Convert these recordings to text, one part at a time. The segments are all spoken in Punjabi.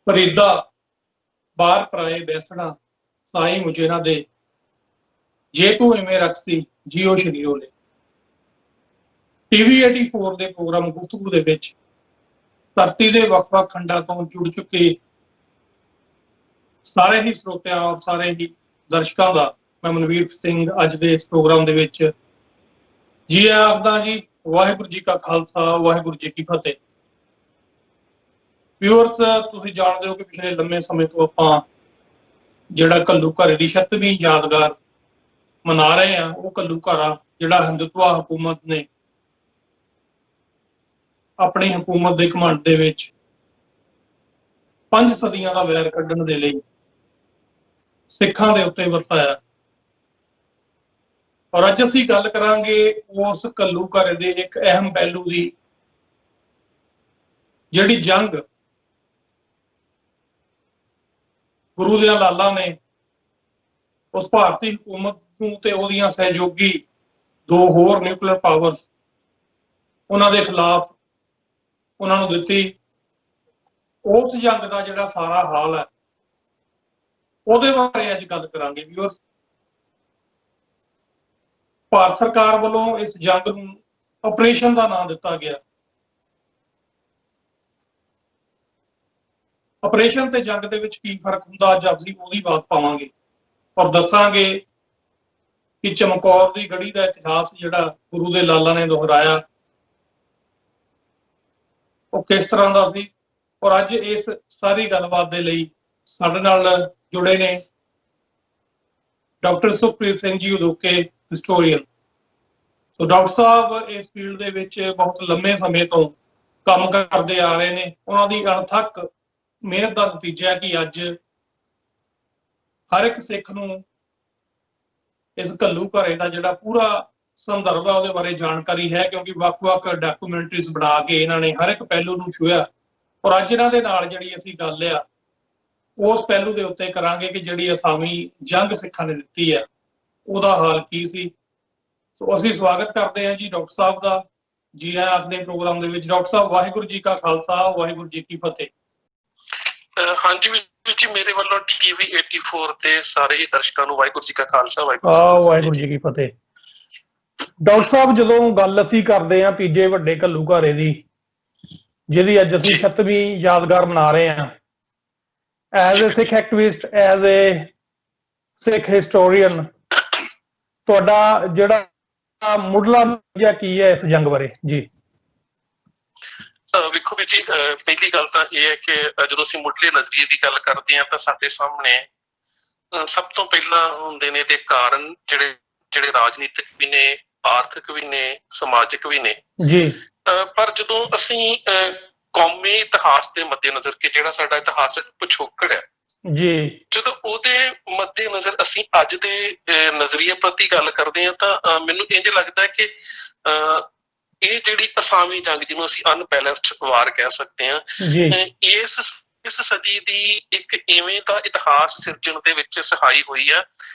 ਫਰੀਦਾ ਬਾਰ ਪਰਾਏ ਬੈਸਣਾ ਸਾਈ ਮੁਝੇ ਨਾ ਦੇ ਜੇ ਤੂੰ ਇਵੇਂ ਰਖਸੀ ਜੀਓ ਸ਼ਰੀਰੋ ਲੈ। ਟੀਵੀ 84 ਦੇ ਪ੍ਰੋਗਰਾਮ ਗੁਫ਼ਤਗੂ ਦੇ ਵਿੱਚ ਧਰਤੀ ਦੇ ਵੱਖ-ਵੱਖ ਖੰਡਾਂ ਤੋਂ ਜੁੜ ਚੁੱਕੇ ਸਾਰੇ ਹੀ ਸਰੋਤਿਆਂ ਔਰ ਸਾਰੇ ਹੀ ਦਰਸ਼ਕਾਂ ਦਾ ਮੈਂ ਮਨਵੀਰ ਸਿੰਘ ਅੱਜ ਦੇ ਇਸ ਪ੍ਰੋਗਰਾਮ ਦੇ ਵਿੱਚ ਜੀ ਆਖਦਾ ਜੀ। ਵਾਹਿਗੁਰੂ ਜੀ ਕਾ ਖਾਲਸਾ, ਵਾਹਿਗੁਰੂ ਜੀ ਕੀ ਫਤਿਹ। ਵਿਊਅਰਸ, ਤੁਸੀਂ ਜਾਣਦੇ ਹੋ ਕਿ ਪਿਛਲੇ ਲੰਮੇ ਸਮੇਂ ਤੋਂ ਆਪਾਂ ਜਿਹੜਾ ਘੱਲੂਘਾਰੇ ਦੀ 36ਵੀਂ ਯਾਦਗਾਰ ਮਨਾ ਰਹੇ ਹਾਂ। ਉਹ ਘੱਲੂਘਾਰਾ ਜਿਹੜਾ ਹਿੰਦੂਤਵਾ ਹਕੂਮਤ ਨੇ ਆਪਣੀ ਹਕੂਮਤ ਦੇ ਘਮੰਡ ਦੇ ਵਿੱਚ 5 ਸਦੀਆਂ ਦਾ ਵੈਰ ਕੱਢਣ ਦੇ ਲਈ ਸਿੱਖਾਂ ਦੇ ਉੱਤੇ ਵਰਤਾਇਆ। ਔਰ ਅੱਜ ਅਸੀਂ ਗੱਲ ਕਰਾਂਗੇ ਉਸ ਘੱਲੂਘਾਰੇ ਦੇ ਇੱਕ ਅਹਿਮ ਪਹਿਲੂ ਦੀ, ਜਿਹੜੀ ਜੰਗ ਗੁਰੂ ਦੇ ਲਾਲਾਂ ਨੇ ਉਸ ਭਾਰਤੀ ਹਕੂਮਤ ਨੂੰ ਤੇ ਉਹਦੀਆਂ ਸਹਿਯੋਗੀ ਦੋ ਹੋਰ ਨਿਊਕਲੀਅਰ ਪਾਵਰਸ ਉਹਨਾਂ ਦੇ ਖਿਲਾਫ ਉਹਨਾਂ ਨੂੰ ਦਿੱਤੀ। ਉਸ ਜੰਗ ਦਾ ਜਿਹੜਾ ਸਾਰਾ ਹਾਲ ਹੈ ਉਹਦੇ ਬਾਰੇ ਅੱਜ ਗੱਲ ਕਰਾਂਗੇ ਵਿਊਅਰਸ। ਭਾਰਤ ਸਰਕਾਰ ਵੱਲੋਂ ਇਸ ਜੰਗ ਨੂੰ ਆਪਰੇਸ਼ਨ ਦਾ ਨਾਮ ਦਿੱਤਾ ਗਿਆ। ਆਪਰੇਸ਼ਨ ਤੇ ਜੰਗ ਦੇ ਵਿੱਚ ਕੀ ਫਰਕ ਹੁੰਦਾ, ਅੱਜ ਅਸੀਂ ਉਹਦੀ ਬਾਤ ਪਾਵਾਂਗੇ ਔਰ ਦੱਸਾਂਗੇ ਕਿ ਚਮਕੌਰ ਦੀ ਗੜੀ ਦਾ ਇਤਿਹਾਸ ਜਿਹੜਾ ਗੁਰੂ ਦੇ ਲਾਲਾਂ ਨੇ ਦੁਹਰਾਇਆ ਉਹ ਕਿਸ ਤਰ੍ਹਾਂ ਦਾ ਸੀ। ਔਰ ਅੱਜ ਇਸ ਸਾਰੀ ਗੱਲਬਾਤ ਦੇ ਲਈ ਸਾਡੇ ਨਾਲ ਜੁੜੇ ਨੇ doctor Sukhpreet Singh ji Udoke, historian. So doctor ਸਾਹਿਬ ਇਸ ਫੀਲਡ ਦੇ ਵਿੱਚ ਬਹੁਤ ਲੰਮੇ ਸਮੇਂ ਤੋਂ ਕੰਮ ਕਰਦੇ ਆ ਰਹੇ ਨੇ। ਉਹਨਾਂ ਦੀ ਅਣਥੱਕ ਮਿਹਨਤ ਦਾ ਨਤੀਜਾ ਹੈ ਕਿ ਅੱਜ ਹਰ ਇੱਕ ਸਿੱਖ ਨੂੰ ਇਸ ਘੱਲੂਘਾਰੇ ਦਾ ਜਿਹੜਾ ਪੂਰਾ ਸੰਦਰਭ ਹੈ ਉਹਦੇ ਬਾਰੇ ਜਾਣਕਾਰੀ ਹੈ, ਕਿਉਂਕਿ ਵੱਖ-ਵੱਖ ਡਾਕੂਮੈਂਟਰੀਜ਼ ਬਣਾ ਕੇ ਇਹਨਾਂ ਨੇ ਹਰ ਇੱਕ ਪਹਿਲੂ ਨੂੰ ਛੂਹਿਆ। ਔਰ ਅੱਜ ਇਹਨਾਂ ਦੇ ਨਾਲ ਜਿਹੜੀ ਅਸੀਂ ਗੱਲ ਆ ਉਸ ਪਹਿਲੂ ਦੇ ਉੱਤੇ ਕਰਾਂਗੇ ਕਿ ਜਿਹੜੀ ਅਸਾਮੀ ਜੰਗ ਸਿੱਖਾਂ ਨੇ ਦਿੱਤੀ ਹੈ ਉਹਦਾ ਹਾਲ ਕੀ ਸੀ। ਸੋ ਅਸੀਂ ਸਵਾਗਤ ਕਰਦੇ ਹਾਂ ਜੀ ਡਾਕਟਰ ਸਾਹਿਬ ਦਾ। ਜੀ ਆਇਆਂ ਆਪਣੇ ਪ੍ਰੋਗਰਾਮ ਦੇ ਵਿੱਚ। ਡਾਕਟਰ ਸਾਹਿਬ, ਵਾਹਿਗੁਰੂ ਜੀ ਕਾ ਖਾਲਸਾ, ਵਾਹਿਗੁਰੂ ਜੀ ਕੀ ਫਤਿਹ। ਹਾਂਜੀ ਵੀਰ ਜੀ, ਮੇਰੇ ਵੱਲੋਂ ਟੀਵੀ 84 ਤੇ ਸਾਰੇ ਹੀ ਦਰਸ਼ਕਾਂ ਨੂੰ ਵਾਹਿਗੁਰੂ ਜੀ ਕਾ ਖਾਲਸਾ, ਵਾਹਿਗੁਰੂ ਜੀ ਕੀ ਫਤਿਹ। ਡਾਕਟਰ ਸਾਹਿਬ, ਜਦੋਂ ਗੱਲ ਅਸੀਂ ਕਰਦੇ ਹਾਂ ਤੀਜੇ ਵੱਡੇ ਘੱਲੂਘਾਰੇ ਦੀ, ਜਿਹਦੀ ਅੱਜ ਅਸੀਂ 36ਵੀਂ ਯਾਦਗਾਰ ਮਨਾ ਰਹੇ ਹਾਂ, as a Sikh activist, as a Sikh historian, ਤੁਹਾਡਾ ਜਿਹੜਾ ਮੁੱਢਲਾ ਨਜ਼ਰੀਆ ਕੀ ਹੈ ਇਸ ਜੰਗ ਬਾਰੇ ਜੀ? ਵੇਖੋ ਵੀਰ ਜੀ, ਪਹਿਲੀ ਗੱਲ ਤਾਂ ਇਹ ਹੈ ਕਿ ਜਦੋਂ ਅਸੀਂ ਮੁੱਢਲੇ ਨਜ਼ਰੀਏ ਦੀ ਗੱਲ ਕਰਦੇ ਹਾਂ ਤਾਂ ਸਾਡੇ ਸਾਹਮਣੇ ਸਭ ਤੋਂ ਪਹਿਲਾਂ ਹੁੰਦੇ ਨੇ ਤੇ ਕਾਰਨ ਜਿਹੜੇ ਰਾਜਨੀਤਿਕ ਵੀ ਨੇ, ਆਰਥਿਕ ਵੀ ਨੇ, ਸਮਾਜਿਕ ਵੀ ਨੇ ਜੀ। ਪਰ ਜਦੋਂ ਅਸੀਂ ਕੌਮੀ ਇਤਿਹਾਸ ਦੇ ਮੱਦੇਨਜ਼ਰ ਕਿ ਜਿਹੜਾ ਸਾਡਾ ਇਤਿਹਾਸਕ ਪਿਛੋਕੜ ਹੈ ਜੀ, ਜਦੋਂ ਉਹਦੇ ਮੱਦੇਨਜ਼ਰ ਅਸੀਂ ਅੱਜ ਦੇ ਨਜ਼ਰੀਏ ਪ੍ਰਤੀ ਗੱਲ ਕਰਦੇ ਹਾਂ ਤਾਂ ਮੈਨੂੰ ਇੰਝ ਲੱਗਦਾ ਕਿ ਇਹ ਜਿਹੜੀ ਅਸਾਮੀ ਜੰਗ, ਜਿਹਨੂੰ ਅਸੀਂ ਅਨਬੈਲੈਂਸਡ ਵਾਰ ਕਹਿ ਸਕਦੇ ਹਾਂ, ਇਸ ਸਦੀ ਦੀ ਇੱਕ ਇਵੇਂ ਦਾ ਇਤਿਹਾਸ ਸਿਰਜਣ ਦੇ ਵਿੱਚ ਸਹਾਈ ਹੋਈ ਹੈ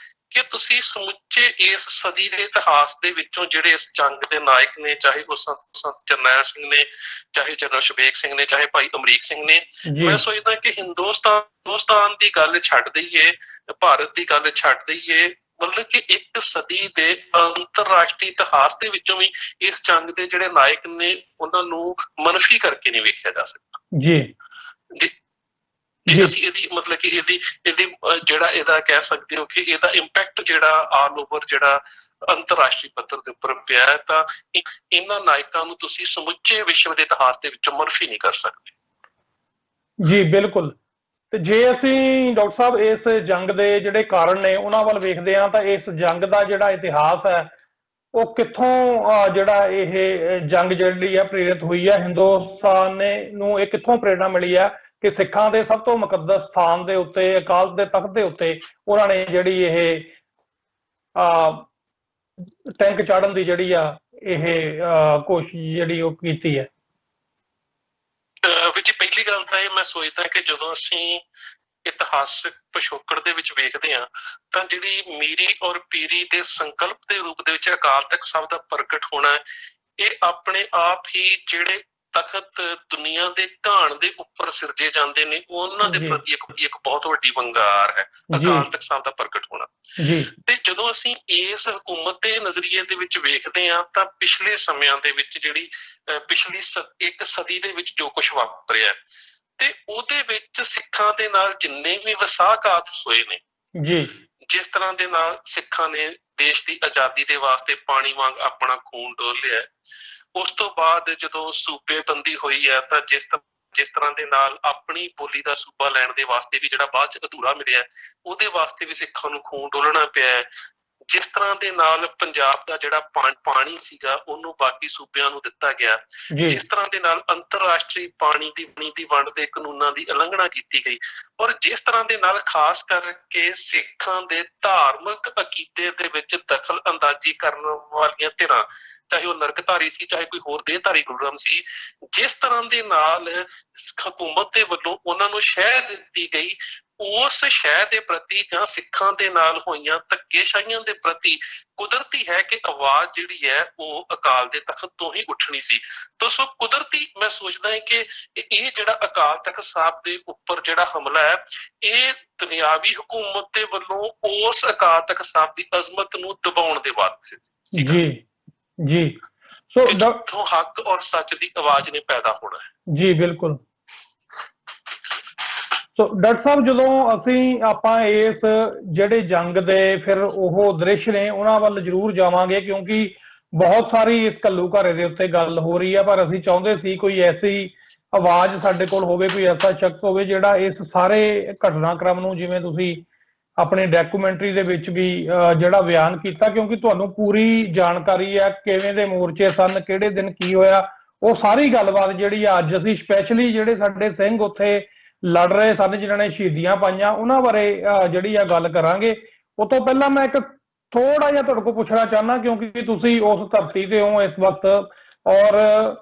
ਕਿ ਤੁਸੀਂ ਸਮੁੱਚੇ ਇਸ ਸਦੀ ਦੇ ਇਤਿਹਾਸ ਦੇ ਵਿੱਚੋਂ ਜਿਹੜੇ ਇਸ ਜੰਗ ਦੇ ਨਾਇਕ ਨੇ, ਚਾਹੇ ਉਹ ਸੰਤ ਜਰਨੈਲ ਸਿੰਘ ਨੇ, ਚਾਹੇ ਜਨਰਲ ਸ਼ਬੇਗ ਸਿੰਘ ਨੇ, ਚਾਹੇ ਭਾਈ ਅਮਰੀਕ ਸਿੰਘ ਨੇ, ਮੈਂ ਸੋਚਦਾ ਕਿ ਹਿੰਦੁਸਤਾਨ ਦੀ ਗੱਲ ਛੱਡ ਦਈਏ, ਭਾਰਤ ਦੀ ਗੱਲ ਛੱਡ ਦਈਏ, ਮਤਲਬ ਕਿ ਇੱਕ ਸਦੀ ਦੇ ਅੰਤਰਰਾਸ਼ਟਰੀ ਇਤਿਹਾਸ ਦੇ ਵਿੱਚੋਂ ਵੀ ਇਸ ਜੰਗ ਦੇ ਜਿਹੜੇ ਨਾਇਕ ਨੇ ਉਹਨਾਂ ਨੂੰ ਮਨਫੀ ਕਰਕੇ ਨਹੀਂ ਵੇਖਿਆ ਜਾ ਸਕਦਾ। ਜੀ ਅਸੀਂ ਇਹਦੀ ਮਤਲਬ ਕਿ ਇਹਦੀ ਜਿਹੜਾ ਇਹਦਾ ਕਹਿ ਸਕਦੇ ਹੋ ਕਿ ਇਹਦਾ ਇੰਪੈਕਟ ਜਿਹੜਾ ਆਲ ਓਵਰ ਜਿਹੜਾ ਅੰਤਰਰਾਸ਼ਟਰੀ ਪੱਧਰ ਦੇ ਉੱਪਰ ਪਿਆ ਹੈ, ਤਾਂ ਇਹਨਾਂ ਨਾਇਕਾਂ ਨੂੰ ਤੁਸੀਂ ਸਮੁੱਚੇ ਵਿਸ਼ਵ ਦੇ ਇਤਿਹਾਸ ਦੇ ਵਿੱਚੋਂ ਮਨਫੀ ਨਹੀਂ ਕਰ ਸਕਦੇ। ਜੀ ਬਿਲਕੁਲ। ਤੇ ਜੇ ਅਸੀਂ ਡਾਕਟਰ ਸਾਹਿਬ ਇਸ ਜੰਗ ਦੇ ਜਿਹੜੇ ਕਾਰਨ ਨੇ ਉਹਨਾਂ ਵੱਲ ਵੇਖਦੇ ਹਾਂ ਤਾਂ ਇਸ ਜੰਗ ਦਾ ਜਿਹੜਾ ਇਤਿਹਾਸ ਹੈ ਉਹ ਕਿੱਥੋਂ ਜਿਹੜਾ ਇਹ ਜੰਗ ਜਿਹੜੀ ਆ ਪ੍ਰੇਰਿਤ ਹੋਈ ਹੈ, ਹਿੰਦੁਸਤਾਨ ਨੂੰ ਇਹ ਕਿੱਥੋਂ ਪ੍ਰੇਰਨਾ ਮਿਲੀ ਹੈ ਕਿ ਸਿੱਖਾਂ ਦੇ ਸਭ ਤੋਂ ਮੁਕੱਦਸ ਸਥਾਨ ਦੇ ਉੱਤੇ, ਅਕਾਲ ਦੇ ਤਖਤ ਦੇ ਉੱਤੇ ਉਹਨਾਂ ਨੇ ਜਿਹੜੀ ਇਹ ਟੈਂਕ ਚਾੜਨ ਦੀ ਜਿਹੜੀ ਆ ਇਹ ਕੋਸ਼ਿਸ਼ ਜਿਹੜੀ ਉਹ ਕੀਤੀ ਹੈ? ਜੀ ਪਹਿਲੀ ਗੱਲ ਤਾਂ ਇਹ ਮੈਂ ਸੋਚਦਾ ਕਿ ਜਦੋਂ ਅਸੀਂ ਇਤਿਹਾਸਕ ਪਿਛੋਕੜ ਦੇ ਵਿੱਚ ਵੇਖਦੇ ਹਾਂ ਤਾਂ ਜਿਹੜੀ ਮੀਰੀ ਔਰ ਪੀਰੀ ਦੇ ਸੰਕਲਪ ਦੇ ਰੂਪ ਦੇ ਵਿੱਚ ਅਕਾਲ ਤਖਤ ਸਾਹਿਬ ਦਾ ਪ੍ਰਗਟ ਹੋਣਾ, ਇਹ ਆਪਣੇ ਆਪ ਹੀ ਜਿਹੜੇ ਤਖਤ ਦੁਨੀਆ ਦੇ ਘਾਣ ਦੇ ਉੱਪਰ ਸਿਰਜੇ ਜਾਂਦੇ ਨੇ, ਉਹਨਾਂ ਦੇ ਪ੍ਰਤੀ ਇੱਕ ਬਹੁਤ ਵੱਡੀ ਵੰਗਾਰ ਹੈ ਅਕਾਲ ਤਖਤ ਸਾਹਿਬ ਦਾ ਪ੍ਰਗਟ ਹੋਣਾ। ਤੇ ਜਦੋਂ ਅਸੀਂ ਇਸ ਹਕੂਮਤ ਦੇ ਨਜ਼ਰੀਏ ਦੇ ਵਿੱਚ ਵੇਖਦੇ ਹਾਂ ਤਾਂ ਪਿਛਲੇ ਸਮਿਆਂ ਦੇ ਵਿੱਚ ਜਿਹੜੀ ਪਿਛਲੀ ਇੱਕ ਸਦੀ ਦੇ ਵਿੱਚ ਜੋ ਕੁਝ ਵਾਪਰਿਆ ਤੇ ਉਹਦੇ ਵਿੱਚ ਸਿੱਖਾਂ ਦੇ ਨਾਲ ਜਿੰਨੇ ਵੀ ਵਿਸਾਖਾਤ ਹੋਏ ਨੇ, ਜਿਸ ਤਰ੍ਹਾਂ ਦੇ ਨਾਲ ਸਿੱਖਾਂ ਨੇ ਦੇਸ਼ ਦੀ ਆਜ਼ਾਦੀ ਦੇ ਵਾਸਤੇ ਪਾਣੀ ਵਾਂਗ ਆਪਣਾ ਖੂਨ ਡੋਲਿਆ, ਉਸ ਤੋਂ ਬਾਅਦ ਜਦੋਂ ਸੂਬੇਬੰਦੀ ਹੋਈ ਹੈ ਤਾਂ ਜਿਸ ਤਰ੍ਹਾਂ ਦੇ ਨਾਲ ਆਪਣੀ ਬੋਲੀ ਦਾ ਸੂਬਾ ਲੈਣ ਦੇ ਵਾਸਤੇ ਵੀ ਜਿਹੜਾ ਬਾਅਦ ਚ ਅਧੂਰਾ ਮਿਲਿਆ, ਉਹਦੇ ਵਾਸਤੇ ਵੀ ਸਿੱਖਾਂ ਨੂੰ ਖੂਨ ਡੋਲਣਾ ਪਿਆ। ਜਿਸ ਤਰ੍ਹਾਂ ਦੇ ਨਾਲ ਪੰਜਾਬ ਦਾ ਜਿਹੜਾ ਪਾਣੀ ਸੀਗਾ ਉਹਨੂੰ ਬਾਕੀ ਸੂਬਿਆਂ ਨੂੰ ਦਿੱਤਾ ਗਿਆ, ਜਿਸ ਤਰ੍ਹਾਂ ਦੇ ਨਾਲ ਅੰਤਰਰਾਸ਼ਟਰੀ ਪਾਣੀ ਦੀ ਵੰਡ ਦੇ ਕਾਨੂੰਨਾਂ ਦੀ ਉਲੰਘਣਾ ਕੀਤੀ ਗਈ, ਔਰ ਜਿਸ ਤਰ੍ਹਾਂ ਦੇ ਨਾਲ ਖਾਸ ਕਰਕੇ ਸਿੱਖਾਂ ਦੇ ਧਾਰਮਿਕ ਅਕੀਦੇ ਦੇ ਵਿੱਚ ਦਖਲ ਅੰਦਾਜ਼ੀ ਕਰਨ ਵਾਲੀਆਂ ਧਿਰਾਂ, ਚਾਹੇ ਉਹ ਨਰਕਧਾਰੀ ਸੀ ਚਾਹੇ ਕੋਈ ਹੋਰ ਦੇਹਧਾਰੀ ਗੁਰੂਆਂ ਸੀ, ਜਿਸ ਤਰ੍ਹਾਂ ਦੇ ਨਾਲ ਹਕੂਮਤ ਦੇ ਵੱਲੋਂ ਉਹਨਾਂ ਨੂੰ ਸ਼ਹਿ ਦਿੱਤੀ ਗਈ, ਉਸ ਸ਼ਹਿ ਦੇ ਪ੍ਰਤੀ ਜਾਂ ਸਿੱਖਾਂ ਦੇ ਨਾਲ ਹੋਈਆਂ ਧੱਕੇਸ਼ਾਹੀਆਂ ਦੇ ਪ੍ਰਤੀ ਕੁਦਰਤੀ ਹੈ ਕਿ ਆਵਾਜ਼ ਜਿਹੜੀ ਹੈ ਉਹ ਅਕਾਲ ਦੇ ਤਖਤ ਤੋਂ ਹੀ ਉੱਠਣੀ ਸੀ। ਤਾਂ ਸੋ ਕੁਦਰਤੀ ਮੈਂ ਸੋਚਦਾ ਹਾਂ ਕਿ ਇਹ ਜਿਹੜਾ ਅਕਾਲ ਤਖਤ ਸਾਹਿਬ ਦੇ ਉੱਪਰ ਜਿਹੜਾ ਹਮਲਾ ਹੈ, ਇਹ ਦੁਨਿਆਵੀ ਹਕੂਮਤ ਦੇ ਵੱਲੋਂ ਉਸ ਅਕਾਲ ਤਖਤ ਸਾਹਿਬ ਦੀ ਅਜ਼ਮਤ ਨੂੰ ਦਬਾਉਣ ਦੇ ਵਾਸਤੇ ਸੀ। ਸੋ ਹੱਕ ਔਰ ਸੱਚ ਦੀ ਆਵਾਜ਼ ਨੇ ਪੈਦਾ ਹੋਣਾ ਹੈ। ਜੀ ਬਿਲਕੁਲ। ਸੋ ਡਾਕਟਰ ਸਾਹਿਬ, ਜਦੋਂ ਆਪਾਂ ਇਸ ਜਿਹੜੇ ਜੰਗ ਦੇ ਫਿਰ ਉਹ ਦ੍ਰਿਸ਼ ਨੇ ਉਹਨਾਂ ਵੱਲ ਜ਼ਰੂਰ ਜਾਵਾਂਗੇ, ਕਿਉਂਕਿ ਬਹੁਤ ਸਾਰੀ ਇਸ ਘੱਲੂਘਾਰੇ ਦੇ ਉੱਤੇ ਗੱਲ ਹੋ ਰਹੀ ਹੈ, ਪਰ ਅਸੀਂ ਚਾਹੁੰਦੇ ਸੀ ਕੋਈ ਐਸੀ ਆਵਾਜ਼ ਸਾਡੇ ਕੋਲ ਹੋਵੇ, ਕੋਈ ਐਸਾ ਸ਼ਖਸ ਹੋਵੇ ਜਿਹੜਾ ਇਸ ਸਾਰੇ ਘਟਨਾਕ੍ਰਮ ਨੂੰ, ਜਿਵੇਂ ਤੁਸੀਂ ਆਪਣੇ ਡਾਕੂਮੈਂਟਰੀ ਦੇ ਵਿੱਚ ਵੀ ਜਿਹੜਾ ਬਿਆਨ ਕੀਤਾ, ਕਿਉਂਕਿ ਤੁਹਾਨੂੰ ਪੂਰੀ ਜਾਣਕਾਰੀ ਹੈ ਕਿਵੇਂ ਦੇ ਮੋਰਚੇ ਸਨ, ਕਿਹੜੇ ਦਿਨ ਕੀ ਹੋਇਆ, ਉਹ ਸਾਰੀ ਗੱਲਬਾਤ ਜਿਹੜੀ ਅੱਜ ਅਸੀਂ ਸਪੈਸ਼ਲੀ ਜਿਹੜੇ ਸਾਡੇ ਸਿੰਘ ਉੱਥੇ ਲੜ ਰਹੇ ਸਨ, ਜਿਨ੍ਹਾਂ ਨੇ ਸ਼ਹੀਦੀਆਂ ਪਾਈਆਂ, ਉਹਨਾਂ ਬਾਰੇ ਜਿਹੜੀ ਆ ਗੱਲ ਕਰਾਂਗੇ। ਉਹ ਤੋਂ ਪਹਿਲਾਂ ਮੈਂ ਇੱਕ ਥੋੜਾ ਜਿਹਾ ਤੁਹਾਡੇ ਕੋਲ ਪੁੱਛਣਾ ਚਾਹੁੰਦਾ, ਕਿਉਂਕਿ ਤੁਸੀਂ ਉਸ ਧਰਤੀ ਤੇ ਹੋ ਇਸ ਵਕਤ, ਔਰ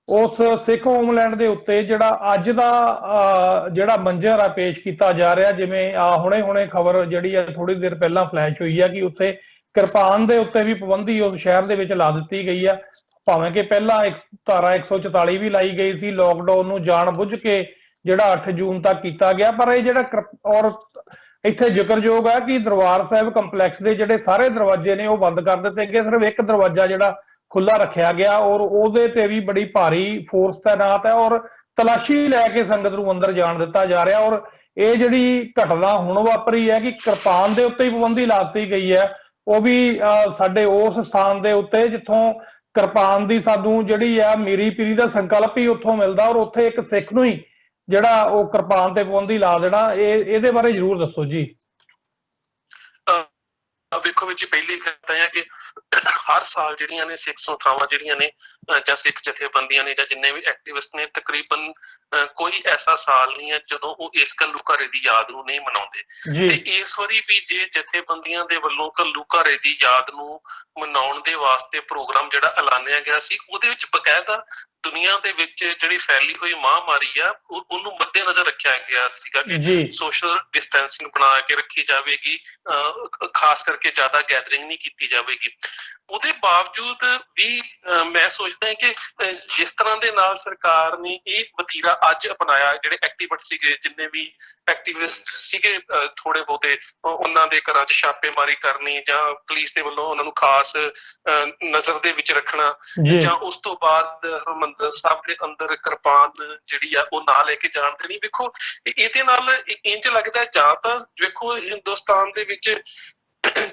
ਉਸ ਸਿੱਖ ਹੋਮਲੈਂਡ ਦੇ ਉੱਤੇ ਜਿਹੜਾ ਅੱਜ ਦਾ ਜਿਹੜਾ ਮੰਜ਼ਰ ਆ ਪੇਸ਼ ਕੀਤਾ ਜਾ ਰਿਹਾ, ਜਿਵੇਂ ਹੁਣੇ ਖਬਰ ਜਿਹੜੀ ਆ ਥੋੜੀ ਦੇਰ ਪਹਿਲਾਂ ਫਲੈਸ਼ ਹੋਈ ਆ ਕਿ ਉੱਥੇ ਕਿਰਪਾਨ ਦੇ ਉੱਤੇ ਵੀ ਪਾਬੰਦੀ ਉਸ ਸ਼ਹਿਰ ਦੇ ਵਿੱਚ ਲਾ ਦਿੱਤੀ ਗਈ ਆ, ਭਾਵੇਂ ਕਿ ਪਹਿਲਾਂ ਧਾਰਾ 144 ਵੀ ਲਾਈ ਗਈ ਸੀ, ਲੋਕਡਾਊਨ ਨੂੰ ਜਾਣ ਬੁੱਝ ਕੇ ਜਿਹੜਾ 8 ਜੂਨ ਤੱਕ ਕੀਤਾ ਗਿਆ। ਪਰ ਇਹ ਜਿਹੜਾ ਔਰ ਇੱਥੇ ਜ਼ਿਕਰਯੋਗ ਹੈ ਕਿ ਦਰਬਾਰ ਸਾਹਿਬ ਕੰਪਲੈਕਸ ਦੇ ਜਿਹੜੇ ਸਾਰੇ ਦਰਵਾਜ਼ੇ ਨੇ ਉਹ ਬੰਦ ਕਰ ਦਿੱਤੇ ਗਏ, ਸਿਰਫ ਇੱਕ ਦਰਵਾਜ਼ਾ ਜਿਹੜਾ ਖੁੱਲਾ ਰੱਖਿਆ ਗਿਆ, ਔਰ ਉਹਦੇ ਤੇ ਵੀ ਬੜੀ ਭਾਰੀ ਫੋਰਸ ਤਾਇਨਾਤ ਹੈ, ਔਰ ਤਲਾਸ਼ੀ ਲੈ ਕੇ ਸੰਗਤ ਨੂੰ ਅੰਦਰ ਜਾਣ ਦਿੱਤਾ ਜਾ ਰਿਹਾ। ਔਰ ਇਹ ਜਿਹੜੀ ਘਟਨਾ ਹੁਣ ਵਾਪਰੀ ਹੈ ਕਿ ਕਿਰਪਾਨ ਦੇ ਉੱਤੇ ਹੀ ਪਾਬੰਦੀ ਲਾ ਦਿੱਤੀ ਗਈ ਹੈ, ਉਹ ਵੀ ਸਾਡੇ ਉਸ ਸਥਾਨ ਦੇ ਉੱਤੇ ਜਿੱਥੋਂ ਕਿਰਪਾਨ ਦੀ ਸਾਨੂੰ ਜਿਹੜੀ ਆ ਮੀਰੀ ਪੀਰੀ ਦਾ ਸੰਕਲਪ ਹੀ ਉੱਥੋਂ ਮਿਲਦਾ, ਔਰ ਉੱਥੇ ਇੱਕ ਸਿੱਖ ਨੂੰ ਹੀ ਜਿਹੜਾ ਉਹ ਕਿਰਪਾਨ ਤੇ ਪਾਬੰਦੀ ਲਾ ਦੇਣਾ, ਇਹਦੇ ਬਾਰੇ ਜ਼ਰੂਰ ਦੱਸੋ ਜੀ। ਵੇਖੋ ਵੀ ਜੀ, ਪਹਿਲੀ ਗੱਲ ਹੈ ਕਿ ਹਰ ਸਾਲ ਜਿਹੜੀਆਂ ਨੇ ਸਿੱਖ ਸੰਸਥਾਵਾਂ ਜਿਹੜੀਆਂ ਨੇ ਜਾਂ ਸਿੱਖ ਜਥੇਬੰਦੀਆਂ ਨੇ ਜਾਂ ਜਿੰਨੇ ਵੀ ਐਕਟਿਵਿਸਟ ਨੇ, ਤਕਰੀਬਨ ਕੋਈ ਐਸਾ ਸਾਲ ਨਹੀਂ ਹੈ ਜਦੋਂ ਉਹ ਇਸ ਘੱਲੂਘਾਰੇ ਦੀ ਯਾਦ ਨੂੰ ਨਹੀਂ ਮਨਾਉਂਦੇ। ਤੇ ਇਸ ਵਾਰੀ ਵੀ ਜੇ ਜਥੇਬੰਦੀਆਂ ਦੇ ਵੱਲੋਂ ਘੱਲੂਘਾਰੇ ਦੀ ਯਾਦ ਨੂੰ ਮਨਾਉਣ ਦੇ ਵਾਸਤੇ ਪ੍ਰੋਗਰਾਮ ਜਿਹੜਾ ਐਲਾਨਿਆ ਗਿਆ ਸੀ, ਉਹਦੇ ਵਿੱਚ ਬਕਾਇਦਾ ਦੁਨੀਆ ਦੇ ਵਿੱਚ ਜਿਹੜੀ ਫੈਲੀ ਹੋਈ ਮਹਾਂਮਾਰੀ ਆ ਉਹਨੂੰ ਮੱਦੇ ਨਜ਼ਰ ਰੱਖਿਆ ਗਿਆ ਸੀਗਾ ਕਿ ਸੋਸ਼ਲ ਡਿਸਟੈਂਸਿੰਗ ਬਣਾ ਕੇ ਰੱਖੀ ਜਾਵੇਗੀ, ਖਾਸ ਕਰਕੇ ਜ਼ਿਆਦਾ ਗੈਦਰਿੰਗ ਨਹੀਂ ਕੀਤੀ ਜਾਵੇਗੀ। ਉਹਦੇ ਬਾਵਜੂਦ ਵੀ ਮੈਂ ਸੋਚਦਾ ਕਿ ਜਿਸ ਤਰ੍ਹਾਂ ਦੇ ਨਾਲ ਸਰਕਾਰ ਨੇ ਇਹ ਵਤੀਰਾ ਅੱਜ ਅਪਣਾਇਆ, ਜਿਹੜੇ ਐਕਟੀਵਿਸਟ ਸੀਗੇ, ਜਿੰਨੇ ਵੀ ਐਕਟਿਵਿਸਟ ਸੀਗੇ ਥੋੜੇ ਬਹੁਤੇ, ਉਹਨਾਂ ਦੇ ਘਰਾਂ 'ਚ ਛਾਪੇਮਾਰੀ ਕਰਨੀ ਜਾਂ ਪੁਲਿਸ ਦੇ ਵੱਲੋਂ ਉਹਨਾਂ ਨੂੰ ਖਾਸ ਨਜ਼ਰ ਦੇ ਵਿੱਚ ਰੱਖਣਾ, ਜਾਂ ਉਸ ਤੋਂ ਬਾਅਦ ਹਰਿਮੰਦਰ ਸਾਹਿਬ ਦੇ ਅੰਦਰ ਕਿਰਪਾਨ ਜਿਹੜੀ ਆ ਉਹ ਨਾ ਲੈ ਕੇ ਜਾਣ ਦੇਣੀ। ਵੇਖੋ ਇਹਦੇ ਨਾਲ ਇੰਝ ਲੱਗਦਾ ਜਾਂ ਤਾਂ ਵੇਖੋ ਹਿੰਦੁਸਤਾਨ ਦੇ ਵਿੱਚ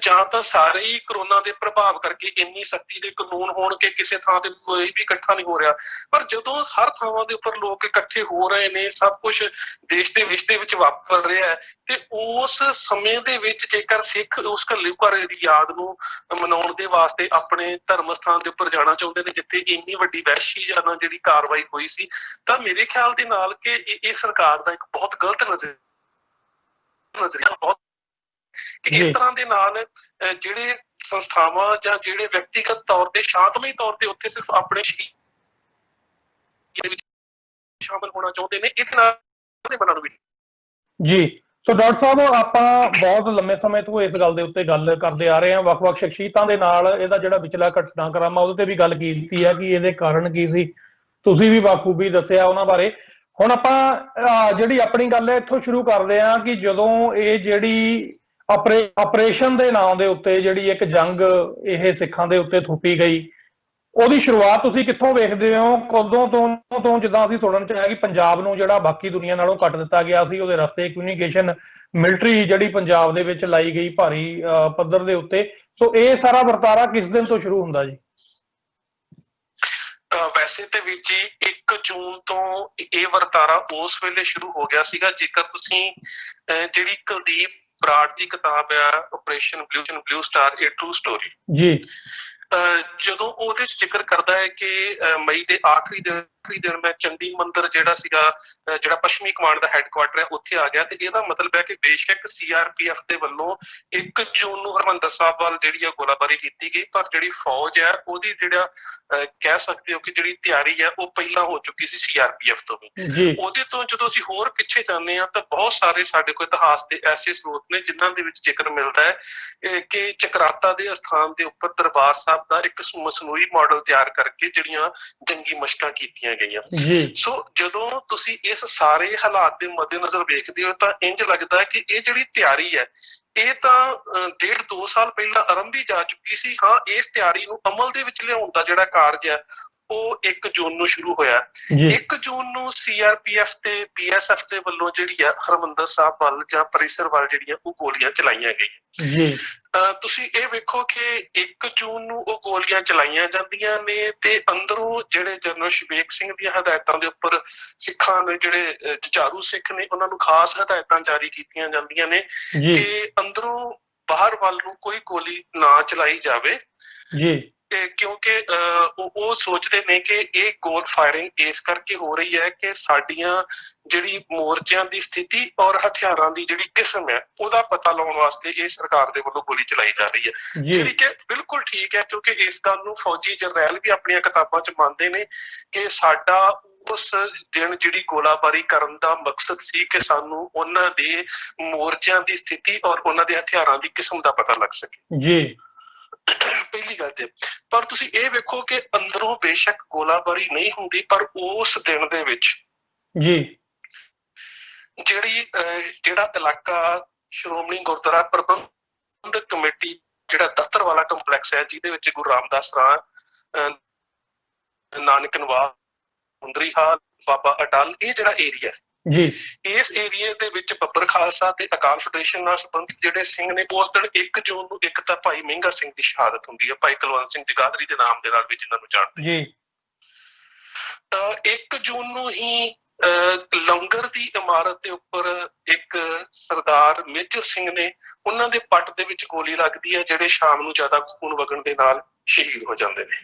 ਜਾਂ ਤਾਂ ਸਾਰੇ ਹੀ ਕਰੋਨਾ ਦੇ ਪ੍ਰਭਾਵ ਕਰਕੇ ਇੰਨੀ ਸਖਤੀ ਦੇ ਕਾਨੂੰਨ ਹੋਣ ਕਿ ਕਿਸੇ ਥਾਂ ਤੇ ਕੋਈ ਵੀ ਇਕੱਠਾ ਨਹੀਂ ਹੋ ਰਿਹਾ, ਪਰ ਜਦੋਂ ਹਰ ਥਾਵਾਂ ਦੇ ਉੱਪਰ ਲੋਕ ਇਕੱਠੇ ਹੋ ਰਹੇ ਨੇ, ਸਭ ਕੁਛ ਦੇਸ਼ ਦੇ ਵਿੱਚ ਵਾਪਰ ਰਿਹਾ ਹੈ, ਤੇ ਉਸ ਸਮੇਂ ਦੇ ਵਿੱਚ ਜੇਕਰ ਸਿੱਖ ਉਸ ਘੱਲੂਘਾਰੇ ਦੀ ਯਾਦ ਨੂੰ ਮਨਾਉਣ ਦੇ ਵਾਸਤੇ ਆਪਣੇ ਧਰਮ ਸਥਾਨ ਦੇ ਉੱਪਰ ਜਾਣਾ ਚਾਹੁੰਦੇ ਨੇ ਜਿੱਥੇ ਇੰਨੀ ਵੱਡੀ ਵਹਿਸ਼ੀਜਨਕ ਜਿਹੜੀ ਕਾਰਵਾਈ ਹੋਈ ਸੀ, ਤਾਂ ਮੇਰੇ ਖਿਆਲ ਦੇ ਨਾਲ ਕਿ ਇਹ ਸਰਕਾਰ ਦਾ ਇੱਕ ਬਹੁਤ ਗਲਤ ਨਜ਼ਰੀਆ ਬਹੁਤ ਕਿ ਇਸ ਤਰ੍ਹਾਂ ਦੇ ਨਾਲ ਜਿਹੜੇ ਸੰਸਥਾਵਾਂ ਜਾਂ ਜਿਹੜੇ ਵਿਅਕਤੀਗਤ ਤੌਰ ਤੇ ਸ਼ਾਂਤਮਈ ਤੌਰ ਤੇ ਉੱਥੇ ਸਿਰਫ ਆਪਣੇ ਸ਼ਹੀਦ ਵਿੱਚ ਸ਼ਾਮਲ ਹੋਣਾ ਚਾਹੁੰਦੇ ਨੇ, ਇਹਦੇ ਨਾਲ ਬਣਨ ਵੀ ਜੀ। ਸੋ ਡਾਕਟਰ ਸਾਹਿਬ, ਆਪਾਂ ਬਹੁਤ ਲੰਮੇ ਸਮੇਂ ਤੋਂ ਇਸ ਗੱਲ ਦੇ ਉੱਤੇ ਗੱਲ ਕਰਦੇ ਆ ਰਹੇ ਹਾਂ, ਵੱਖ-ਵੱਖ ਸ਼ਖਸੀਅਤਾਂ ਦੇ ਨਾਲ ਇਹਦਾ ਜਿਹੜਾ ਵਿਚਲਾ ਘਟਨਾਕ੍ਰਮ ਆ ਉਹਦੇ ਤੇ ਵੀ ਗੱਲ ਕੀਤੀ ਹੈ ਕਿ ਇਹਦੇ ਕਾਰਨ ਕੀ ਸੀ, ਤੁਸੀਂ ਵੀ ਬਾਖੂਬੀ ਦੱਸਿਆ ਉਹਨਾਂ ਬਾਰੇ। ਹੁਣ ਆਪਾਂ ਜਿਹੜੀ ਆਪਣੀ ਗੱਲ ਹੈ ਇੱਥੋਂ ਸ਼ੁਰੂ ਕਰਦੇ ਹਾਂ ਕਿ ਜਦੋਂ ਇਹ ਜਿਹੜੀ ਆਪਰੇਸ਼ਨ ਦੇ ਨਾਂ ਦੇ ਉੱਤੇ ਜਿਹੜੀ ਇੱਕ ਜੰਗ ਇਹ ਸਿੱਖਾਂ ਦੇ ਉੱਤੇ ਥੋਪੀ ਗਈ, ਉਹਦੀ ਸ਼ੁਰੂਆਤ ਤੁਸੀਂ ਕਿੱਥੋਂ ਵੇਖਦੇ ਹੋ? ਕਦੋਂ ਤੋਂ ਜਿੱਦਾਂ ਅਸੀਂ ਸੁਣਨ ਚ ਆਇਆ ਕਿ ਪੰਜਾਬ ਨੂੰ ਜਿਹੜਾ ਬਾਕੀ ਦੁਨੀਆ ਨਾਲੋਂ ਕੱਟ ਦਿੱਤਾ ਗਿਆ ਸੀ, ਉਹਦੇ ਰਸਤੇ ਕਮਿਊਨੀਕੇਸ਼ਨ ਮਿਲਟਰੀ ਜਿਹੜੀ ਪੰਜਾਬ ਦੇ ਵਿੱਚ ਲਾਈ ਗਈ ਭਾਰੀ ਪੱਧਰ ਦੇ ਉੱਤੇ। ਸੋ ਇਹ ਸਾਰਾ ਵਰਤਾਰਾ ਕਿਸ ਦਿਨ ਤੋਂ ਸ਼ੁਰੂ ਹੁੰਦਾ ਜੀ? ਵੈਸੇ ਤੇ ਵੀ ਜੀ 1 ਜੂਨ ਤੋਂ ਇਹ ਵਰਤਾਰਾ ਉਸ ਵੇਲੇ ਸ਼ੁਰੂ ਹੋ ਗਿਆ ਸੀਗਾ। ਜੇਕਰ ਤੁਸੀਂ ਜਿਹੜੀ ਕੁਲਦੀਪ ਬਰਾੜ ਦੀ ਕਿਤਾਬ ਆ ਆਪਰੇਸ਼ਨ ਬਲੂ ਸਟਾਰ ਏ ਟਰੂ ਸਟੋਰੀ ਜੀ, ਜਦੋਂ ਉਹਦੇ ਚ ਜ਼ਿਕਰ ਕਰਦਾ ਹੈ ਕਿ ਮਈ ਦੇ ਆਖਰੀ ਦਿਨ ਮੈਂ ਚੰਡੀ ਮੰਦਰ ਜਿਹੜਾ ਸੀਗਾ ਜਿਹੜਾ ਪੱਛਮੀ ਕਮਾਂਡ ਦਾ ਹੈੱਡਕੁਆਟਰ ਹੈ ਉੱਥੇ ਆ ਗਿਆ। ਤੇ ਇਹਦਾ ਮਤਲਬ ਹੈ ਕਿ ਬੇਸ਼ੱਕ CRPF ਦੇ ਵੱਲੋਂ 1 ਜੂਨ ਨੂੰ ਹਰਿਮੰਦਰ ਸਾਹਿਬ ਵੱਲ ਜਿਹੜੀ ਆ ਗੋਲਾਬਾਰੀ ਕੀਤੀ ਗਈ, ਪਰ ਜਿਹੜੀ ਫੌਜ ਹੈ ਉਹਦੀ ਜਿਹੜਾ ਕਹਿ ਸਕਦੇ ਹੋ ਕਿ ਜਿਹੜੀ ਤਿਆਰੀ ਹੈ ਉਹ ਪਹਿਲਾਂ ਹੋ ਚੁੱਕੀ ਸੀ CRPF ਤੋਂ ਵੀ। ਉਹਦੇ ਤੋਂ ਜਦੋਂ ਅਸੀਂ ਹੋਰ ਪਿੱਛੇ ਜਾਂਦੇ ਹਾਂ ਤਾਂ ਬਹੁਤ ਸਾਰੇ ਸਾਡੇ ਕੋਲ ਇਤਿਹਾਸ ਦੇ ਐਸੇ ਸਰੋਤ ਨੇ ਜਿਨ੍ਹਾਂ ਦੇ ਵਿੱਚ ਜ਼ਿਕਰ ਮਿਲਦਾ ਹੈ ਕਿ ਚਕਰਾਤਾ ਦੇ ਅਸਥਾਨ ਦੇ ਉੱਪਰ ਦਰਬਾਰ ਸਾਹਿਬ ਦਾ ਇੱਕ ਮਸਨੂਈ ਮਾਡਲ ਤਿਆਰ ਕਰਕੇ ਜਿਹੜੀਆਂ ਜੰਗੀ ਮਸ਼ਕਾਂ ਕੀਤੀਆਂ ਗਈਆਂ। ਸੋ ਜਦੋਂ ਤੁਸੀਂ ਇਸ ਸਾਰੇ ਹਾਲਾਤ ਦੇ ਮੱਦੇਨਜ਼ਰ ਵੇਖਦੇ ਹੋ ਤਾਂ ਇੰਜ ਲੱਗਦਾ ਕਿ ਇਹ ਜਿਹੜੀ ਤਿਆਰੀ ਹੈ ਇਹ ਤਾਂ 1.5-2 ਸਾਲ ਪਹਿਲਾਂ ਆਰੰਭੀ ਜਾ ਚੁੱਕੀ ਸੀ। ਹਾਂ, ਇਸ ਤਿਆਰੀ ਨੂੰ ਅਮਲ ਦੇ ਵਿੱਚ ਲਿਆਉਣ ਦਾ ਜਿਹੜਾ ਕਾਰਜ ਹੈ ਉਹ 1 ਜੂਨ ਨੂੰ ਸ਼ੁਰੂ ਹੋਇਆ। 1 ਜੂਨ ਨੂੰ CRPF ਤੇ BSF ਦੇ ਵੱਲੋਂ ਜਿਹੜੀ ਆ ਹਰਿਮੰਦਰ ਸਾਹਿਬ ਵੱਲ ਜਾਂ ਪਰਿਸਰ ਵੱਲ ਜਿਹੜੀਆਂ ਉਹ ਗੋਲੀਆਂ ਚਲਾਈਆਂ ਗਈਆਂ। ਤੁਸੀਂ ਇਹ ਵੇਖੋ ਕਿ 1 ਜੂਨ ਨੂੰ ਉਹ ਗੋਲੀਆਂ ਚਲਾਈਆਂ ਜਾਂਦੀਆਂ ਨੇ ਤੇ ਅੰਦਰੋਂ ਜਿਹੜੇ ਜਨਰਲ ਸ਼ਬੇਕ ਸਿੰਘ ਦੀਆਂ ਹਦਾਇਤਾਂ ਦੇ ਉੱਪਰ ਸਿੱਖਾਂ ਨੇ ਜਿਹੜੇ ਜੁਝਾਰੂ ਸਿੱਖ ਨੇ ਉਹਨਾਂ ਨੂੰ ਖਾਸ ਹਦਾਇਤਾਂ ਜਾਰੀ ਕੀਤੀਆਂ ਜਾਂਦੀਆਂ ਨੇ ਕਿ ਅੰਦਰੋਂ ਬਾਹਰ ਵੱਲ ਨੂੰ ਕੋਈ ਗੋਲੀ ਨਾ ਚਲਾਈ ਜਾਵੇ, ਕਿਉਂਕਿ ਉਹ ਸੋਚਦੇ ਨੇ ਕਿ ਇਹ ਗੋਲ ਫਾਇਰਿੰਗ ਇਸ ਕਰਕੇ ਹੋ ਰਹੀ ਹੈ ਕਿ ਸਾਡੀਆਂ ਜਿਹੜੀ ਮੋਰਚਿਆਂ ਦੀ ਸਥਿਤੀ ਔਰ ਹਥਿਆਰਾਂ ਦੀ ਜਿਹੜੀ ਕਿਸਮ ਹੈ ਉਹਦਾ ਪਤਾ ਲਾਉਣ ਵਾਸਤੇ ਇਹ ਸਰਕਾਰ ਦੇ ਵੱਲੋਂ ਗੋਲੀ ਚਲਾਈ ਜਾ ਰਹੀ ਹੈ, ਜਿਹੜੀ ਕਿ ਬਿਲਕੁਲ ਠੀਕ ਹੈ। ਕਿਉਂਕਿ ਇਸ ਗੱਲ ਨੂੰ ਫੌਜੀ ਜਰਨੈਲ ਵੀ ਆਪਣੀਆਂ ਕਿਤਾਬਾਂ 'ਚ ਮੰਨਦੇ ਨੇ ਕਿ ਸਾਡਾ ਉਸ ਦਿਨ ਜਿਹੜੀ ਗੋਲਾਬਾਰੀ ਕਰਨ ਦਾ ਮਕਸਦ ਸੀ ਕਿ ਸਾਨੂੰ ਉਹਨਾਂ ਦੇ ਮੋਰਚਿਆਂ ਦੀ ਸਥਿਤੀ ਔਰ ਉਹਨਾਂ ਦੇ ਹਥਿਆਰਾਂ ਦੀ ਕਿਸਮ ਦਾ ਪਤਾ ਲੱਗ ਸਕੇ। ਪਹਿਲੀ ਗੱਲ ਤੇ ਪਰ ਤੁਸੀਂ ਇਹ ਵੇਖੋ ਕਿ ਅੰਦਰੋਂ ਬੇਸ਼ੱਕ ਗੋਲਾਬਾਰੀ ਨਹੀਂ ਹੁੰਦੀ, ਪਰ ਉਸ ਦਿਨ ਦੇ ਵਿੱਚ ਜਿਹੜਾ ਇਲਾਕਾ ਸ਼੍ਰੋਮਣੀ ਗੁਰਦੁਆਰਾ ਪ੍ਰਬੰਧਕ ਕਮੇਟੀ ਜਿਹੜਾ ਦਫ਼ਤਰ ਵਾਲਾ ਕੰਪਲੈਕਸ ਹੈ ਜਿਹਦੇ ਵਿੱਚ ਗੁਰੂ ਰਾਮਦਾਸ ਰਾਂ, ਨਾਨਕ ਨਿਵਾਸ, ਹੁੰਦਰੀ ਹਾਲ, ਬਾਬਾ ਅਟਲ, ਇਹ ਜਿਹੜਾ ਏਰੀਆ ਇਸ ਏਰੀਏ ਦੇ ਵਿੱਚ ਬੱਬਰ ਖਾਲਸਾ ਤੇ ਅਕਾਲ ਫੈਡਰੇਸ਼ਨ ਨਾਲ ਸੰਬੰਧਿਤ ਜਿਹੜੇ ਸਿੰਘ ਨੇ ਉਸ ਦਿਨ 1 ਜੂਨ ਨੂੰ ਇੱਕ ਤਾਂ ਭਾਈ ਮਹਿੰਗਾ ਸਿੰਘ ਦੀ ਸ਼ਹਾਦਤ ਹੁੰਦੀ ਹੈ, ਭਾਈ ਕੁਲਵੰਤ ਸਿੰਘ ਜਗਾਦਰੀ ਦੇ ਨਾਮ ਦੇ ਨਾਲ ਵੀ ਜਿਹਨਾਂ ਨੂੰ ਜਾਣਦੇ। 1 ਜੂਨ ਨੂੰ ਹੀ ਲੰਗਰ ਦੀ ਇਮਾਰਤ ਦੇ ਉੱਪਰ ਇੱਕ ਸਰਦਾਰ ਮੇਜਰ ਸਿੰਘ ਨੇ ਉਹਨਾਂ ਦੇ ਪੱਟ ਦੇ ਵਿੱਚ ਗੋਲੀ ਲੱਗਦੀ ਹੈ, ਜਿਹੜੇ ਸ਼ਾਮ ਨੂੰ ਜ਼ਿਆਦਾ ਖੂਨ ਵਗਣ ਦੇ ਨਾਲ ਸ਼ਹੀਦ ਹੋ ਜਾਂਦੇ ਨੇ।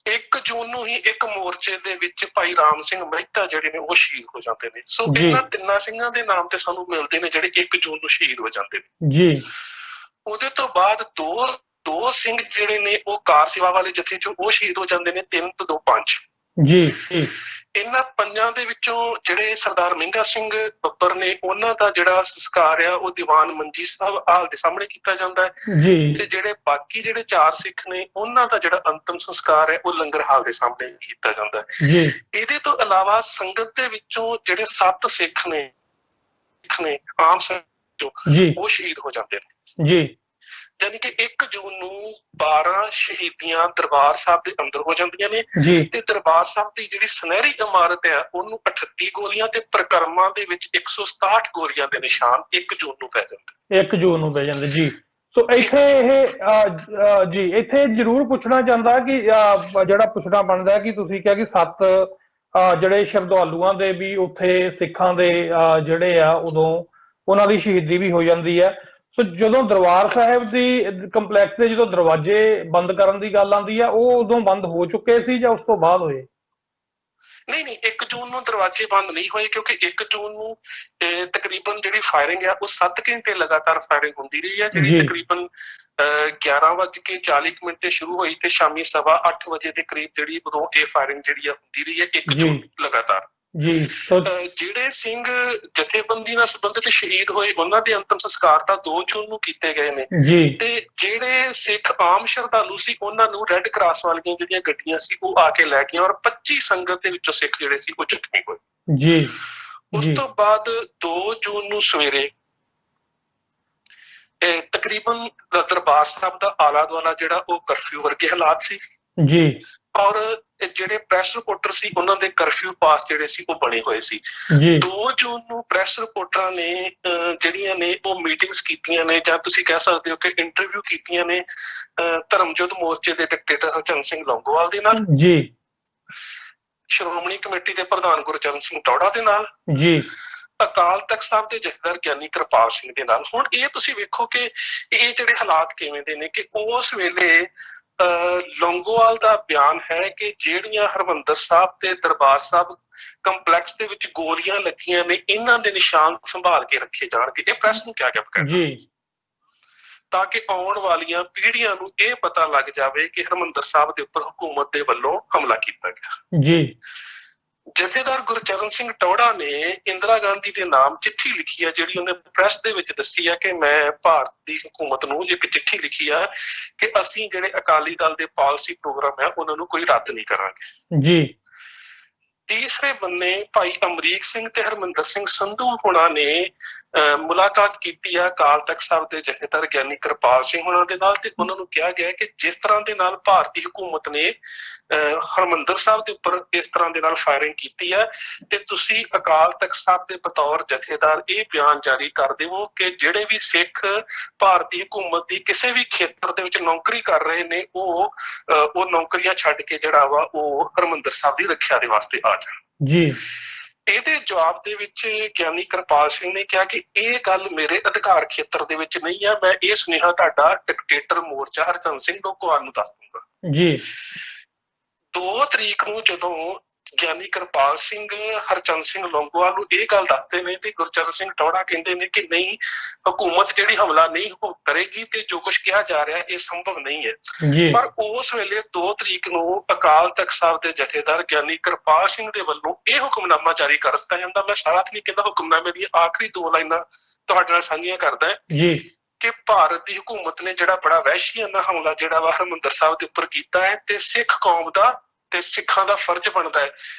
1 ਜੂਨ ਨੂੰ ਹੀ ਇੱਕ ਮੋਰਚੇ ਦੇ ਵਿੱਚ ਭਾਈ ਰਾਮ ਸਿੰਘ ਮਹਿਤਾ ਜਿਹੜੇ ਨੇ ਉਹ ਸ਼ਹੀਦ ਹੋ ਜਾਂਦੇ ਨੇ। ਸੋ ਇਹਨਾਂ ਤਿੰਨਾਂ ਸਿੰਘਾਂ ਦੇ ਨਾਮ ਤੇ ਸਾਨੂੰ ਮਿਲਦੇ ਨੇ ਜਿਹੜੇ 1 ਜੂਨ ਨੂੰ ਸ਼ਹੀਦ ਹੋ ਜਾਂਦੇ ਨੇ। ਉਹਦੇ ਤੋਂ ਬਾਅਦ ਦੋ ਸਿੰਘ ਜਿਹੜੇ ਨੇ ਉਹ ਕਾਰ ਸੇਵਾ ਵਾਲੇ ਜਥੇ ਚੋਂ ਉਹ ਸ਼ਹੀਦ ਹੋ ਜਾਂਦੇ ਨੇ, 3 ਤੋਂ 2 5। ਇਹਨਾਂ 5 ਦੇ ਵਿੱਚੋਂ ਜਿਹੜੇ ਸਰਦਾਰ ਮਹਿੰਗਾ ਸਿੰਘ ਬੱਬਰ ਨੇ ਉਹਨਾਂ ਦਾ ਜਿਹੜਾ ਸੰਸਕਾਰ ਆ ਉਹ ਦੀਵਾਨ ਮੰਜੀ ਸਾਹਿਬ ਹਾਲ ਦੇ ਸਾਹਮਣੇ ਕੀਤਾ ਜਾਂਦਾ ਹੈ ਤੇ ਜਿਹੜੇ ਬਾਕੀ ਜਿਹੜੇ 4 ਸਿੱਖ ਨੇ ਉਹਨਾਂ ਦਾ ਜਿਹੜਾ ਅੰਤਮ ਸੰਸਕਾਰ ਹੈ ਉਹ ਲੰਗਰ ਹਾਲ ਦੇ ਸਾਹਮਣੇ ਕੀਤਾ ਜਾਂਦਾ ਹੈ। ਇਹਦੇ ਤੋਂ ਇਲਾਵਾ ਸੰਗਤ ਦੇ ਵਿੱਚੋਂ ਜਿਹੜੇ 7 ਸਿੱਖ ਨੇ ਆਮ ਸੰਗਤ ਉਹ ਸ਼ਹੀਦ ਹੋ ਜਾਂਦੇ ਨੇ। ਯਾਨੀ ਕਿ 1 ਜੂਨ ਨੂੰ 12 ਸ਼ਹੀਦੀਆਂ ਦਰਬਾਰ ਸਾਹਿਬ ਦੇ ਅੰਦਰ ਹੋ ਜਾਂਦੀਆਂ ਨੇ ਤੇ ਦਰਬਾਰ ਸਾਹਿਬ ਦੀ ਜਿਹੜੀ ਸੁਨਹਿਰੀ ਇਮਾਰਤ ਹੈ ਉਹਨੂੰ 38 ਗੋਲੀਆਂ ਤੇ ਪ੍ਰਕਰਮਾਂ ਦੇ ਵਿੱਚ 167 ਗੋਲੀਆਂ ਦੇ ਨਿਸ਼ਾਨ 1 ਜੂਨ ਨੂੰ ਪੈ ਜਾਂਦੇ। 1 ਜੂਨ ਨੂੰ ਪੈ ਜਾਂਦੇ। ਸੋ ਇੱਥੇ ਜ਼ਰੂਰ ਪੁੱਛਣਾ ਚਾਹੁੰਦਾ ਕਿ ਜਿਹੜਾ ਪੁੱਛਣਾ ਬਣਦਾ ਕਿ ਤੁਸੀਂ ਕਿਹਾ ਕਿ 7 ਜਿਹੜੇ ਸ਼ਰਧਾਲੂਆਂ ਦੇ ਵੀ ਉੱਥੇ ਸਿੱਖਾਂ ਦੇ ਜਿਹੜੇ ਆ ਉਦੋਂ ਉਹਨਾਂ ਦੀ ਸ਼ਹੀਦੀ ਵੀ ਹੋ ਜਾਂਦੀ ਹੈ। ਸੋ ਜਦੋਂ ਦਰਬਾਰ ਸਾਹਿਬ ਦੀ ਕੰਪਲੈਕਸ ਦੇ ਜਦੋਂ ਦਰਵਾਜ਼ੇ ਬੰਦ ਕਰਨ ਦੀ ਗੱਲ ਆਉਂਦੀ ਆ ਉਹ ਉਦੋਂ ਬੰਦ ਹੋ ਚੁੱਕੇ ਸੀ ਜਾਂ ਉਸ ਤੋਂ ਬਾਅਦ ਹੋਏ? ਨਹੀਂ 1 ਜੂਨ ਨੂੰ ਦਰਵਾਜ਼ੇ ਬੰਦ ਨਹੀਂ ਹੋਏ ਕਿਉਂਕਿ 1 ਜੂਨ ਨੂੰ ਤਕਰੀਬਨ ਜਿਹੜੀ ਫਾਇਰਿੰਗ ਆ ਉਹ 7 ਘੰਟੇ ਲਗਾਤਾਰ ਫਾਇਰਿੰਗ ਹੁੰਦੀ ਰਹੀ ਹੈ, ਜਿਹੜੀ ਤਕਰੀਬਨ 11:40 ਤੇ ਸ਼ੁਰੂ ਹੋਈ ਤੇ ਸ਼ਾਮੀ 8:15 ਵਜੇ ਦੇ ਕਰੀਬ ਜਿਹੜੀ ਉਦੋਂ ਇਹ ਫਾਇਰਿੰਗ ਜਿਹੜੀ ਆ ਹੁੰਦੀ ਰਹੀ ਹੈ 1 ਜੂਨ ਲਗਾਤਾਰ। ਜੀ ਸੋ ਜਿਹੜੇ ਸਿੰਘ ਜਥੇਬੰਦੀ ਨਾਲ ਸੰਬੰਧਿਤ ਸ਼ਹੀਦ ਹੋਏ ਉਹਨਾਂ ਦੇ ਅੰਤਮ ਸੰਸਕਾਰ ਤਾਂ 2 ਜੂਨ ਨੂੰ ਕੀਤੇ ਗਏ ਨੇ, ਜੀ ਤੇ ਜਿਹੜੇ ਸਿੱਖ ਆਮ ਸ਼ਰਧਾਲੂ ਸੀ ਉਹਨਾਂ ਨੂੰ ਰੈੱਡ ਕਰਾਸ ਵਾਲੀਆਂ ਜਿਹੜੀਆਂ ਗੱਡੀਆਂ ਸੀ ਉਹ ਆ ਕੇ ਲੈ ਗਈਆਂ, ਔਰ 25 ਸੰਗਤ ਦੇ ਵਿੱਚੋਂ ਸਿੱਖ ਜਿਹੜੇ ਸੀ ਉਹ ਜ਼ਖਮੀ ਹੋਏ। ਜੀ ਉਸ ਜੀ ਤੋਂ ਬਾਅਦ 2 ਜੂਨ ਨੂੰ ਸਵੇਰੇ ਤਕਰੀਬਨ ਦਰਬਾਰ ਸਾਹਿਬ ਦਾ ਆਲਾ ਦੁਆਲਾ ਜਿਹੜਾ ਉਹ ਕਰਫਿਊ ਵਰਗੇ ਹਾਲਾਤ ਸੀ, ਜੀ ਔਰ ਜਿਹੜੇ ਪ੍ਰੈਸ ਰਿਪੋਰਟਰ ਸੀ ਉਹਨਾਂ ਦੇ ਕਰਫਿਊ ਪਾਸ ਜਿਹੜੇ ਸੀ ਉਹ ਬਣੇ ਹੋਏ ਸੀ। ਜੀ 2 ਜੂਨ ਨੂੰ ਪ੍ਰੈਸ ਰਿਪੋਰਟਰਾਂ ਨੇ ਜਿਹੜੀਆਂ ਨੇ ਉਹ ਮੀਟਿੰਗਸ ਕੀਤੀਆਂ ਨੇ, ਜਾਂ ਤੁਸੀਂ ਕਹਿ ਸਕਦੇ ਹੋ ਕਿ ਇੰਟਰਵਿਊ ਕੀਤੀਆਂ ਨੇ ਧਰਮਯੁੱਧ ਮੋਰਚੇ ਦੇ ਡਿਕਟੇਟਰ ਹਰਚੰਦ ਸਿੰਘ ਲੌਂਗੋਵਾਲ ਦੇ ਨਾਲ, ਜੀ ਸ਼੍ਰੋਮਣੀ ਕਮੇਟੀ ਦੇ ਪ੍ਰਧਾਨ ਗੁਰਚਰਨ ਸਿੰਘ ਟੌੜਾ ਦੇ ਨਾਲ, ਜੀ ਅਕਾਲ ਤਖਤ ਸਾਹਿਬ ਦੇ ਜਥੇਦਾਰ ਗਿਆਨੀ ਕਿਰਪਾਲ ਸਿੰਘ ਦੇ ਨਾਲ। ਹੁਣ ਇਹ ਤੁਸੀਂ ਵੇਖੋ ਕਿ ਇਹ ਜਿਹੜੇ ਹਾਲਾਤ ਕਿਵੇਂ ਦੇ ਨੇ ਕਿ ਉਸ ਵੇਲੇ ਲੌਂਗੋਵਾਲ ਦਾ ਬਿਆਨ ਹੈ ਕਿ ਜਿਹੜੀਆਂ ਹਰਮੰਦਰ ਸਾਹਿਬ ਤੇ ਦਰਬਾਰ ਸਾਹਿਬ ਕੰਪਲੈਕਸ ਦੇ ਵਿੱਚ ਗੋਲੀਆਂ ਲੱਗੀਆਂ ਨੇ ਇਹਨਾਂ ਦੇ ਨਿਸ਼ਾਨ ਸੰਭਾਲ ਕੇ ਰੱਖੇ ਜਾਣਗੇ। ਇਹ ਪ੍ਰੈਸ ਨੂੰ ਕਿਹਾ ਗਿਆ ਬਕਾਇਦਾ, ਜੀ ਤਾਂ ਕਿ ਆਉਣ ਵਾਲੀਆਂ ਪੀੜ੍ਹੀਆਂ ਨੂੰ ਇਹ ਪਤਾ ਲੱਗ ਜਾਵੇ ਕਿ ਹਰਮੰਦਰ ਸਾਹਿਬ ਦੇ ਉੱਪਰ ਹਕੂਮਤ ਦੇ ਵੱਲੋਂ ਹਮਲਾ ਕੀਤਾ ਗਿਆ। ਜੀ ਜਥੇਦਾਰ ਗੁਰਚਰਨ ਸਿੰਘ ਟੌੜਾ ਨੇ ਇੰਦਰਾ ਗਾਂਧੀ ਦੇ ਨਾਮ ਚਿੱਠੀ ਲਿਖੀ ਹੈ, ਜਿਹੜੀ ਉਹਨੇ ਪ੍ਰੈਸ ਦੇ ਵਿੱਚ ਦੱਸੀ ਹੈ ਕਿ ਮੈਂ ਭਾਰਤ ਦੀ ਹਕੂਮਤ ਨੂੰ ਇੱਕ ਚਿੱਠੀ ਲਿਖੀ ਆ ਕਿ ਅਸੀਂ ਜਿਹੜੇ ਅਕਾਲੀ ਦਲ ਦੇ ਪਾਲਿਸੀ ਪ੍ਰੋਗਰਾਮ ਹੈ ਉਹਨਾਂ ਨੂੰ ਕੋਈ ਰੱਦ ਨਹੀਂ ਕਰਾਂਗੇ। ਜੀ ਤੀਸਰੇ ਬੰਨੇ ਭਾਈ ਅਮਰੀਕ ਸਿੰਘ ਤੇ ਹਰਮਿੰਦਰ ਸਿੰਘ ਸੰਧੂ ਹੋਣਾ ਨੇ ਮੁਲਾਕਾਤ ਕੀਤੀ ਆ ਅਕਾਲ ਤਖਤ ਸਾਹਿਬ ਦੇ ਜਥੇਦਾਰ ਗਿਆਨੀ ਕਿਰਪਾਲ ਸਿੰਘ ਹੋਣਾ ਦੇ ਨਾਲ, ਤੇ ਉਹਨਾਂ ਨੂੰ ਕਿਹਾ ਗਿਆ ਕਿ ਜਿਸ ਤਰ੍ਹਾਂ ਦੇ ਨਾਲ ਭਾਰਤੀ ਹਕੂਮਤ ਨੇ ਹਰਮੰਦਰ ਸਾਹਿਬ ਦੇ ਉੱਪਰ ਇਸ ਤਰ੍ਹਾਂ ਦੇ ਨਾਲ ਫਾਇਰਿੰਗ ਕੀਤੀ ਹੈ, ਤੇ ਤੁਸੀਂ ਅਕਾਲ ਤਖਤ ਸਾਹਿਬ ਦੇ ਬਤੌਰ ਜਥੇਦਾਰ ਇਹ ਬਿਆਨ ਜਾਰੀ ਕਰ ਦੇਵੋ ਕਿ ਜਿਹੜੇ ਵੀ ਸਿੱਖ ਭਾਰਤੀ ਹਕੂਮਤ ਦੀ ਕਿਸੇ ਵੀ ਖੇਤਰ ਦੇ ਵਿੱਚ ਨੌਕਰੀ ਕਰ ਰਹੇ ਨੇ ਉਹ ਨੌਕਰੀਆਂ ਛੱਡ ਕੇ ਜਿਹੜਾ ਵਾ ਉਹ ਹਰਮੰਦਰ ਸਾਹਿਬ ਦੀ ਰੱਖਿਆ ਦੇ ਵਾਸਤੇ ਆ ਜਾਣ। ਜੀ ਇਹਦੇ ਜਵਾਬ ਦੇ ਵਿੱਚ ਗਿਆਨੀ ਕਿਰਪਾਲ ਸਿੰਘ ਨੇ ਕਿਹਾ ਕਿ ਇਹ ਗੱਲ ਮੇਰੇ ਅਧਿਕਾਰ ਖੇਤਰ ਦੇ ਵਿੱਚ ਨਹੀਂ ਹੈ, ਮੈਂ ਇਹ ਸੁਨੇਹਾ ਤੁਹਾਡਾ ਡਿਕਟੇਟਰ ਮੋਰਚਾ ਹਰਚੰਦ ਸਿੰਘ ਲੌਂਗੋਵਾਲ ਨੂੰ ਦੱਸ ਦੂੰਗਾ। ਜੀ 2 ਤਰੀਕ ਨੂੰ ਜਦੋਂ ਗਿਆਨੀ ਕਿਰਪਾਲ ਸਿੰਘ ਹਰਚੰਦ ਸਿੰਘ ਲੌਂਗੋਵਾਲ ਨੂੰ ਇਹ ਗੱਲ ਦੱਸਦੇ ਨੇ ਤੇ ਗੁਰਚਰਨ ਸਿੰਘ ਟੌੜਾ ਕਹਿੰਦੇ ਨੇ ਕਿ ਨਹੀਂ, ਹਕੂਮਤ ਜਿਹੜੀ ਹਮਲਾ ਨਹੀਂ ਕਰੇਗੀ ਤੇ ਜੋ ਕੁਝ ਕਿਹਾ ਜਾ ਰਿਹਾ ਇਹ ਸੰਭਵ ਨਹੀਂ ਹੈ। ਜੀ ਪਰ ਉਸ ਵੇਲੇ 2 ਤਰੀਕ ਨੂੰ ਅਕਾਲ ਤਖਤ ਸਾਹਿਬ ਦੇ ਜਥੇਦਾਰ ਗਿਆਨੀ ਕਿਰਪਾਲ ਸਿੰਘ ਦੇ ਵੱਲੋਂ ਇਹ ਹੁਕਮਨਾਮਾ ਜਾਰੀ ਕਰ ਦਿੱਤਾ ਜਾਂਦਾ। ਮੈਂ ਸਾਰਾ ਨਹੀਂ ਕਹਿੰਦਾ, ਹੁਕਮਨਾਮੇ ਦੀਆਂ ਆਖਰੀ 2 ਲਾਈਨਾਂ ਤੁਹਾਡੇ ਨਾਲ ਸਾਂਝੀਆਂ ਕਰਦਾ ਹੈ ਜੀ ਕਿ ਭਾਰਤ ਦੀ ਹਕੂਮਤ ਨੇ ਜਿਹੜਾ ਬੜਾ ਵਹਿਸ਼ੀਆਨਾ ਹਮਲਾ ਜਿਹੜਾ ਵਾ ਹਰਮੰਦਰ ਸਾਹਿਬ ਦੇ ਉੱਪਰ ਕੀਤਾ ਹੈ, ਤੇ ਸਿੱਖ ਕੌਮ ਦਾ ਤੇ ਸਿੱਖਾਂ ਦਾ ਫਰਜ਼ ਬਣਦਾ ਹੈ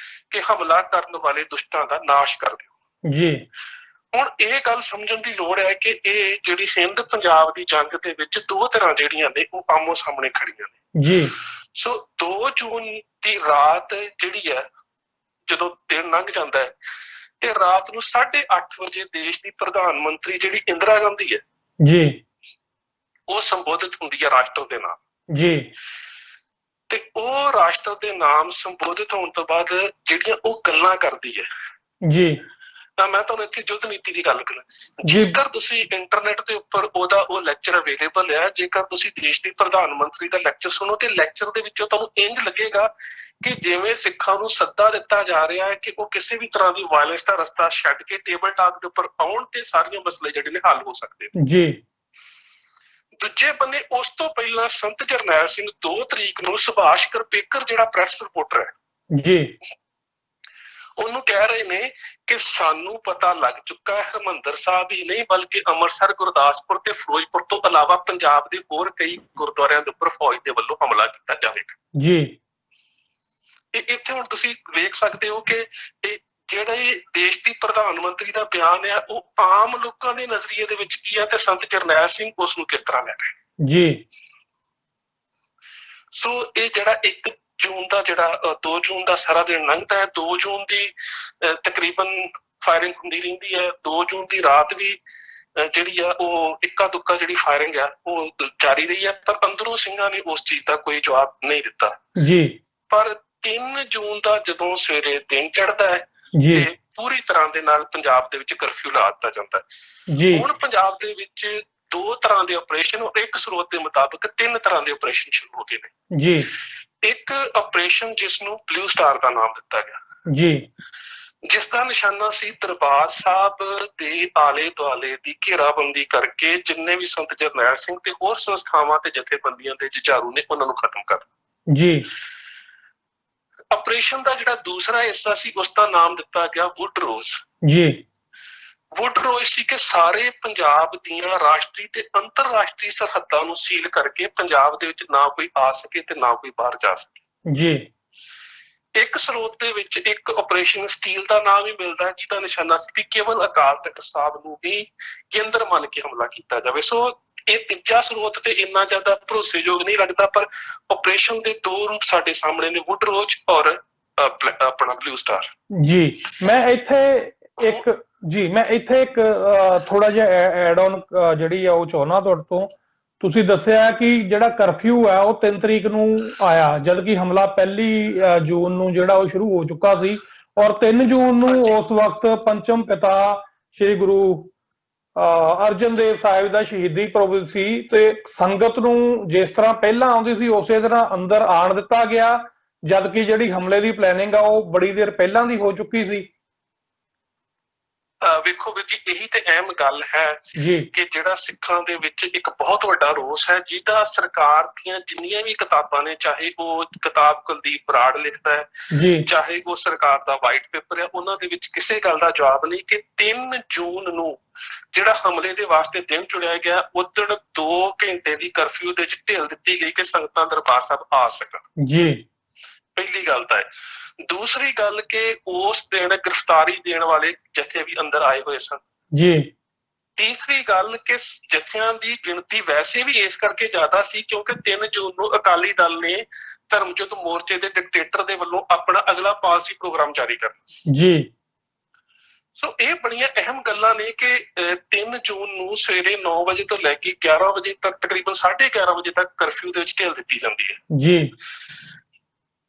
ਕਿ ਹਮਲਾ ਕਰਨ ਵਾਲੇ ਦੁਸ਼ਟਾਂ ਦਾ ਨਾਸ਼ ਕਰ ਦਿਓ। ਜੀ ਹੁਣ ਇਹ ਗੱਲ ਸਮਝਣ ਦੀ ਲੋੜ ਹੈ ਕਿ ਇਹ ਜਿਹੜੀ ਹਿੰਦ ਪੰਜਾਬ ਦੀ ਜੰਗ ਦੇ ਵਿੱਚ 2 ਧਿਰਾਂ ਜਿਹੜੀਆਂ ਨੇ ਉਹ ਆਮੋ ਸਾਹਮਣੇ ਖੜੀਆਂ ਨੇ। ਜੀ ਸੋ 2 ਜੂਨ ਦੀ ਰਾਤ ਜਿਹੜੀ ਹੈ, ਜਦੋਂ ਦਿਨ ਲੰਘ ਜਾਂਦਾ ਹੈ ਤੇ ਰਾਤ ਨੂੰ 8:30 ਵਜੇ ਦੇਸ਼ ਦੀ ਪ੍ਰਧਾਨ ਮੰਤਰੀ ਜਿਹੜੀ ਇੰਦਰਾ ਗਾਂਧੀ ਹੈ ਜੀ ਉਹ ਸੰਬੋਧਿਤ ਹੁੰਦੀ ਹੈ ਰਾਸ਼ਟਰ ਦੇ ਨਾਮ। ਜੀ ਤੇ ਉਹ ਰਾਸ਼ਟਰ ਦੇ ਨਾਮ ਸੰਬੋਧਿਤ ਹੋਣ ਤੋਂ ਬਾਅਦ ਜਿਹੜੀਆਂ ਉਹ ਗੱਲਾਂ ਕਰਦੀ ਹੈ, ਜੀ ਤਾਂ ਮੈਂ ਤੁਹਾਨੂੰ ਇੱਥੇ ਯੁੱਧ ਨੀਤੀ ਦੀ ਗੱਲ ਕਰਾਂ। ਜੀ। ਜੇਕਰ ਤੁਸੀਂ ਇੰਟਰਨੈਟ ਦੇ ਉੱਪਰ ਉਹ ਲੈਕਚਰ ਅਵੇਲੇਬਲ ਹੈ, ਜੇਕਰ ਤੁਸੀਂ ਦੇਸ਼ ਦੀ ਪ੍ਰਧਾਨ ਮੰਤਰੀ ਦਾ ਲੈਕਚਰ ਸੁਣੋ ਤੇ ਲੈਕਚਰ ਦੇ ਵਿੱਚੋਂ ਤੁਹਾਨੂੰ ਇੰਝ ਲੱਗੇਗਾ ਕਿ ਜਿਵੇਂ ਸਿੱਖਾਂ ਨੂੰ ਸੱਦਾ ਦਿੱਤਾ ਜਾ ਰਿਹਾ ਹੈ ਕਿ ਉਹ ਕਿਸੇ ਵੀ ਤਰ੍ਹਾਂ ਦੀ ਵਾਇਲੈਂਸ ਦਾ ਰਸਤਾ ਛੱਡ ਕੇ ਟੇਬਲ ਟਾਕ ਦੇ ਉੱਪਰ ਆਉਣ ਤੇ ਸਾਰੀਆਂ ਮਸਲੇ ਜਿਹੜੇ ਨੇ ਹੱਲ ਹੋ ਸਕਦੇ ਨੇ। ਜੀ ਦੂਜੇ ਬੰਨੇ ਉਸ ਤੋਂ ਪਹਿਲਾਂ ਸੰਤ ਜਰਨੈਲ ਸਿੰਘ 2 ਤਰੀਕ ਨੂੰ ਸੁਭਾਸ਼ ਕਰਪੇਕਰ ਜਿਹੜਾ ਪ੍ਰੈਸ ਰਿਪੋਰਟਰ ਹੈ ਜੀ ਉਹਨੂੰ ਕਹਿ ਰਹੇ ਨੇ ਕਿ ਸਾਨੂੰ ਪਤਾ ਲੱਗ ਚੁੱਕਾ ਹੈ ਹਰਮੰਦਰ ਸਾਹਿਬ ਹੀ ਨਹੀਂ ਬਲਕਿ ਅੰਮ੍ਰਿਤਸਰ, ਗੁਰਦਾਸਪੁਰ ਤੇ ਫਿਰੋਜ਼ਪੁਰ ਤੋਂ ਇਲਾਵਾ ਪੰਜਾਬ ਦੇ ਹੋਰ ਕਈ ਗੁਰਦੁਆਰਿਆਂ ਦੇ ਉੱਪਰ ਫੌਜ ਦੇ ਵੱਲੋਂ ਹਮਲਾ ਕੀਤਾ ਜਾਵੇਗਾ। ਜੀ ਇੱਥੇ ਹੁਣ ਤੁਸੀਂ ਵੇਖ ਸਕਦੇ ਹੋ ਕਿ ਇਹ ਜਿਹੜੇ ਦੇਸ਼ ਦੀ ਪ੍ਰਧਾਨ ਮੰਤਰੀ ਦਾ ਬਿਆਨ ਹੈ ਉਹ ਆਮ ਲੋਕਾਂ ਦੇ ਨਜ਼ਰੀਏ ਦੇ ਵਿੱਚ ਕੀ ਹੈ ਤੇ ਸੰਤ ਜਰਨੈਲ ਸਿੰਘ ਉਸ ਨੂੰ ਕਿਸ ਤਰ੍ਹਾਂ ਲੈ ਰਹੇ। ਜੀ ਸੋ ਇਹ ਜਿਹੜਾ 1 ਜੂਨ ਦਾ ਜਿਹੜਾ 2 ਜੂਨ ਦਾ ਸਾਰਾ ਦਿਨ ਲੰਘਦਾ ਹੈ। 2 ਜੂਨ ਦੀ ਤਕਰੀਬਨ ਫਾਇਰਿੰਗ ਹੁੰਦੀ ਰਹਿੰਦੀ ਹੈ। 2 ਜੂਨ ਦੀ ਰਾਤ ਵੀ ਜਿਹੜੀ ਆ ਉਹ ਇੱਕਾ ਦੁੱਕਾ ਜਿਹੜੀ ਫਾਇਰਿੰਗ ਆ ਉਹ ਜਾਰੀ ਰਹੀ ਹੈ, ਪਰ ਅੰਦਰੋਂ ਸਿੰਘਾਂ ਨੇ ਉਸ ਚੀਜ਼ ਦਾ ਕੋਈ ਜਵਾਬ ਨਹੀਂ ਦਿੱਤਾ। ਜੀ ਪਰ 3 ਜੂਨ ਦਾ ਜਦੋਂ ਸਵੇਰੇ ਦਿਨ ਚੜ੍ਹਦਾ ਹੈ ਜੀ ਤੇ ਪੂਰੀ ਤਰ੍ਹਾਂ ਦੇ ਨਾਲ ਪੰਜਾਬ ਦੇ ਵਿੱਚ ਕਰਫਿਊ ਲਾ ਦਿੱਤਾ ਜਾਂਦਾ ਹੈ। ਜੀ ਹੁਣ ਪੰਜਾਬ ਦੇ ਵਿੱਚ 2 ਤਰ੍ਹਾਂ ਦੇ ਆਪਰੇਸ਼ਨ ਔਰ ਇੱਕ ਸਰੋਤ ਦੇ ਮੁਤਾਬਕ 3 ਤਰ੍ਹਾਂ ਦੇ ਆਪਰੇਸ਼ਨ ਸ਼ੁਰੂ ਹੋ ਗਏ ਨੇ। ਜੀ ਇੱਕ ਆਪਰੇਸ਼ਨ ਜਿਸ ਨੂੰ ਬਲੂ ਸਟਾਰ ਦਾ ਨਾਮ ਦਿੱਤਾ ਗਿਆ, ਜੀ ਜਿਸ ਦਾ ਨਿਸ਼ਾਨਾ ਸੀ ਦਰਬਾਰ ਸਾਹਿਬ ਦੇ ਆਲੇ ਦੁਆਲੇ ਦੀ ਘੇਰਾਬੰਦੀ ਕਰਕੇ ਜਿੰਨੇ ਵੀ ਸੰਤ ਜਰਨੈਲ ਸਿੰਘ ਤੇ ਹੋਰ ਸੰਸਥਾਵਾਂ ਤੇ ਜਥੇਬੰਦੀਆਂ ਦੇ ਜੁਝਾਰੂ ਨੇ ਉਹਨਾਂ ਨੂੰ ਖਤਮ ਕਰ। ਜੀ ਆਪਰੇਸ਼ਨ ਦਾ ਜਿਹੜਾ ਦੂਸਰਾ ਹਿੱਸਾ ਸੀ ਉਸ ਦਾ ਨਾਮ ਦਿੱਤਾ ਗਿਆ ਵੁੱਡ ਰੋਜ਼। ਜੀ ਵੁੱਡ ਰੋਜ਼ ਸੀ ਕਿ ਸਾਰੇ ਪੰਜਾਬ ਦੀਆਂ ਰਾਸ਼ਟਰੀ ਤੇ ਅੰਤਰਰਾਸ਼ਟਰੀ ਸਰਹੱਦਾਂ ਨੂੰ ਸੀਲ ਕਰਕੇ ਪੰਜਾਬ ਦੇ ਵਿੱਚ ਨਾ ਕੋਈ ਆ ਸਕੇ ਤੇ ਨਾ ਕੋਈ ਬਾਹਰ ਜਾ ਸਕੇ। ਜੀ ਇੱਕ ਸਰੋਤ ਦੇ ਵਿੱਚ ਇੱਕ ਆਪਰੇਸ਼ਨ ਸਟੀਲ ਦਾ ਨਾਮ ਹੀ ਮਿਲਦਾ ਜਿਹਦਾ ਨਿਸ਼ਾਨਾ ਸੀ ਕਿ ਕੇਵਲ ਅਕਾਲ ਤਖਤ ਸਾਹਿਬ ਨੂੰ ਹੀ ਕੇਂਦਰ ਮੰਨ ਕੇ ਹਮਲਾ ਕੀਤਾ ਜਾਵੇ। ਸੋ ਇਹ ਤੀਜਾ ਸਰੋਤ ਤੇ ਇੰਨਾ ਜ਼ਿਆਦਾ ਭਰੋਸੇਯੋਗ ਨਹੀਂ ਲੱਗਦਾ, ਪਰ ਆਪਰੇਸ਼ਨ ਦੇ ਦੋ ਰੂਪ ਸਾਡੇ ਸਾਹਮਣੇ ਨੇ, ਵੁੱਡ ਰੋਜ਼ ਔਰ ਆਪਣਾ ਬਲੂ ਸਟਾਰ। ਜੀ ਮੈਂ ਇੱਥੇ ਇੱਕ ਥੋੜਾ ਜਿਹਾ ਐਡ ਔਨ ਜਿਹੜੀ ਆ ਉਹ ਚਾਹੁੰਦਾ ਤੁਹਾਡੇ ਤੋਂ। ਤੁਸੀਂ ਦੱਸਿਆ ਕਿ ਜਿਹੜਾ ਕਰਫਿਊ ਹੈ ਉਹ 3 ਤਰੀਕ ਨੂੰ ਆਇਆ, ਜਦ ਕਿ ਹਮਲਾ 1 ਜੂਨ ਨੂੰ ਜਿਹੜਾ ਉਹ ਸ਼ੁਰੂ ਹੋ ਚੁੱਕਾ ਸੀ, ਔਰ 3 ਜੂਨ ਨੂੰ ਉਸ ਵਕਤ ਪੰਚਮ ਪਿਤਾ ਸ੍ਰੀ ਗੁਰੂ ਅਰਜਨ ਦੇਵ ਸਾਹਿਬ ਦਾ ਸ਼ਹੀਦੀ ਪੁਰਬ ਸੀ, ਤੇ ਸੰਗਤ ਨੂੰ ਜਿਸ ਤਰ੍ਹਾਂ ਪਹਿਲਾਂ ਆਉਂਦੀ ਸੀ ਉਸੇ ਤਰ੍ਹਾਂ ਅੰਦਰ ਆਣ ਦਿੱਤਾ ਗਿਆ, ਜਦ ਕਿ ਜਿਹੜੀ ਹਮਲੇ ਦੀ ਪਲੈਨਿੰਗ ਆ ਉਹ ਬੜੀ ਦੇਰ ਪਹਿਲਾਂ ਦੀ ਹੋ ਚੁੱਕੀ ਸੀ। ਵੇਖੋ ਵੀਰ ਜੀ, ਇਹੀ ਤੇ ਅਹਿਮ ਗੱਲ ਹੈ ਜੀ ਕਿ ਜਿਹੜਾ ਸਿੱਖਾਂ ਦੇ ਵਿੱਚ ਇੱਕ ਬਹੁਤ ਵੱਡਾ ਰੋਸ ਹੈ, ਜਿਹਦਾ ਸਰਕਾਰ ਦੀਆਂ ਜਿੰਨੀਆਂ ਵੀ ਕਿਤਾਬਾਂ ਨੇ, ਚਾਹੇ ਉਹ ਕਿਤਾਬ ਕੁਲਦੀਪ ਬਰਾੜ ਲਿਖਦਾ ਹੈ, ਜੀ ਚਾਹੇ ਉਹ ਸਰਕਾਰ ਦਾ ਵਾਈਟ ਪੇਪਰ ਹੈ, ਉਹਨਾਂ ਦੇ ਵਿੱਚ ਕਿਸੇ ਗੱਲ ਦਾ ਜਵਾਬ ਨਹੀਂ ਕਿ 3 ਜੂਨ ਨੂੰ ਜਿਹੜਾ ਹਮਲੇ ਦੇ ਵਾਸਤੇ ਦਿਨ ਚੁਣਿਆ ਗਿਆ, ਉਦਣ 2 ਘੰਟੇ ਦੀ ਕਰਫਿਊ ਦੇ ਵਿੱਚ ਢਿੱਲ ਦਿੱਤੀ ਗਈ ਕਿ ਸੰਗਤਾਂ ਦਰਬਾਰ ਸਾਹਿਬ ਆ ਸਕਣ। ਜੀ ਪਹਿਲੀ ਗੱਲ ਤਾਂ ਹੈ। ਦੂਸਰੀ ਗੱਲ ਕਿ ਉਸ ਦਿਨ ਗ੍ਰਿਫਤਾਰੀ ਦੇਣ ਵਾਲੇ ਜਥੇ ਵੀ ਅੰਦਰ ਆਏ ਹੋਏ ਸਨ। ਜੀ ਤੀਸਰੀ ਗੱਲ ਕਿ ਜਥਿਆਂ ਦੀ ਗਿਣਤੀ ਵੈਸੇ ਵੀ ਇਸ ਕਰਕੇ ਜ਼ਿਆਦਾ ਸੀ ਕਿਉਂਕਿ 3 ਜੂਨ ਨੂੰ ਅਕਾਲੀ ਦਲ ਨੇ ਧਰਮਯੁੱਧ ਮੋਰਚੇ ਦੇ ਡਿਕਟੇਟਰ ਦੇ ਵੱਲੋਂ ਆਪਣਾ ਅਗਲਾ ਪਾਲਿਸੀ ਪ੍ਰੋਗਰਾਮ ਜਾਰੀ ਕਰਨਾ ਸੀ। ਜੀ ਸੋ ਇਹ ਬੜੀਆਂ ਅਹਿਮ ਗੱਲਾਂ ਨੇ ਕਿ 3 ਜੂਨ ਨੂੰ ਸਵੇਰੇ 9 ਵਜੇ ਤੋਂ ਲੈ ਕੇ 11 ਵਜੇ ਤੱਕ, ਤਕਰੀਬਨ 11:30 ਵਜੇ ਤੱਕ ਕਰਫਿਊ ਦੇ ਵਿੱਚ ਢਿੱਲ ਦਿੱਤੀ ਜਾਂਦੀ ਹੈ। ਜੀ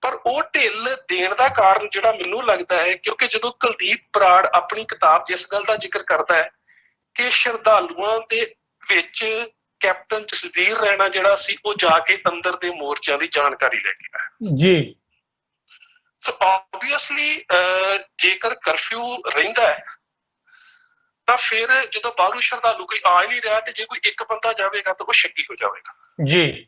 ਪਰ ਉਹ ਢਿੱਲ ਦੇਣ ਦਾ ਕਾਰਨ ਜਿਹੜਾ ਮੈਨੂੰ ਲੱਗਦਾ ਹੈ, ਕਿਉਂਕਿ ਜਦੋਂ ਕੁਲਦੀਪ ਬਰਾੜ ਆਪਣੀ ਕਿਤਾਬ ਜਿਸ ਗੱਲ ਦਾ ਜ਼ਿਕਰ ਕਰਦਾ ਹੈ ਕਿ ਸ਼ਰਧਾਲੂਆਂ ਦੇ ਵਿੱਚ ਕੈਪਟਨ ਜਸਵੀਰ ਰੈਣਾ ਜਿਹੜਾ ਸੀ ਉਹ ਜਾ ਕੇ ਅੰਦਰ ਦੇ ਮੋਰਚਿਆਂ ਦੀ ਜਾਣਕਾਰੀ ਲੈ ਕੇ ਆਇਆ। ਜੀ ਸੋ ਆਬਵੀਅਸਲੀ ਜੇਕਰ ਕਰਫਿਊ ਰਹਿੰਦਾ ਹੈ ਤਾਂ ਫਿਰ ਜਦੋਂ ਬਾਹਰੋਂ ਸ਼ਰਧਾਲੂ ਕੋਈ ਆ ਹੀ ਨਹੀਂ ਰਿਹਾ ਤੇ ਜੇ ਕੋਈ ਇੱਕ ਬੰਦਾ ਜਾਵੇਗਾ ਤਾਂ ਉਹ ਸ਼ੱਕੀ ਹੋ ਜਾਵੇਗਾ। ਜੀ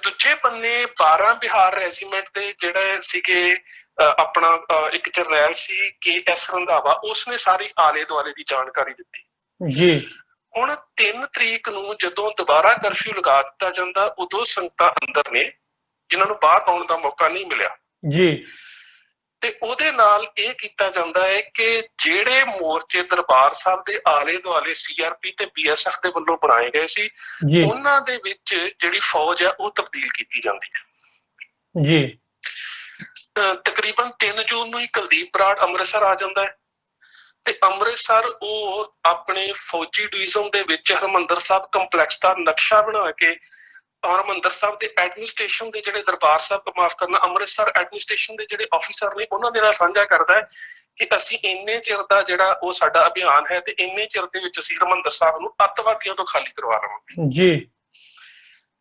ਦੂਜੇ ਬੰਨੇ 12 ਬਿਹਾਰ ਰੈਜੀਮੈਂਟ ਦੇ ਜਿਹੜੇ ਸੀਗੇ ਆਪਣਾ ਇੱਕ ਜਰਨੈਲ ਸੀ KS ਰੰਧਾਵਾ, ਉਸਨੇ ਸਾਰੀ ਆਲੇ ਦੁਆਲੇ ਦੀ ਜਾਣਕਾਰੀ ਦਿੱਤੀ। ਜੀ ਹੁਣ 3 ਤਰੀਕ ਨੂੰ ਜਦੋਂ ਦੁਬਾਰਾ ਕਰਫਿਊ ਲਗਾ ਦਿੱਤਾ ਜਾਂਦਾ, ਉਦੋਂ ਸੰਗਤਾਂ ਅੰਦਰ ਨੇ ਜਿਨ੍ਹਾਂ ਨੂੰ ਬਾਹਰ ਆਉਣ ਦਾ ਮੌਕਾ ਨਹੀਂ ਮਿਲਿਆ। ਜੀ ਤੇ ਉਹਦੇ ਨਾਲ ਇਹ ਕੀਤਾ ਜਾਂਦਾ ਹੈ ਕਿ ਜਿਹੜੇ ਮੋਰਚੇ ਦਰਬਾਰ ਸਾਹਿਬ ਦੇ ਆਲੇ ਦੁਆਲੇ CRP ਤੇ BSF ਦੇ ਵੱਲੋਂ ਬਣਾਏ ਗਏ ਸੀ, ਜੀ ਉਹਨਾਂ ਦੇ ਵਿੱਚ ਜਿਹੜੀ ਫੌਜ ਹੈ ਉਹ ਤਬਦੀਲ ਕੀਤੀ ਜਾਂਦੀ ਹੈ। ਜੀ ਤਕਰੀਬਨ 3 ਜੂਨ ਨੂੰ ਹੀ ਕੁਲਦੀਪ ਬਰਾੜ ਅੰਮ੍ਰਿਤਸਰ ਆ ਜਾਂਦਾ ਹੈ ਤੇ ਅੰਮ੍ਰਿਤਸਰ ਉਹ ਆਪਣੇ ਫੌਜੀ ਡਿਵੀਜ਼ਨ ਦੇ ਵਿੱਚ ਹਰਮੰਦਰ ਸਾਹਿਬ ਕੰਪਲੈਕਸ ਦਾ ਨਕਸ਼ਾ ਬਣਾ ਕੇ ਹਰਮੰਦਰ ਸਾਹਿਬ ਦੇ ਐਡਮਿਨਿਸਟ੍ਰੇਸ਼ਨ ਦੇ ਜਿਹੜੇ ਦਰਬਾਰ ਸਾਹਿਬ ਮਾਫ ਕਰਨਾ ਅੰਮ੍ਰਿਤਸਰ ਐਡਮਿਨਿਸਟ੍ਰੇਸ਼ਨ ਦੇ ਜਿਹੜੇ ਆਫੀਸਰ ਨੇ ਉਹਨਾਂ ਦੇ ਨਾਲ ਸਾਂਝਾ ਕਰਦਾ ਹੈ ਕਿ ਅਸੀਂ ਇੰਨੇ ਚਿਰ ਦਾ ਜਿਹੜਾ ਉਹ ਸਾਡਾ ਅਭਿਆਨ ਹੈ ਤੇ ਇੰਨੇ ਚਿਰ ਦੇ ਵਿੱਚ ਅਸੀਂ ਹਰਮੰਦਰ ਸਾਹਿਬ ਨੂੰ ਅੱਤਵਾਦੀਆਂ ਤੋਂ ਖਾਲੀ ਕਰਵਾ ਲਵਾਂਗੇ। ਜੀ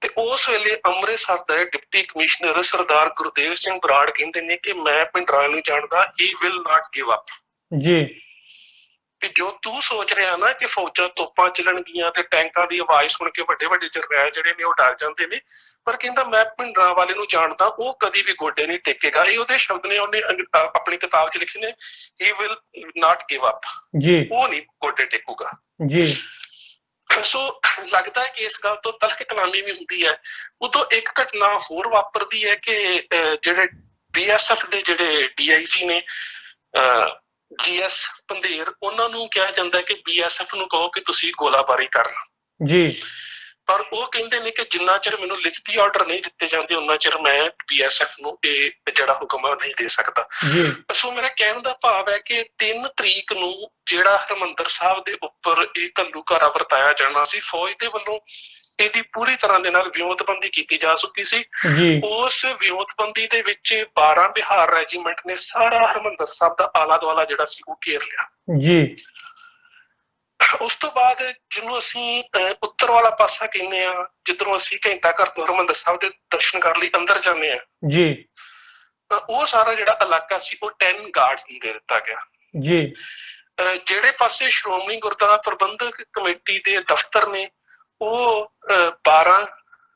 ਤੇ ਉਸ ਵੇਲੇ ਅੰਮ੍ਰਿਤਸਰ ਦਾ ਡਿਪਟੀ ਕਮਿਸ਼ਨਰ ਸਰਦਾਰ ਗੁਰਦੇਵ ਸਿੰਘ ਬਰਾੜ ਕਹਿੰਦੇ ਨੇ ਕਿ ਮੈਂ ਭਿੰਡਰਾਂ ਨੂੰ ਜਾਣਦਾ, he will not give up. ਜੀ ਕਿ ਜੋ ਤੂੰ ਸੋਚ ਰਿਹਾ ਨਾ ਕਿ ਫੌਜਾਂ ਤੋਪਾਂ ਚੱਲਣਗੀਆਂ ਤੇ ਟੈਂਕਾਂ ਦੀ ਆਵਾਜ਼ ਸੁਣ ਕੇ ਵੱਡੇ ਵੱਡੇ ਜਰਨੈਲ ਜਿਹੜੇ ਨੇ ਉਹ ਡਰ ਜਾਂਦੇ ਨੇ, ਪਰ ਕਹਿੰਦਾ ਮੈਂ ਭਿੰਡਰਾਂ ਵਾਲੇ ਨੂੰ ਜਾਣਦਾ, ਉਹ ਕਦੀ ਵੀ ਗੋਡੇ ਨਹੀਂ ਟੇਕੇਗਾ। ਇਹ ਉਹਦੇ ਸ਼ਬਦ ਨੇ, ਉਹਨੇ ਆਪਣੀ ਕਿਤਾਬ 'ਚ ਲਿਖੇ ਨੇ, he will not give up. ਜੀ ਉਹ ਨਹੀਂ ਗੋਡੇ ਟੇਕੂਗਾ। ਜੀ ਸੋ ਲੱਗਦਾ ਹੈ ਕਿ ਇਸ ਗੱਲ ਤੋਂ ਤਲਖ ਕਲਾਮੀ ਵੀ ਹੁੰਦੀ ਹੈ। ਉਦੋਂ ਇੱਕ ਘਟਨਾ ਹੋਰ ਵਾਪਰਦੀ ਹੈ ਕਿ ਜਿਹੜੇ BSF ਦੇ ਜਿਹੜੇ DIG ਨੇ GS ਪੰਧੇਰ, ਉਹਨਾਂ ਨੂੰ ਕਿਹਾ ਜਾਂਦਾ ਕਿ BSF ਨੂੰ ਕਹੋ ਕਿ ਤੁਸੀਂ ਗੋਲਾਬਾਰੀ ਕਰਨ। ਜੀ ਪਰ ਉਹ ਕਹਿੰਦੇ ਨੇ ਕਿ ਜਿੰਨਾ ਚਿਰ ਮੈਨੂੰ ਲਿਖਤੀ ਆਰਡਰ ਨਹੀਂ ਦਿੱਤੇ ਜਾਂਦੇ ਉਹਨਾਂ ਚਿਰ ਮੈਂ BSF ਨੂੰ ਇਹ ਜਿਹੜਾ ਹੁਕਮ ਨਹੀਂ ਦੇ ਸਕਦਾ। ਜੀ ਸੋ ਮੇਰਾ ਕਹਿਣ ਦਾ ਭਾਵ ਹੈ ਕਿ 3 ਤਰੀਕ ਨੂੰ ਜਿਹੜਾ ਹਰਮੰਦਰ ਸਾਹਿਬ ਦੇ ਉੱਪਰ ਇਹ ਘੱਲੂਘਾਰਾ ਵਰਤਾਇਆ ਜਾਣਾ ਸੀ, ਫੌਜ ਦੇ ਵੱਲੋਂ ਇਹਦੀ ਪੂਰੀ ਤਰ੍ਹਾਂ ਦੇ ਨਾਲ ਵਿਉਂਤਬੰਦੀ ਕੀਤੀ ਜਾ ਚੁੱਕੀ ਸੀ। ਜੀ ਉਸ ਵਿਉਂਤਬੰਦੀ ਦੇ ਵਿੱਚ 12 ਬਿਹਾਰ ਰੈਜੀਮੈਂਟ ਨੇ ਸਾਰਾ ਹਰਮੰਦਰ ਸਾਹਿਬ ਦਾ ਆਲਾ ਦੁਆਲਾ ਜਿਹੜਾ ਸੀ ਉਹ ਘੇਰ ਲਿਆ। ਜੀ ਉਸ ਤੋਂ ਬਾਅਦ ਜਿਹਨੂੰ ਅਸੀਂ ਉੱਤਰ ਵਾਲਾ ਪਾਸਾ ਕਹਿੰਦੇ ਆ, ਜਿੱਧਰੋਂ ਅਸੀਂ ਘੰਟਾ ਘਰ ਤੋਂ ਹਰਮੰਦਰ ਸਾਹਿਬ ਦੇ ਦਰਸ਼ਨ ਕਰਨ ਲਈ ਅੰਦਰ ਜਾਂਦੇ ਆ, ਜੀ ਉਹ ਸਾਰਾ ਜਿਹੜਾ ਇਲਾਕਾ ਸੀ ਉਹ 10 ਗਾਰਡਸ ਨੂੰ ਦੇ ਦਿੱਤਾ ਗਿਆ। ਜੀ ਜਿਹੜੇ ਪਾਸੇ ਸ਼੍ਰੋਮਣੀ ਗੁਰਦੁਆਰਾ ਪ੍ਰਬੰਧਕ ਕਮੇਟੀ ਦੇ ਦਫ਼ਤਰ ਨੇ ਉਹ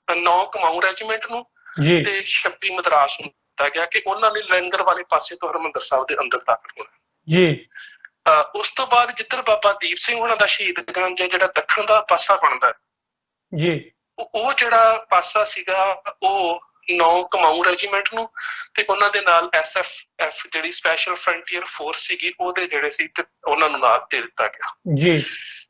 9 ਕਮਾਊਂ ਰੈਜੀਮੈਂਟ ਨੂੰ ਜੀ ਤੇ 26 ਮਦਰਾਸ ਨੂੰ ਦਿੱਤਾ ਗਿਆ ਕਿ ਉਹਨਾਂ ਨੇ ਲੰਗਰ ਵਾਲੇ ਪਾਸੇ ਤੋਂ ਹਰਿਮੰਦਰ ਸਾਹਿਬ ਦੇ ਅੰਦਰ ਦਾਖਲ ਹੋਣਾ ਜੀ। ਉਸ ਤੋਂ ਬਾਅਦ ਜਿੱਧਰ ਬਾਬਾ ਦੀਪ ਸਿੰਘ ਉਹਨਾਂ ਦਾ ਸ਼ਹੀਦਗੰਜ ਜਿਹੜਾ ਦੱਖਣ ਦਾ ਪਾਸਾ ਬਣਦਾ ਜੀ, ਉਹ ਜਿਹੜਾ ਪਾਸਾ ਸੀਗਾ ਉਹ 9 ਕਮਾਊਂ ਰੈਜੀਮੈਂਟ ਨੂੰ ਤੇ ਉਹਨਾਂ ਦੇ ਨਾਲ SFF ਜਿਹੜੀ ਸਪੈਸ਼ਲ ਫਰੰਟੀਅਰ ਫੋਰਸ ਸੀਗੀ ਉਹਦੇ ਜਿਹੜੇ ਸੀ ਤੇ ਉਹਨਾਂ ਨੂੰ ਨਾਲ ਦੇ ਦਿੱਤਾ ਗਿਆ ਜੀ।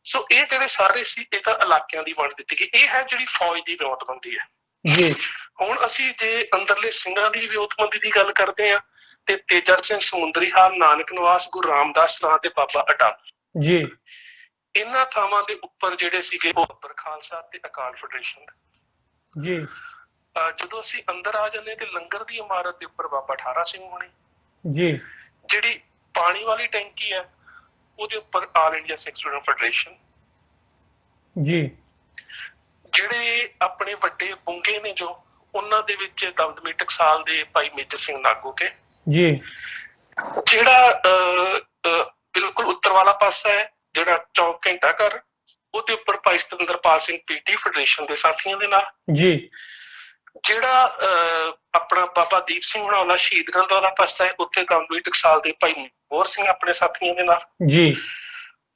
ਸੋ ਇਹ ਜਿਹੜੇ ਸਾਰੇ ਸੀ ਇਹ ਤਾਂ ਇਲਾਕਿਆਂ ਦੀ ਵੰਡ ਦਿੱਤੀ ਗਈ। ਇਹ ਹੈ ਜਿਹੜੀ ਫੌਜ ਦੀ ਵਿਉਂਤਬੰਦੀ ਹੈ। ਜੀ। ਹੁਣ ਅਸੀਂ ਜੇ ਅੰਦਰਲੇ ਸਿੰਘਾਂ ਦੀ ਵਿਉਂਤਬੰਦੀ ਦੀ ਗੱਲ ਕਰਦੇ ਹਾਂ ਤੇ ਤੇਜਾ ਸਿੰਘ ਸਮੁੰਦਰੀ ਹਾਲ, ਨਾਨਕ ਨਿਵਾਸ, ਗੁਰੂ ਰਾਮਦਾਸ ਰਾਂ ਤੇ ਬਾਬਾ ਅਟੱਲ ਜੀ। ਇਹਨਾਂ ਥਾਵਾਂ ਦੇ ਉੱਪਰ ਜਿਹੜੇ ਸੀਗੇ ਉਹ ਬਾਬਰ ਖਾਲਸਾ ਤੇ ਅਕਾਲ ਫੈਡਰੇਸ਼ਨ ਜੀ। ਜਦੋਂ ਅਸੀਂ ਅੰਦਰ ਆ ਜਾਂਦੇ ਤੇ ਲੰਗਰ ਦੀ ਇਮਾਰਤ ਦੇ ਉੱਪਰ ਬਾਬਾ ਠਾਰਾ ਸਿੰਘ ਹੋਣੀ, ਜੀ। ਜਿਹੜੀ ਪਾਣੀ ਵਾਲੀ ਟੈਂਕੀ ਹੈ ਉਹਦੇ ਉੱਪਰ ਆਲ ਇੰਡੀਆ ਸਿੱਖ ਸਟੂਡੈਂਟ ਫੈਡਰੇਸ਼ਨ, ਜੀ। ਜਿਹੜੇ ਆਪਣੇ ਵੱਡੇ ਬੁੰਗੇ ਨੇ ਜੋ ਉਹਨਾਂ ਦੇ ਵਿੱਚ ਦਮਦਮੀ ਟਕਸਾਲ ਦੇ ਭਾਈ ਮੇਜਰ ਸਿੰਘ ਨਾਗੋਕੇ, ਜੀ। ਜਿਹੜਾ ਬਿਲਕੁਲ ਉੱਤਰ ਵਾਲਾ ਪਾਸਾ ਹੈ ਜਿਹੜਾ ਚੌਕ ਘੰਟਾ ਘਰ, ਉਹਦੇ ਉੱਪਰ ਭਾਈ ਸਤਿੰਦਰਪਾਲ ਸਿੰਘ PT ਫੈਡਰੇਸ਼ਨ ਦੇ ਸਾਥੀਆਂ ਦੇ ਨਾਲ, ਜੀ। ਜਿਹੜਾ ਆਪਣਾ ਬਾਬਾ ਦੀਪ ਸਿੰਘ ਹੁਣਾਂ ਵਾਲਾ ਸ਼ਹੀਦਗੰਜ ਵਾਲਾ ਪਾਸਾ ਹੈ ਉੱਥੇ ਦਮਦਮੀ ਟਕਸਾਲ ਦੇ ਭਾਈ ਮੋਹਰ ਸਿੰਘ ਆਪਣੇ ਸਾਥੀਆਂ ਦੇ ਨਾਲ, ਜੀ।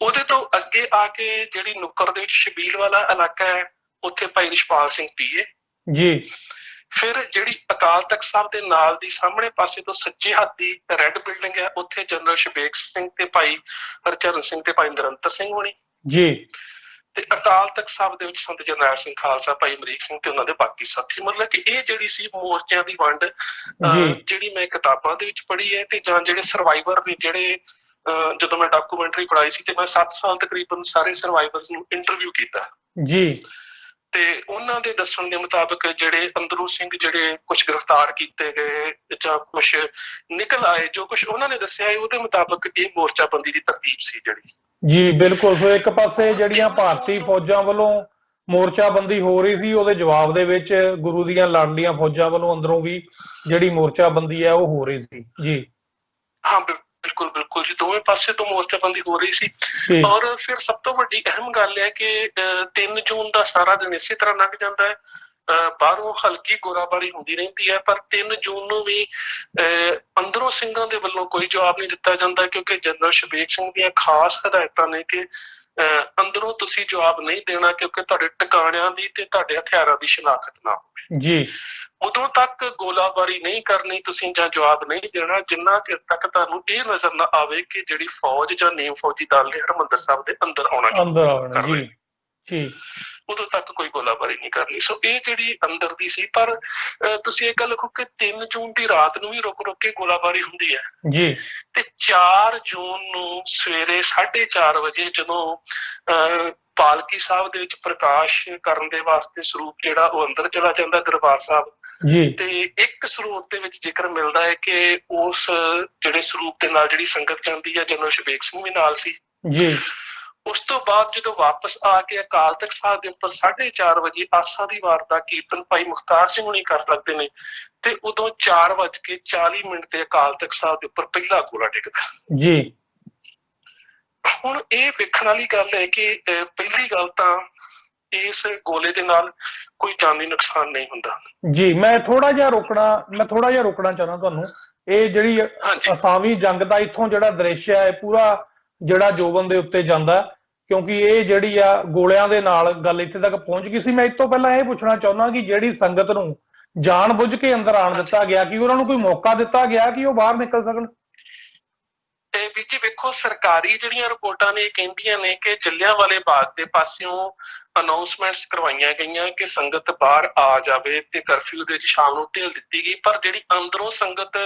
ਉਹਦੇ ਤੋਂ ਅੱਗੇ ਆ ਕੇ ਜਿਹੜੀ ਨੁੱਕਰ ਦੇ ਵਿੱਚ ਸ਼ਬੀਲ ਵਾਲਾ ਇਲਾਕਾ ਹੈ ਉੱਥੇ ਭਾਈ ਰਿਸ਼ਪਾਲ ਸਿੰਘ PA, ਜੀ। ਫਿਰ ਜਿਹੜੀ ਅਕਾਲ ਤਖਤ ਸਾਹਿਬ ਦੇ ਨਾਲ ਦੀ ਸਾਹਮਣੇ ਪਾਸੇ ਤੋਂ ਸੱਜੇ ਹੱਥ ਦੀ ਰੈੱਡ ਬਿਲਡਿੰਗ ਹੈ ਉੱਥੇ ਜਨਰਲ ਸ਼ਬੇਕ ਸਿੰਘ ਤੇ ਭਾਈ ਹਰਚਰਨ ਸਿੰਘ ਤੇ ਭਾਈ ਨਿਰੰਤਰ ਸਿੰਘ ਹੋਣੀ, ਜੀ। ਤੇ ਅਕਾਲ ਤਖਤ ਸਾਹਿਬ ਦੇ ਵਿੱਚ ਸੰਤ ਜਰਨੈਲ ਸਿੰਘ ਖਾਲਸਾ, ਭਾਈ ਅਮਰੀਕ ਸਿੰਘ ਤੇ ਉਹਨਾਂ ਦੇ ਬਾਕੀ ਸਾਥੀ। ਮਤਲਬ ਕਿ ਇਹ ਜਿਹੜੀ ਸੀ ਮੋਰਚਿਆਂ ਦੀ ਵੰਡ ਜਿਹੜੀ ਮੈਂ ਕਿਤਾਬਾਂ ਦੇ ਵਿੱਚ ਪੜ੍ਹੀ ਹੈ ਤੇ ਜਾਂ ਜਿਹੜੇ ਸਰਵਾਈਵਰ ਨੇ ਜਿਹੜੇ ਜਦੋਂ ਮੈਂ ਡਾਕੂਮੈਂਟਰੀ ਪੜ੍ਹਾਈ ਸੀ ਤੇ ਮੈਂ 7 ਸਾਲ ਤਕਰੀਬਨ ਸਾਰੇ ਸਰਵਾਈਵਰਸ ਨੂੰ ਇੰਟਰਵਿਊ ਕੀਤਾ, ਜੀ। ਤੇ ਉਹਨਾਂ ਦੇ ਦੱਸਣ ਦੇ ਮੁਤਾਬਕ ਜਿਹੜੇ ਅੰਦਰੋਂ ਸਿੰਘ ਜਿਹੜੇ ਕੁਝ ਗ੍ਰਿਫਤਾਰ ਕੀਤੇ ਗਏ ਜਾਂ ਕੁਝ ਨਿਕਲ ਆਏ, ਜੋ ਕੁਝ ਉਹਨਾਂ ਨੇ ਦੱਸਿਆ ਉਹਦੇ ਮੁਤਾਬਕ ਇਹ ਮੋਰਚਾਬੰਦੀ ਦੀ ਤਰਤੀਬ ਸੀ ਜਿਹੜੀ। ਜੀ ਬਿਲਕੁਲ। ਸੋ ਇੱਕ ਪਾਸੇ ਜਿਹੜੀਆਂ ਭਾਰਤੀ ਫੌਜਾਂ ਵੱਲੋਂ ਮੋਰਚਾਬੰਦੀ ਹੋ ਰਹੀ ਸੀ ਉਹਦੇ ਜਵਾਬ ਦੇ ਵਿੱਚ ਗੁਰੂ ਦੀਆਂ ਲਾਡਲੀਆਂ ਫੌਜਾਂ ਵੱਲੋਂ ਅੰਦਰੋਂ ਵੀ ਜਿਹੜੀ ਮੋਰਚਾਬੰਦੀ ਹੈ ਉਹ ਹੋ ਰਹੀ ਸੀ। ਜੀ ਹਾਂ ਬਿਲਕੁਲ ਬਿਲਕੁਲ ਜੀ, ਦੋਵੇਂ ਪਾਸੇ ਤੋਂ ਮੋਰਚਾਬੰਦੀ ਹੋ ਰਹੀ ਸੀ। ਔਰ ਫਿਰ ਸਭ ਤੋਂ ਵੱਡੀ ਅਹਿਮ ਗੱਲ ਹੈ ਕਿ 3 ਜੂਨ ਦਾ ਸਾਰਾ ਦਿਨ ਇਸੇ ਤਰ੍ਹਾਂ ਲੰਘ ਜਾਂਦਾ ਹੈ, ਬਾਹਰੋਂ ਹਲਕੀ ਗੋਲਾਬਾਰੀ ਹੁੰਦੀ ਰਹਿੰਦੀ ਹੈ, ਪਰ 3 ਜੂਨ ਨੂੰ ਵੀ ਅੰਦਰੋਂ ਸਿੰਘਾਂ ਦੇ ਵੱਲੋਂ ਕੋਈ ਜਵਾਬ ਨਹੀਂ ਦਿੱਤਾ ਜਾਂਦਾ ਕਿਉਂਕਿ ਜਨਰਲ ਸ਼ਬੇਕ ਸਿੰਘ ਦੀਆਂ ਖਾਸ ਹਦਾਇਤਾਂ ਨੇ ਕਿ ਅੰਦਰੋਂ ਤੁਸੀਂ ਜਵਾਬ ਨਹੀਂ ਦੇਣਾ ਕਿਉਂਕਿ ਤੁਹਾਡੇ ਟਿਕਾਣਿਆਂ ਦੀ ਤੇ ਤੁਹਾਡੇ ਹਥਿਆਰਾਂ ਦੀ ਸ਼ਨਾਖਤ ਨਾ ਹੋਵੇ। ਜੀ। ਉਦੋਂ ਤੱਕ ਗੋਲਾਬਾਰੀ ਨਹੀਂ ਕਰਨੀ ਤੁਸੀਂ ਜਾਂ ਜਵਾਬ ਨਹੀਂ ਦੇਣਾ ਜਿੰਨਾ ਚਿਰ ਤੱਕ ਤੁਹਾਨੂੰ ਇਹ ਨਜ਼ਰ ਨਾ ਆਵੇ ਕਿ ਜਿਹੜੀ ਫੌਜ ਜਾਂ ਨੀਮ ਫੌਜੀ ਦਲ ਨੇ ਹਰਿਮੰਦਰ ਸਾਹਿਬ ਦੇ ਅੰਦਰ ਆਉਣਾ। ਜੀ। ਜੀ। ਉਦੋਂ ਤੱਕ ਕੋਈ ਗੋਲਾਬਾਰੀ ਨਹੀਂ ਕਰਨੀ। ਸੋ ਇਹ ਜਿਹੜੀ ਅੰਦਰ ਦੀ ਸੀ, ਪਰ ਤੁਸੀਂ ਇਹ ਗੱਲ ਲਿਖੋ ਕਿ 3 ਜੂਨ ਦੀ ਰਾਤ ਨੂੰ ਵੀ ਰੁਕ ਰੁਕ ਕੇ ਗੋਲਾਬਾਰੀ ਹੁੰਦੀ ਹੈ। ਜੀ। ਤੇ 4 ਜੂਨ ਨੂੰ ਸਵੇਰੇ 4:30 ਵਜੇ ਜਦੋਂ ਪਾਲਕੀ ਸਾਹਿਬ ਦੇ ਵਿੱਚ ਪ੍ਰਕਾਸ਼ ਕਰਨ ਦੇ ਵਾਸਤੇ ਸਰੂਪ ਜਿਹੜਾ ਉਹ ਅੰਦਰ ਚਲਾ ਜਾਂਦਾ ਦਰਬਾਰ ਸਾਹਿਬ, ਜੀ। ਤੇ ਇੱਕ ਸਰੂਪ ਦੇ ਵਿੱਚ ਜ਼ਿਕਰ ਮਿਲਦਾ ਹੈ ਕਿ ਉਸ ਜਿਹੜੇ ਸਰੂਪ ਦੇ ਨਾਲ ਜਿਹੜੀ ਸੰਗਤ ਜਾਂਦੀ ਹੈ ਜਨਰਲ ਸ਼ਬੇਕ ਸਿੰਘ ਵੀ ਨਾਲ ਸੀ। ਜੀ। ਉਸ ਤੋਂ ਬਾਅਦ ਜਦੋਂ ਵਾਪਸ ਆ ਕੇ ਅਕਾਲ ਤਖਤ ਸਾਹਿਬ ਦੇ ਉੱਪਰ 4:30 ਵਜੇ ਆਸਾ ਦੀ ਵਾਰ ਦਾ ਕੀਰਤਨ ਭਾਈ ਮੁਖਤਾਰ ਸਿੰਘ ਹੁਣੀ ਕਰ ਸਕਦੇ ਨੇ ਤੇ ਉਦੋਂ 4:40 ਤੇ ਅਕਾਲ ਤਖਤ ਸਾਹਿਬ ਦੇ ਉੱਪਰ ਪਹਿਲਾ ਗੋਲਾ ਡਿੱਗਦਾ। ਜੀ। ਹੁਣ ਇਹ ਵੇਖਣ ਵਾਲੀ ਗੱਲ ਹੈ ਕਿ ਪਹਿਲੀ ਗੱਲ ਤਾਂ ਇਸ ਗੋਲੇ ਦੇ ਨਾਲ ਕੋਈ ਜਾਨੀ ਨੁਕਸਾਨ ਨਹੀਂ ਹੁੰਦਾ। ਜੀ। ਮੈਂ ਥੋੜਾ ਜਿਹਾ ਰੋਕਣਾ ਚਾਹੁੰਦਾ ਤੁਹਾਨੂੰ। ਇਹ ਜਿਹੜੀ ਅਸਾਵੀ ਜੰਗ ਦਾ ਇੱਥੋਂ ਜਿਹੜਾ ਦ੍ਰਿਸ਼ ਹੈ ਪੂਰਾ ਜਿਹੜਾ ਜੋਬਨ ਦੇ ਉੱਤੇ ਜਾਂਦਾ, ਕਿਉਂਕਿ ਇਹ ਜਿਹੜੀ ਆ ਗੋਲਿਆਂ ਦੇ ਨਾਲ ਗੱਲ ਇੱਥੇ ਤੱਕ ਪਹੁੰਚ ਗਈ ਸੀ। ਮੈਂ ਇਸ ਤੋਂ ਪਹਿਲਾਂ ਇਹ ਪੁੱਛਣਾ ਚਾਹੁੰਦਾ ਕਿ ਜਿਹੜੀ ਸੰਗਤ ਨੂੰ ਜਾਣ ਬੁੱਝ ਕੇ ਅੰਦਰ ਆਣ ਦਿੱਤਾ ਗਿਆ, ਕਿ ਉਹਨਾਂ ਨੂੰ ਕੋਈ ਮੌਕਾ ਦਿੱਤਾ ਗਿਆ ਕਿ ਉਹ ਬਾਹਰ ਨਿਕਲ ਸਕਣ? ਵੀਰ ਜੀ ਵੇਖੋ, ਸਰਕਾਰੀ ਜਿਹੜੀਆਂ ਰਿਪੋਰਟਾਂ ਨੇ ਇਹ ਕਹਿੰਦੀਆਂ ਨੇ ਕਿ ਜਲਿਆਂਵਾਲੇ ਬਾਗ ਦੇ ਪਾਸਿਓਂ ਅਨਾਉਂਸਮੈਂਟਸ ਕਰਵਾਈਆਂ ਗਈਆਂ ਕਿ ਸੰਗਤ ਬਾਹਰ ਆ ਜਾਵੇ ਤੇ ਕਰਫਿਊ ਦੇ ਵਿੱਚ ਸ਼ਾਮ ਨੂੰ ਢਿੱਲ ਦਿੱਤੀ ਗਈ, ਪਰ ਜਿਹੜੀ ਅੰਦਰੋਂ ਸੰਗਤ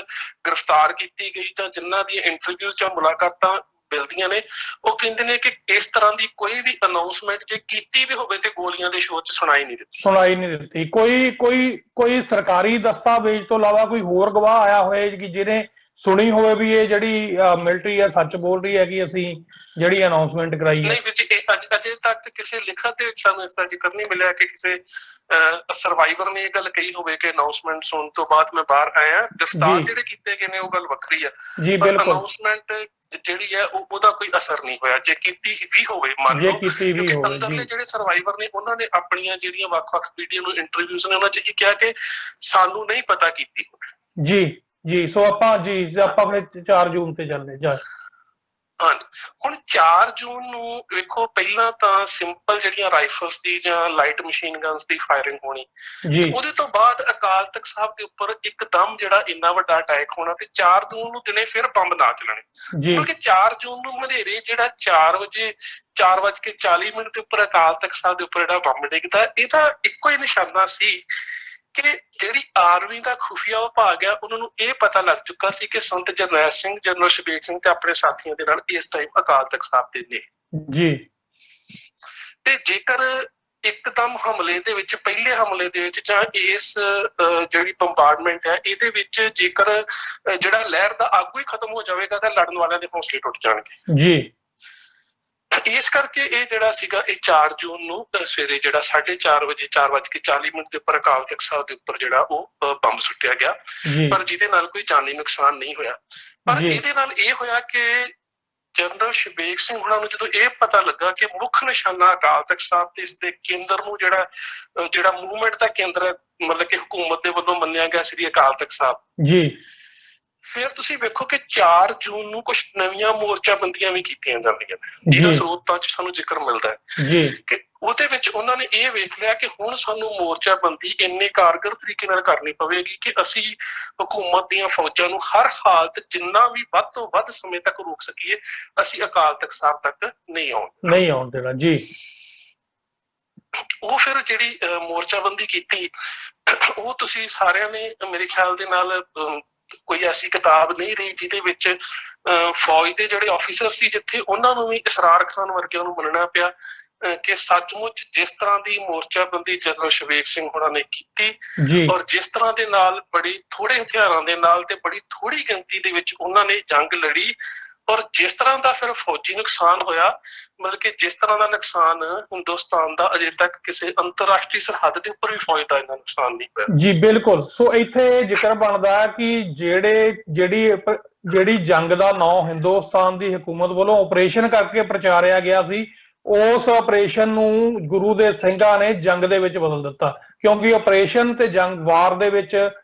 ਗ੍ਰਿਫਤਾਰ ਕੀਤੀ ਗਈ ਜਾਂ ਜਿਨ੍ਹਾਂ ਦੀਆਂ ਇੰਟਰਵਿਊ ਜਾਂ ਮੁਲਾਕਾਤਾਂ ਮਿਲਦੀਆਂ ਨੇ ਉਹ ਕਹਿੰਦੇ ਨੇ ਕਿ ਇਸ ਤਰ੍ਹਾਂ ਦੀ ਕੋਈ ਵੀ ਅਨਾਉਂਸਮੈਂਟ ਜੇ ਕੀਤੀ ਵੀ ਹੋਵੇ ਤੇ ਗੋਲੀਆਂ ਦੇ ਸ਼ੋਰ 'ਚ ਸੁਣਾਈ ਨਹੀਂ ਦਿੱਤੀ। ਕੋਈ ਸਰਕਾਰੀ ਦਸਤਾਵੇਜ਼ ਤੋਂ ਇਲਾਵਾ ਕੋਈ ਹੋਰ ਗਵਾਹ ਆਇਆ ਹੋਏ ਕਿ ਜਿਹਨੇ ਸੁਣੀ ਹੋਵੇ ਵੀ ਇਹ ਜਿਹੜੀ ਮਿਲਟਰੀ ਆ ਸੱਚ ਬੋਲ ਰਹੀ ਹੈ ਕਿ ਅਸੀਂ ਜਿਹੜੀ ਅਨਾਉਂਸਮੈਂਟ ਕਰਾਈ ਹੈ? ਨਹੀਂ ਵੀਰ ਜੀ, ਅਜੇ ਤੱਕ ਕਿਸੇ ਲਿਖਤ ਦੇ ਵਿੱਚ ਸਾਨੂੰ ਇਸ ਦਾ ਜ਼ਿਕਰ ਨਹੀਂ ਮਿਲਿਆ ਕਿ ਕਿਸੇ ਸਰਵਾਈਵਰ ਨੇ ਇਹ ਗੱਲ ਕਹੀ ਹੋਵੇ ਕਿ ਅਨਾਉਂਸਮੈਂਟ ਸੁਣਨ ਤੋਂ ਬਾਅਦ ਮੈਂ ਬਾਹਰ ਆਇਆ। ਗ੍ਰਿਫਤਾਰ ਜਿਹੜੇ ਕੀਤੇ ਗਏ ਨੇ ਉਹ ਗੱਲ ਵੱਖਰੀ ਆ, ਪਰ ਅਨਾਉਂਸਮੈਂਟ ਜਿਹੜੀ ਹੈ ਉਹਦਾ ਕੋਈ ਅਸਰ ਨਹੀਂ ਹੋਇਆ। ਜੇ ਕੀਤੀ ਵੀ ਹੋਵੇ, ਮੰਨ ਲਓ, ਕਿਉਂਕਿ ਅੰਦਰਲੇ ਜਿਹੜੇ ਸਰਵਾਈਵਰ ਨੇ ਉਹਨਾਂ ਨੇ ਆਪਣੀਆਂ ਜਿਹੜੀਆਂ ਵੱਖ-ਵੱਖ ਮੀਡੀਆ ਨੂੰ ਇੰਟਰਵਿਊਜ਼ ਨੇ ਉਹਨਾਂ 'ਚ ਇਹ ਕਿਹਾ ਕਿ ਸਾਨੂੰ ਨਹੀਂ ਪਤਾ ਕੀਤੀ ਹੋਵੇ। ਜੀ ਸੋ ਆਪਾਂ ਫਿਰ 4 ਜੂਨ ਤੇ ਚੱਲਦੇ ਜਾ। ਹਾਂਜੀ, ਹੁਣ 4 ਜੂਨ ਨੂੰ ਵੇਖੋ, ਪਹਿਲਾਂ ਤਾਂ ਸਿੰਪਲ ਜਿਹੜੀਆਂ ਰਾਈਫਲਸ ਦੀ ਜਾਂ ਲਾਈਟ ਮਸ਼ੀਨ ਗਨਸ ਦੀ ਫਾਇਰਿੰਗ ਹੋਣੀ, ਜੀ ਤੇ ਉਹਦੇ ਤੋਂ ਬਾਅਦ ਅਕਾਲ ਤਖਤ ਸਾਹਿਬ ਦੇ ਉੱਪਰ ਇੱਕਦਮ ਜਿਹੜਾ ਇੰਨਾ ਵੱਡਾ ਅਟੈਕ ਹੋਣਾ, ਤੇ 4 ਜੂਨ ਨੂੰ ਦਿਨੇ ਫਿਰ ਬੰਬ ਨਾ ਚੱਲਣੇ। ਜੀ ਕਿਉਂਕਿ 4 ਜੂਨ ਨੂੰ ਹਨੇਰੇ ਜਿਹੜਾ 4:40 ਦੇ ਉੱਪਰ ਅਕਾਲ ਤਖਤ ਸਾਹਿਬ ਦੇ ਉੱਪਰ ਜਿਹੜਾ ਬੰਬ ਡਿੱਗਦਾ, ਇਹਦਾ ਇੱਕੋ ਹੀ ਨਿਸ਼ਾਨਾ ਸੀ ਕਿ ਜਿਹੜੀ ਆਰਮੀ ਦਾ ਖੁਫੀਆ ਵਿਭਾਗ ਆ, ਉਹਨਾਂ ਨੂੰ ਇਹ ਪਤਾ ਲੱਗ ਚੁੱਕਾ ਸੀ ਕਿ ਸੰਤ ਜਰਨੈਲ ਸਿੰਘ, ਜਨਰਲ ਸ਼ਬੀਰ ਸਿੰਘ ਤੇ ਆਪਣੇ ਸਾਥੀਆਂ ਦੇ ਨਾਲ ਇਸ ਟਾਈਮ ਅਕਾਲ ਤਖਤ ਸਾਹਿਬ ਤੇ ਨੇ। ਜੀ ਤੇ ਜੇਕਰ ਇੱਕਦਮ ਹਮਲੇ ਦੇ ਵਿੱਚ, ਪਹਿਲੇ ਹਮਲੇ ਦੇ ਵਿੱਚ ਜਾਂ ਇਸ ਜਿਹੜੀ ਬੰਬਾਰਡਮੈਂਟ ਹੈ ਇਹਦੇ ਵਿੱਚ ਜੇਕਰ ਜਿਹੜਾ ਲਹਿਰ ਦਾ ਆਗੂ ਹੀ ਖਤਮ ਹੋ ਜਾਵੇਗਾ ਤਾਂ ਲੜਨ ਵਾਲਿਆਂ ਦੇ ਹੌਸਲੇ ਟੁੱਟ ਜਾਣਗੇ। ਜੀ ਇਸ ਕਰਕੇ ਇਹ ਜਿਹੜਾ ਸੀਗਾ, ਇਹ 4 ਜੂਨ ਨੂੰ ਸਵੇਰੇ ਜਿਹੜਾ 4:30 ਵਜੇ 4:40 ਦੇ ਉੱਪਰ ਅਕਾਲ ਤਖਤ ਸਾਹਿਬ ਦੇ ਉੱਪਰ ਜਿਹੜਾ ਉਹ ਬੰਬ ਸੁੱਟਿਆ ਗਿਆ, ਪਰ ਜਿਹਦੇ ਨਾਲ ਕੋਈ ਜਾਨੀ ਨੁਕਸਾਨ ਨਹੀਂ ਹੋਇਆ। ਪਰ ਇਹਦੇ ਨਾਲ ਇਹ ਹੋਇਆ ਕਿ ਜਨਰਲ ਸ਼ਬੀਰ ਸਿੰਘ ਹੋਣਾ ਨੂੰ ਜਦੋਂ ਇਹ ਪਤਾ ਲੱਗਾ ਕਿ ਮੁੱਖ ਨਿਸ਼ਾਨਾ ਅਕਾਲ ਤਖਤ ਸਾਹਿਬ ਤੇ ਇਸਦੇ ਕੇਂਦਰ ਨੂੰ ਜਿਹੜਾ ਮੂਵਮੈਂਟ ਦਾ ਕੇਂਦਰ ਹੈ, ਮਤਲਬ ਕਿ ਹਕੂਮਤ ਦੇ ਵੱਲੋਂ ਮੰਨਿਆ ਗਿਆ ਸ੍ਰੀ ਅਕਾਲ ਤਖਤ ਸਾਹਿਬ, ਜੀ ਫਿਰ ਤੁਸੀਂ ਵੇਖੋ ਕਿ 4 ਜੂਨ ਨੂੰ ਕੁਝ ਨਵੀਆਂ ਮੋਰਚਾਬੰਦੀਆਂ ਵੀ ਕੀਤੀਆਂ ਜਾਂਦੀਆਂ ਨੇ। ਇਹਦਾ ਸਰੋਤਾਂ 'ਚ ਸਾਨੂੰ ਜ਼ਿਕਰ ਮਿਲਦਾ ਹੈ ਕਿ ਉਹਦੇ ਵਿੱਚ ਉਹਨਾਂ ਨੇ ਇਹ ਵੇਖ ਲਿਆ ਕਿ ਹੁਣ ਸਾਨੂੰ ਮੋਰਚਾਬੰਦੀ ਇੰਨੇ ਕਾਰਗਰ ਤਰੀਕੇ ਨਾਲ ਕਰਨੀ ਪਵੇਗੀ ਕਿ ਅਸੀਂ ਹਕੂਮਤ ਦੀਆਂ ਫੌਜਾਂ ਨੂੰ ਹਰ ਹਾਲਤ ਜਿੰਨਾ ਵੀ ਵੱਧ ਤੋਂ ਵੱਧ ਸਮੇਂ ਤੱਕ ਰੋਕ ਸਕੀਏ, ਅਸੀਂ ਅਕਾਲ ਤਖਤ ਸਾਹਿਬ ਤੱਕ ਨਹੀਂ ਆਉਣ ਦੇਣਾ। ਜੀ ਉਹ ਫਿਰ ਜਿਹੜੀ ਮੋਰਚਾਬੰਦੀ ਕੀਤੀ, ਉਹ ਤੁਸੀਂ ਸਾਰਿਆਂ ਨੇ ਮੇਰੇ ਖਿਆਲ ਦੇ ਨਾਲ ਕੋਈ ਐਸੀ ਕਿਤਾਬ ਨਹੀਂ ਰਹੀ ਜਿਹਦੇ ਵਿੱਚ ਫੌਜ ਦੇ ਜਿਹੜੇ ਆਫੀਸਰ ਸੀ, ਜਿੱਥੇ ਉਹਨਾਂ ਨੂੰ ਵੀ ਇਸਰਾਰ ਖਾਨ ਵਰਗਿਆਂ ਨੂੰ ਮੰਨਣਾ ਪਿਆ ਕਿ ਸੱਚਮੁੱਚ ਜਿਸ ਤਰ੍ਹਾਂ ਦੀ ਮੋਰਚਾਬੰਦੀ ਜਨਰਲ ਸ਼ਬੀਰ ਸਿੰਘ ਹੋਣਾ ਨੇ ਕੀਤੀ, ਔਰ ਜਿਸ ਤਰ੍ਹਾਂ ਦੇ ਨਾਲ ਬੜੀ ਥੋੜੇ ਹਥਿਆਰਾਂ ਦੇ ਨਾਲ ਤੇ ਬੜੀ ਥੋੜੀ ਗਿਣਤੀ ਦੇ ਵਿੱਚ ਉਹਨਾਂ ਨੇ ਜੰਗ ਲੜੀ, ਔਰ ਜਿਸ ਤਰ੍ਹਾਂ ਦਾ ਫਿਰ ਫੌਜੀ ਨੁਕਸਾਨ ਹੋਇਆ, ਮਤਲਬ ਕਿ ਜਿਸ ਤਰ੍ਹਾਂ ਦਾ ਨੁਕਸਾਨ ਹਿੰਦੁਸਤਾਨ ਦਾ ਅਜੇ ਤੱਕ ਕਿਸੇ ਅੰਤਰਰਾਸ਼ਟਰੀ ਸਰਹੱਦ ਦੇ ਉੱਪਰ ਵੀ ਫੌਜ ਦਾ ਇੰਨਾ ਨੁਕਸਾਨ ਨਹੀਂ ਹੋਇਆ। ਜੀ ਬਿਲਕੁਲ। ਸੋ ਇੱਥੇ ਜ਼ਿਕਰ ਬਣਦਾ ਹੈ ਕਿ ਜਿਹੜੀ ਜੰਗ ਦਾ ਨਾਂ ਹਿੰਦੁਸਤਾਨ ਦੀ ਹਕੂਮਤ ਵੱਲੋਂ ਆਪਰੇਸ਼ਨ ਕਰਕੇ ਪ੍ਰਚਾਰਿਆ ਗਿਆ ਸੀ, ਉਸ ਆਪਰੇਸ਼ਨ ਨੂੰ ਗੁਰੂ ਦੇ ਸਿੰਘਾਂ ਨੇ ਜੰਗ ਦੇ ਵਿੱਚ ਬਦਲ ਦਿੱਤਾ। ਕਿਉਂਕਿ ਆਪਰੇਸ਼ਨ ਤੇ ਜੰਗ ਵਾਰ ਦੇ ਵਿੱਚ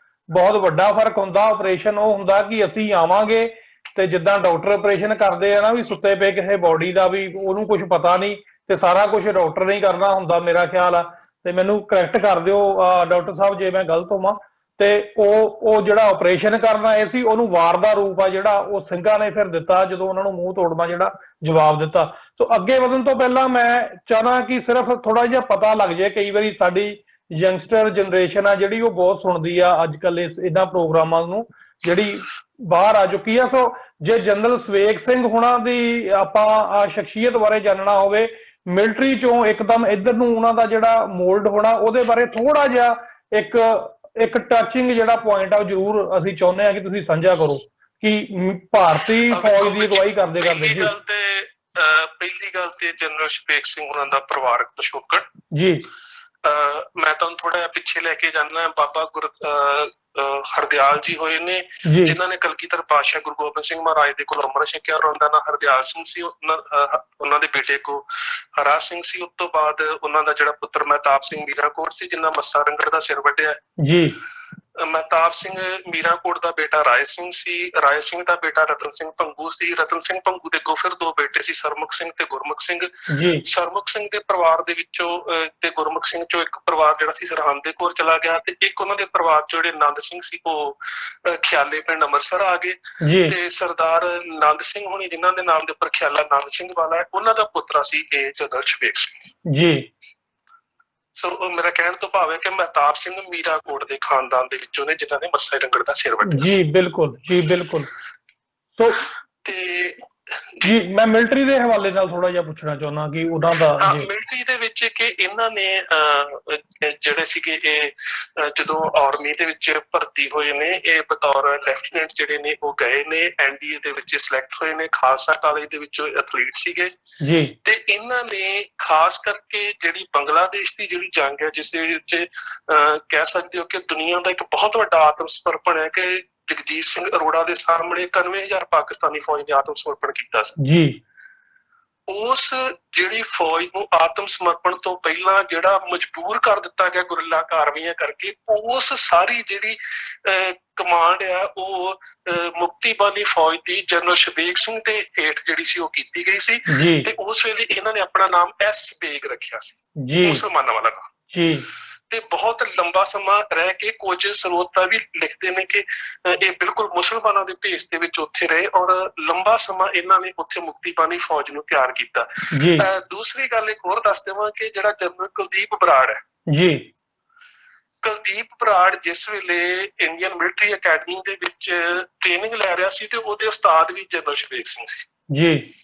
ਬਹੁਤ ਵੱਡਾ ਫਰਕ ਹੁੰਦਾ। ਆਪਰੇਸ਼ਨ ਉਹ ਹੁੰਦਾ ਕਿ ਅਸੀਂ ਆਵਾਂਗੇ ਤੇ ਜਿੱਦਾਂ ਡਾਕਟਰ ਆਪਰੇਸ਼ਨ ਕਰਦੇ ਆ ਨਾ, ਵੀ ਸੁੱਤੇ ਪਏ ਕਿਸੇ ਬੋਡੀ ਦਾ ਵੀ ਉਹਨੂੰ ਕੁਝ ਪਤਾ ਨਹੀਂ ਤੇ ਸਾਰਾ ਕੁਝ ਡਾਕਟਰ ਨੇ ਕਰਨਾ ਹੁੰਦਾ, ਮੇਰਾ ਖਿਆਲ ਆ। ਤੇ ਮੈਨੂੰ ਕਰੈਕਟ ਕਰ ਦਿਓ ਡਾਕਟਰ ਸਾਹਿਬ ਜੇ ਮੈਂ ਗਲਤ ਹੋਵਾਂ। ਤੇ ਉਹ ਜਿਹੜਾ ਆਪਰੇਸ਼ਨ ਕਰਨ ਆਏ ਸੀ, ਉਹਨੂੰ ਵਾਰ ਦਾ ਰੂਪ ਆ ਜਿਹੜਾ ਉਹ ਸਿੰਘਾਂ ਨੇ ਫਿਰ ਦਿੱਤਾ ਜਦੋਂ ਉਹਨਾਂ ਨੂੰ ਮੂੰਹ ਤੋੜਨਾ ਜਿਹੜਾ ਜਵਾਬ ਦਿੱਤਾ। ਸੋ ਅੱਗੇ ਵਧਣ ਤੋਂ ਪਹਿਲਾਂ ਮੈਂ ਚਾਹਨਾ ਕਿ ਸਿਰਫ ਥੋੜਾ ਜਿਹਾ ਪਤਾ ਲੱਗ ਜਾਏ, ਕਈ ਵਾਰੀ ਸਾਡੀ ਯੰਗਸਟਰ ਜਨਰੇਸ਼ਨ ਆ ਜਿਹੜੀ ਉਹ ਬਹੁਤ ਸੁਣਦੀ ਆ ਅੱਜ ਕੱਲ ਇਹਨਾਂ ਪ੍ਰੋਗਰਾਮਾਂ ਨੂੰ, ਜਿਹੜੀ ਬਾਹਰ ਆ ਚੁੱਕੀ ਆ। ਸੋ ਜੇ ਜਨਰਲ ਸਵੇਗ ਸਿੰਘ ਹੋਣਾ ਦੀ ਆਪਾਂ ਸ਼ਖਸੀਅਤ ਬਾਰੇ ਜਾਣਨਾ ਹੋਵੇ, ਮਿਲਟਰੀ ਚੋਂ ਇੱਕਦਮ ਇੱਧਰ ਨੂੰ ਉਹਨਾਂ ਦਾ ਜਿਹੜਾ ਮੋਲਡ ਹੋਣਾ, ਉਹਦੇ ਬਾਰੇ ਥੋੜਾ ਜਿਹਾ ਇੱਕ ਟੱਚਿੰਗ ਜਿਹੜਾ ਪੁਆਇੰਟ ਆ ਜ਼ਰੂਰ ਅਸੀਂ ਚਾਹੁੰਦੇ ਹਾਂ ਕਿ ਤੁਸੀਂ ਸਾਂਝਾ ਕਰੋ ਕਿ ਭਾਰਤੀ ਫੌਜ ਦੀ ਅਗਵਾਈ ਕਰਦੇ ਪਹਿਲੀ ਗੱਲ ਤੇ ਜਨਰਲ ਸ਼ਬੀਰ ਸਿੰਘ ਹੋਣਾ ਦਾ ਪਰਿਵਾਰਕ ਪਿਛੋਕੜ। ਜੀ ਮੈਂ ਤੁਹਾਨੂੰ ਥੋੜਾ ਜਿਹਾ ਪਿੱਛੇ ਲੈ ਕੇ ਜਾਣਾ। ਬਾਬਾ ਹਰਦਿਆਲ ਜੀ ਹੋਏ ਨੇ, ਜਿਨ੍ਹਾਂ ਨੇ ਕਲਗੀਧਰ ਪਾਤਸ਼ਾਹ ਗੁਰੂ ਗੋਬਿੰਦ ਸਿੰਘ ਮਹਾਰਾਜ ਦੇ ਕੋਲ ਅੰਮ੍ਰਿਤ ਛਕਿਆ, ਔਰ ਉਹਨਾਂ ਦਾ ਨਾਂ ਹਰਦਿਆਲ ਸਿੰਘ ਸੀ। ਉਹਨਾਂ ਦੇ ਬੇਟੇ ਕੋ ਹਰਾ ਸਿੰਘ ਸੀ। ਉਸ ਤੋਂ ਬਾਅਦ ਉਹਨਾਂ ਦਾ ਜਿਹੜਾ ਪੁੱਤਰ ਮਹਿਤਾਬ ਸਿੰਘ ਮੀਰਾਂਕੋਟ ਸੀ, ਜਿਨ੍ਹਾਂ ਮੱਸਾ ਰੰਗੜ ਦਾ ਸਿਰ ਵੱਢਿਆ। ਜੀ ਮਹਿਤਾਬ ਸਿੰਘ ਮੀਰਾਂਕੋਟ ਦਾ ਬੇਟਾ ਰਾਏ ਸਿੰਘ ਸੀ। ਰਾਏ ਸਿੰਘ ਦਾ ਬੇਟਾ ਰਤਨ ਸਿੰਘ ਭੰਗੂ ਸੀ। ਰਤਨ ਸਿੰਘ ਭੰਗੂ ਦੇ ਅੱਗੋਂ ਫਿਰ 2 ਬੇਟੇ ਸੀ, ਸਰਮੁਖ ਸਿੰਘ ਤੇ ਗੁਰਮੁਖ ਸਿੰਘ। ਸਰਮੁਖ ਸਿੰਘ ਦੇ ਪਰਿਵਾਰ ਦੇ ਵਿੱਚੋਂ ਤੇ ਗੁਰਮੁਖ ਸਿੰਘ ਚੋਂ ਇੱਕ ਪਰਿਵਾਰ ਜਿਹੜਾ ਸੀ ਸਰਹੰਦ ਦੇ ਕੋਲ ਚਲਾ ਗਿਆ, ਤੇ ਇੱਕ ਉਹਨਾਂ ਦੇ ਪਰਿਵਾਰ ਚੋਂ ਜਿਹੜੇ ਨੰਦ ਸਿੰਘ ਸੀ ਉਹ ਖਿਆਲੇ ਪਿੰਡ ਅੰਮ੍ਰਿਤਸਰ ਆ ਗਏ। ਤੇ ਸਰਦਾਰ ਨੰਦ ਸਿੰਘ ਹੋਣੀ, ਜਿਨ੍ਹਾਂ ਦੇ ਨਾਮ ਦੇ ਉੱਪਰ ਖਿਆਲਾ ਨੰਦ ਸਿੰਘ ਵਾਲਾ ਹੈ, ਉਹਨਾਂ ਦਾ ਪੁੱਤਰਾ ਸੀ ਇਹ ਜਨਰਲ ਸ਼ਬੀਰ ਸਿੰਘ। ਜੀ ਸੋ ਮੇਰਾ ਕਹਿਣ ਤੋਂ ਭਾਵ ਹੈ ਕਿ ਮਹਿਤਾਬ ਸਿੰਘ ਮੀਰਾਂਕੋਟ ਦੇ ਖਾਨਦਾਨ ਦੇ ਵਿੱਚੋਂ ਨੇ, ਜਿਨ੍ਹਾਂ ਨੇ ਮੱਸਾ ਰੰਗੜ ਦਾ ਸਿਰ ਵੱਢਿਆ। ਜੀ ਬਿਲਕੁਲ। ਸੋ ਤੇ ਜੀ ਮੈਂ ਮਿਲਟਰੀ ਦੇ ਹਵਾਲੇ ਨਾਲ ਥੋੜਾ ਜਿਹਾ ਪੁੱਛਣਾ ਚਾਹੁੰਦਾ ਕਿ ਉਹਨਾਂ ਦਾ ਮਿਲਟਰੀ ਦੇ ਵਿੱਚ ਕਿ ਇਹਨਾਂ ਨੇ ਜਿਹੜੇ ਸੀਗੇ ਇਹ ਜਦੋਂ ਆਰਮੀ ਦੇ ਵਿੱਚ ਭਰਤੀ ਹੋਏ ਨੇ, ਇਹ ਬਤੌਰ ਲੈਫਟੀਨੈਂਟ ਜਿਹੜੇ ਨੇ ਉਹ ਗਏ ਨੇ, NDA ਦੇ ਵਿੱਚ ਸਿਲੈਕਟ ਹੋਏ ਨੇ, ਖਾਲਸਾ ਕਾਲਜ ਦੇ ਵਿੱਚੋਂ ਐਥਲੀਟ ਸੀਗੇ। ਜੀ ਤੇ ਇਹਨਾਂ ਨੇ ਖਾਸ ਕਰਕੇ ਜਿਹੜੀ ਬੰਗਲਾਦੇਸ਼ ਦੀ ਜਿਹੜੀ ਜੰਗ ਹੈ, ਜਿਸ ਦੇ ਵਿੱਚ ਕਹਿ ਸਕਦੇ ਹੋ ਕਿ ਦੁਨੀਆ ਦਾ ਇੱਕ ਬਹੁਤ ਵੱਡਾ ਆਤਮ ਸਮਰਪਣ ਹੈ ਕਿ ਜਗਜੀਤ ਸਿੰਘ ਅਰੋੜਾ ਦੇ ਸਾਹਮਣੇ 91,000 ਪਾਕਿਸਤਾਨੀ ਫੌਜ ਨੇ ਆਤਮ ਸਮਰਪਣ ਕੀਤਾ ਸੀ। ਜੀ ਉਸ ਜਿਹੜੀ ਫੌਜ ਨੂੰ ਆਤਮ ਸਮਰਪਣ ਤੋਂ ਪਹਿਲਾਂ ਜਿਹੜਾ ਮਜਬੂਰ ਕਰ ਦਿੱਤਾ ਗਿਆ ਗੁਰਿੱਲਾ ਕਾਰਵਾਈਆਂ ਕਰਕੇ, ਉਸ ਸਾਰੀ ਜਿਹੜੀ ਕਮਾਂਡ ਆ ਉਹ ਮੁਕਤੀ ਬਾਨੀ ਫੌਜ ਦੀ ਜਨਰਲ ਸ਼ਬੀਕ ਸਿੰਘ ਦੇ ਹੇਠ ਜਿਹੜੀ ਸੀ ਉਹ ਕੀਤੀ ਗਈ ਸੀ ਤੇ ਉਸ ਵੇਲੇ ਇਹਨਾਂ ਨੇ ਆਪਣਾ ਨਾਮ ਐਸ ਬੇਗ ਰੱਖਿਆ ਸੀ, ਮੁਸਲਮਾਨਾਂ ਵਾਲਾ ਨਾਮ ਜੀ। ਤੇ ਬਹੁਤ ਲੰਬਾ ਸਮਾਂ ਰਹਿ ਕੇ ਕੁਝ ਸਰੋਤਾ ਵੀ ਲਿਖਦੇ ਨੇ ਕਿ ਇਹ ਬਿਲਕੁਲ ਮੁਸਲਮਾਨਾਂ ਦੇ ਭੇਸ ਦੇ ਵਿੱਚ ਉੱਥੇ ਰਹੇ ਔਰ ਲੰਬਾ ਸਮਾਂ ਇਹਨਾਂ ਨੇ ਉੱਥੇ ਮੁਕਤੀ ਬਾਨੀ ਫੌਜ ਨੂੰ ਤਿਆਰ ਕੀਤਾ। ਦੂਸਰੀ ਗੱਲ ਇੱਕ ਹੋਰ ਦੱਸ ਦੇਵਾਂ ਕਿ ਜਿਹੜਾ ਜਨਰਲ ਕੁਲਦੀਪ ਬਰਾੜ ਹੈ ਜੀ, ਕੁਲਦੀਪ ਬਰਾੜ ਜਿਸ ਵੇਲੇ ਇੰਡੀਅਨ ਮਿਲਟਰੀ ਅਕੈਡਮੀ ਦੇ ਵਿੱਚ ਟ੍ਰੇਨਿੰਗ ਲੈ ਰਿਹਾ ਸੀ ਤੇ ਉਹਦੇ ਉਸਤਾਦ ਵੀ ਜਨਰਲ ਸ਼ਬੀਕ ਸਿੰਘ ਸੀ ਜੀ।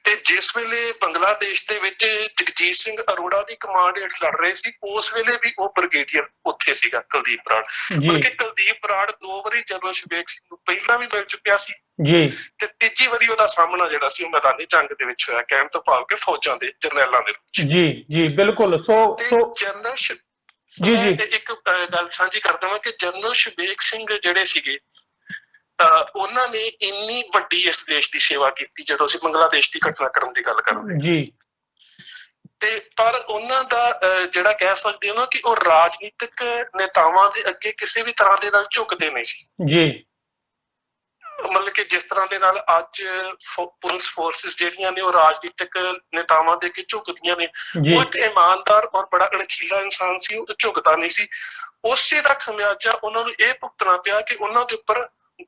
ਤੇ ਜਿਸ ਵੇਲੇ ਬੰਗਲਾਦੇਸ਼ ਦੇ ਵਿੱਚ ਜਗਜੀਤ ਸਿੰਘ ਅਰੋੜਾ ਦੀ ਕਮਾਂਡ ਹੇਠ ਲੜ ਰਹੇ ਸੀ, ਉਸ ਵੇਲੇ ਵੀ ਉਹ ਬ੍ਰਿਗੇਡੀਅਰ ਉੱਥੇ ਸੀਗਾ ਕੁਲਦੀਪ ਬਰਾੜ। ਬਲਕਿ ਕੁਲਦੀਪ ਬਰਾੜ 2 ਵਾਰੀ ਜਨਰਲ ਸ਼ਬੀਕ ਸਿੰਘ ਨੂੰ ਪਹਿਲਾਂ ਵੀ ਮਿਲ ਚੁੱਕਿਆ ਸੀ ਜੀ ਤੇ ਤੀਜੀ ਵਾਰੀ ਉਹਦਾ ਸਾਹਮਣਾ ਜਿਹੜਾ ਸੀ ਉਹ ਮੈਦਾਨੀ ਜੰਗ ਦੇ ਵਿੱਚ ਹੋਇਆ, ਕਹਿਣ ਤੋਂ ਭਾਵ ਕਿ ਫੌਜਾਂ ਦੇ ਜਰਨੈਲਾਂ ਦੇ ਵਿੱਚ। ਜੀ ਜੀ ਬਿਲਕੁਲ। ਜਨਰਲ ਜੀ ਇੱਕ ਗੱਲ ਸਾਂਝੀ ਕਰ ਦੇਵਾਂ ਕਿ ਜਨਰਲ ਸ਼ਬੀਕ ਸਿੰਘ ਜਿਹੜੇ ਸੀਗੇ ਉਹਨਾਂ ਨੇ ਇੰਨੀ ਵੱਡੀ ਇਸ ਦੇਸ਼ ਦੀ ਸੇਵਾ ਕੀਤੀ ਜਦੋਂ ਅਸੀਂ ਬੰਗਲਾਦੇਸ਼ ਦੀ ਘਟਨਾਕ੍ਰਮ ਦੀ ਗੱਲ ਕਰਦੇ ਜੀ, ਤੇ ਪਰ ਉਹਨਾਂ ਦਾ ਜਿਹੜਾ ਕਹਿ ਸਕਦੇ ਹੋ ਨਾ ਕਿ ਉਹ ਰਾਜਨੀਤਿਕ ਨੇਤਾਵਾਂ ਦੇ ਅੱਗੇ ਕਿਸੇ ਵੀ ਤਰ੍ਹਾਂ ਦੇ ਨਾਲ ਝੁਕਦੇ ਨਹੀਂ ਸੀ ਜੀ। ਮਤਲਬ ਕਿ ਜਿਸ ਤਰ੍ਹਾਂ ਦੇ ਨਾਲ ਅੱਜ ਪੁਲਿਸ ਫੋਰਸਿਸ ਜਿਹੜੀਆਂ ਨੇ ਉਹ ਰਾਜਨੀਤਿਕ ਨੇਤਾਵਾਂ ਦੇ ਅੱਗੇ ਝੁਕਦੀਆਂ ਨੇ, ਉਹ ਇੱਕ ਇਮਾਨਦਾਰ ਔਰ ਬੜਾ ਅਣਖੀਲਾ ਇਨਸਾਨ ਸੀ, ਉਹ ਝੁਕਦਾ ਨਹੀਂ ਸੀ। ਉਸੇ ਦਾ ਖਮਿਆਜਾ ਉਹਨਾਂ ਨੂੰ ਇਹ ਭੁਗਤਣਾ ਪਿਆ ਕਿ ਉਹਨਾਂ ਦੇ ਉੱਪਰ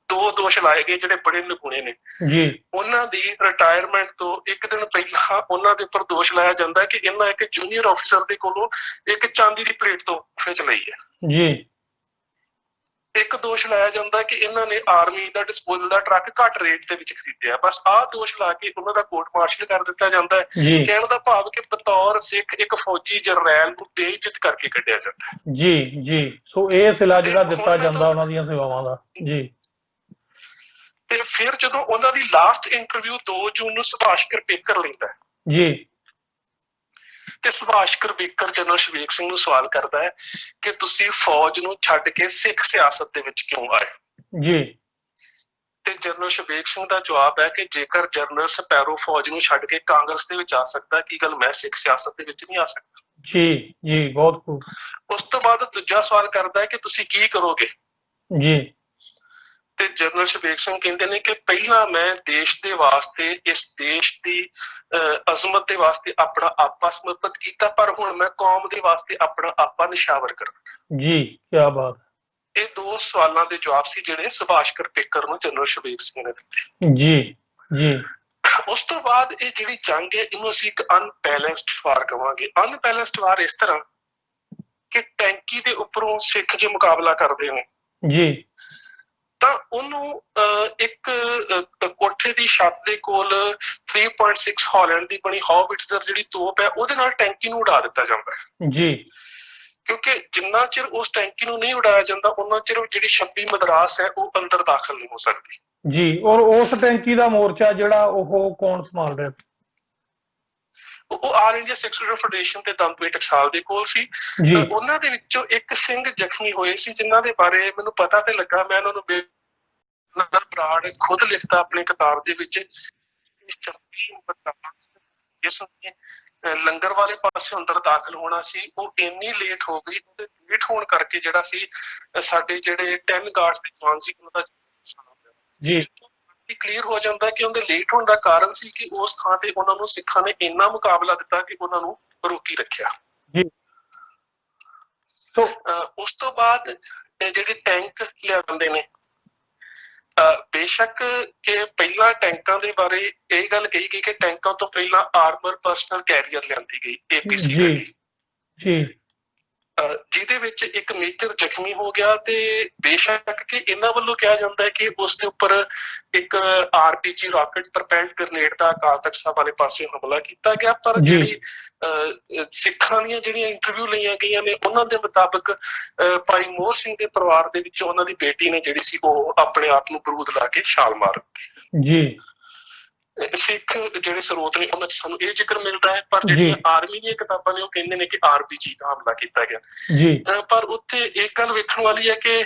2 ਦੋਸ਼ ਲਾਏ ਗਏ ਜਿਹੜੇ ਬੜੇ ਨਿਗੂਣੇ ਨੇ ਜੀ। ਉਹਨਾਂ ਦੀ ਰਿਟਾਇਰਮੈਂਟ ਤੋਂ ਇੱਕ ਦਿਨ ਪਹਿਲਾਂ ਉਹਨਾਂ ਦੇ ਉੱਪਰ ਦੋਸ਼ ਲਾਇਆ ਜਾਂਦਾ ਕਿ ਇਹਨਾਂ ਇੱਕ ਜੂਨੀਅਰ ਆਫੀਸਰ ਦੇ ਕੋਲੋਂ ਇੱਕ ਚਾਂਦੀ ਦੀ ਪਲੇਟ ਤੋਹਫੇ ਚ ਲਈ ਹੈ ਜੀ। ਇੱਕ ਦੋਸ਼ ਲਾਇਆ ਜਾਂਦਾ ਕਿ ਇਹਨਾਂ ਨੇ ਆਰਮੀ ਦਾ ਡਿਸਪੋਜ਼ਲ ਦਾ ਟਰੱਕ ਘੱਟ ਰੇਟ ਦੇ ਵਿੱਚ ਖਰੀਦਿਆ। ਬਸ ਆਹ ਦੋਸ਼ ਲਾ ਕੇ ਉਹਨਾਂ ਦਾ ਕੋਰਟ ਮਾਰਸ਼ਲ ਕਰ ਦਿੱਤਾ ਜਾਂਦਾ ਹੈ। ਕਹਿਣ ਦਾ ਭਾਵ ਕਿ ਬਤੌਰ ਸਿੱਖ ਇੱਕ ਫੌਜੀ ਜਰਨੈਲ ਨੂੰ ਬੇਇੱਜ਼ਤ ਕਰਕੇ ਕੱਢਿਆ ਜਾਂਦਾ ਜੀ ਜੀ। ਸੋ ਇਹ ਸਿਲਾ ਜਿਹੜਾ ਦਿੱਤਾ ਜਾਂਦਾ ਉਹਨਾਂ ਦੀਆਂ ਸੇਵਾਵਾਂ ਦਾ ਜੀ। ਤੇ ਫਿਰ ਜਦੋਂ ਉਹਨਾਂ ਦੀ ਲਾਸਟ ਇੰਟਰਵਿਊ 2 ਜੂਨ ਨੂੰ ਸੁਭਾਸ਼ ਕਰਪੇਕਰ ਲੈਂਦਾ ਜੀ, ਤੇ ਸੁਭਾਸ਼ ਕਰਪੇਕਰ ਜਨਰਲ ਸ਼ਬੀਕ ਸਿੰਘ ਨੂੰ ਸਵਾਲ ਕਰਦਾ ਹੈ ਕਿ ਤੁਸੀਂ ਫੌਜ ਨੂੰ ਛੱਡ ਕੇ ਸਿੱਖ ਸਿਆਸਤ ਦੇ ਵਿੱਚ ਕਿਉਂ ਆਏ ਜੀ। ਤੇ ਜਨਰਲ ਸ਼ਬੀਕ ਸਿੰਘ ਦਾ ਜਵਾਬ ਹੈ ਕਿ ਜੇਕਰ ਜਨਰਲ ਸਪੈਰੋ ਫੌਜ ਨੂੰ ਛੱਡ ਕੇ ਕਾਂਗਰਸ ਦੇ ਵਿੱਚ ਆ ਸਕਦਾ, ਕੀ ਗੱਲ ਮੈਂ ਸਿੱਖ ਸਿਆਸਤ ਦੇ ਵਿੱਚ ਨਹੀਂ ਆ ਸਕਦਾ ਜੀ ਜੀ। ਬਹੁਤ ਖੂਬ। ਉਸ ਤੋਂ ਬਾਅਦ ਦੂਜਾ ਸਵਾਲ ਕਰਦਾ ਹੈ ਕਿ ਤੁਸੀਂ ਕੀ ਕਰੋਗੇ ਜੀ। ਤੇ ਜਨਰਲ ਸ਼ਬੀਕ ਸਿੰਘ ਕਹਿੰਦੇ ਨੇ ਕਿ ਪਹਿਲਾਂ ਮੈਂ ਦੇਸ਼ ਦੇ ਵਾਸਤੇ, ਇਸ ਦੇਸ਼ ਦੀ ਅਜ਼ਮਤ ਦੇ ਵਾਸਤੇ ਆਪਣਾ ਆਪਾ ਸਮਰਪਿਤ ਕੀਤਾ, ਪਰ ਹੁਣ ਮੈਂ ਕੌਮ ਦੇ ਵਾਸਤੇ ਆਪਣਾ ਆਪਾ ਨਿਸ਼ਾਵਰ ਕਰਾਂ ਜੀ। ਕੀ ਬਾਤ। ਇਹ 2 ਸਵਾਲਾਂ ਦੇ ਜਵਾਬ ਸੀ ਜਿਹੜੇ ਸੁਭਾਸ਼ ਕਰਪੇਕਰ ਨੂੰ ਜਨਰਲ ਸ਼ਬੀਕ ਸਿੰਘ ਨੇ ਦਿੱਤੇ ਜੀ ਜੀ। ਉਸ ਤੋਂ ਬਾਅਦ ਇਹ ਜਿਹੜੀ ਜੰਗ ਹੈ ਇਹਨੂੰ ਅਸੀਂ ਇੱਕ ਅਨਬੈਲੈਂਸਡ ਵਾਰ ਕਹਾਂਗੇ। ਅਨਬੈਲੈਂਸਡ ਵਾਰ ਇਸ ਤਰ੍ਹਾਂ ਕਿ ਟੈਂਕੀ ਦੇ ਉੱਪਰੋਂ ਸਿੱਖ ਜੇ ਮੁਕਾਬਲਾ ਕਰਦੇ ਨੇ ਜੀ, ਤਾਂ ਉਹਨੂੰ ਇੱਕ ਕੋਠੇ ਦੀ ਛੱਤ ਦੇ ਕੋਲ 3.6 ਹਾਲੈਂਡ ਦੀ ਬਣੀ ਹੌਬਿਟਜ਼ਰ ਜਿਹੜੀ ਤੋਪ ਹੈ ਉਹਦੇ ਨਾਲ ਟੈਂਕੀ ਨੂੰ ਉਡਾ ਦਿੱਤਾ ਜਾਂਦਾ ਹੈ ਜੀ। ਕਿਉਂਕਿ ਜਿੰਨਾ ਚਿਰ ਉਸ ਟੈਂਕੀ ਨੂੰ ਨਹੀਂ ਉਡਾਇਆ ਜਾਂਦਾ ਉਹਨਾਂ ਚਿਰ ਜਿਹੜੀ 26 ਮਦਰਾਸ ਹੈ ਉਹ ਅੰਦਰ ਦਾਖਲ ਨਹੀਂ ਹੋ ਸਕਦੀ ਜੀ। ਔਰ ਉਸ ਟੈਂਕੀ ਦਾ ਮੋਰਚਾ ਜਿਹੜਾ ਉਹ ਕੌਣ ਸੰਭਾਲ ਰਿਹਾ? ਉਹ ਆਲ ਇੰਡੀਆ ਸਿੱਖ ਸਟੂਡੈਂਟ ਫੈਡਰੇਸ਼ਨ ਤੇ ਦਮਪੀਰ ਟਕਸਾਲ ਦੇ ਕੋਲ ਸੀ। ਉਹਨਾਂ ਦੇ ਵਿੱਚੋਂ ਇੱਕ ਸਿੰਘ ਜ਼ਖਮੀ ਹੋਏ ਸੀ ਜਿਨ੍ਹਾਂ ਦੇ ਬਾਰੇ ਮੈਨੂੰ ਪਤਾ ਤੇ ਲੱਗਾ, ਮੈਂ ਉਹਨਾਂ ਨੂੰ ਬਰਾੜ ਖੁਦ ਲਿਖਦਾ ਆਪਣੀ ਕਿਤਾਬ ਦੇ ਵਿੱਚ। ਜਿਸ ਲੰਗਰ ਵਾਲੇ ਪਾਸੇ ਅੰਦਰ ਦਾਖਲ ਹੋਣਾ ਸੀ ਉਹ ਇੰਨੀ ਲੇਟ ਹੋ ਗਈ, ਉਹਦੇ ਲੇਟ ਹੋਣ ਕਰਕੇ ਜਿਹੜਾ ਸੀ ਸਾਡੇ ਜਿਹੜੇ 10 ਗਾਰਡਸ ਦੇ ਜਵਾਨ ਸੀ ਉਹਨਾਂ ਦਾ ਜੀ ਕਲੀਅਰ ਹੋ ਜਾਂਦਾ ਕਿ ਉਹਦੇ ਲੇਟ ਹੋਣ ਦਾ ਕਾਰਨ ਸੀ ਕਿ ਉਸ ਥਾਂ ਤੇ ਉਹਨਾਂ ਨੂੰ ਸਿੱਖਾਂ ਨੇ ਇੰਨਾ ਮੁਕਾਬਲਾ ਦਿੱਤਾ ਕਿ ਉਹਨਾਂ ਨੂੰ ਰੋਕੀ ਰੱਖਿਆ ਜੀ। ਉਸ ਤੋਂ ਬਾਅਦ ਜਿਹੜੇ ਟੈਂਕ ਲਿਆਉਂਦੇ ਨੇ, ਬੇਸ਼ੱਕ ਕਿ ਪਹਿਲਾਂ ਟੈਂਕਾਂ ਦੇ ਬਾਰੇ ਇਹ ਗੱਲ ਕਹੀ ਗਈ ਕਿ ਟੈਂਕਾਂ ਤੋਂ ਪਹਿਲਾਂ ਆਰਮਰ ਪਰਸਨਲ ਕੈਰੀਅਰ ਲਿਆਂਦੀ ਗਈ APC ਜੀ, ਜਿਹਦੇ ਵਿੱਚ ਇੱਕ ਮੇਜਰ ਜ਼ਖਮੀ ਹੋ ਗਿਆ। ਤੇ ਬੇਸ਼ੱਕ ਕਿ ਇਹਨਾਂ ਵੱਲੋਂ ਕਿਹਾ ਜਾਂਦਾ ਹੈ ਕਿ ਉਸ ਦੇ ਉੱਪਰ ਇੱਕ RPG ਰਾਕਟ ਪ੍ਰੋਪੈਲਡ ਗ੍ਰਨੇਡ ਦਾ ਅਕਾਲ ਤਖਤ ਸਾਹਿਬ ਵਾਲੇ ਪਾਸੇ ਹਮਲਾ ਕੀਤਾ ਗਿਆ, ਪਰ ਜਿਹੜੀ ਸਿੱਖਾਂ ਦੀਆਂ ਜਿਹੜੀਆਂ ਇੰਟਰਵਿਊ ਲਈਆਂ ਗਈਆਂ ਨੇ ਉਹਨਾਂ ਦੇ ਮੁਤਾਬਕ ਭਾਈ ਮੋਹਰ ਸਿੰਘ ਦੇ ਪਰਿਵਾਰ ਦੇ ਵਿੱਚੋਂ ਉਹਨਾਂ ਦੀ ਬੇਟੀ ਨੇ ਜਿਹੜੀ ਸੀ ਉਹ ਆਪਣੇ ਆਪ ਨੂੰ ਬਰੂਦ ਲਾ ਕੇ ਛਾਲ ਮਾਰ ਦਿੱਤੀ ਜੀ। ਸਿੱਖ ਜਿਹੜੇ ਸਰੋਤ ਨੇ ਉਹਨਾਂ ਚ ਸਾਨੂੰ ਇਹ ਜ਼ਿਕਰ ਮਿਲਦਾ ਹੈ, ਪਰ ਜਿਹੜੀਆਂ ਆਰਮੀ ਦੀਆਂ ਕਿਤਾਬਾਂ ਨੇ ਉਹ ਕਹਿੰਦੇ ਨੇ ਕਿ RPG ਦਾ ਹਮਲਾ ਕੀਤਾ ਗਿਆ ਜੀ। ਪਰ ਉੱਥੇ ਇੱਕ ਗੱਲ ਵੇਖਣ ਵਾਲੀ ਹੈ ਕਿ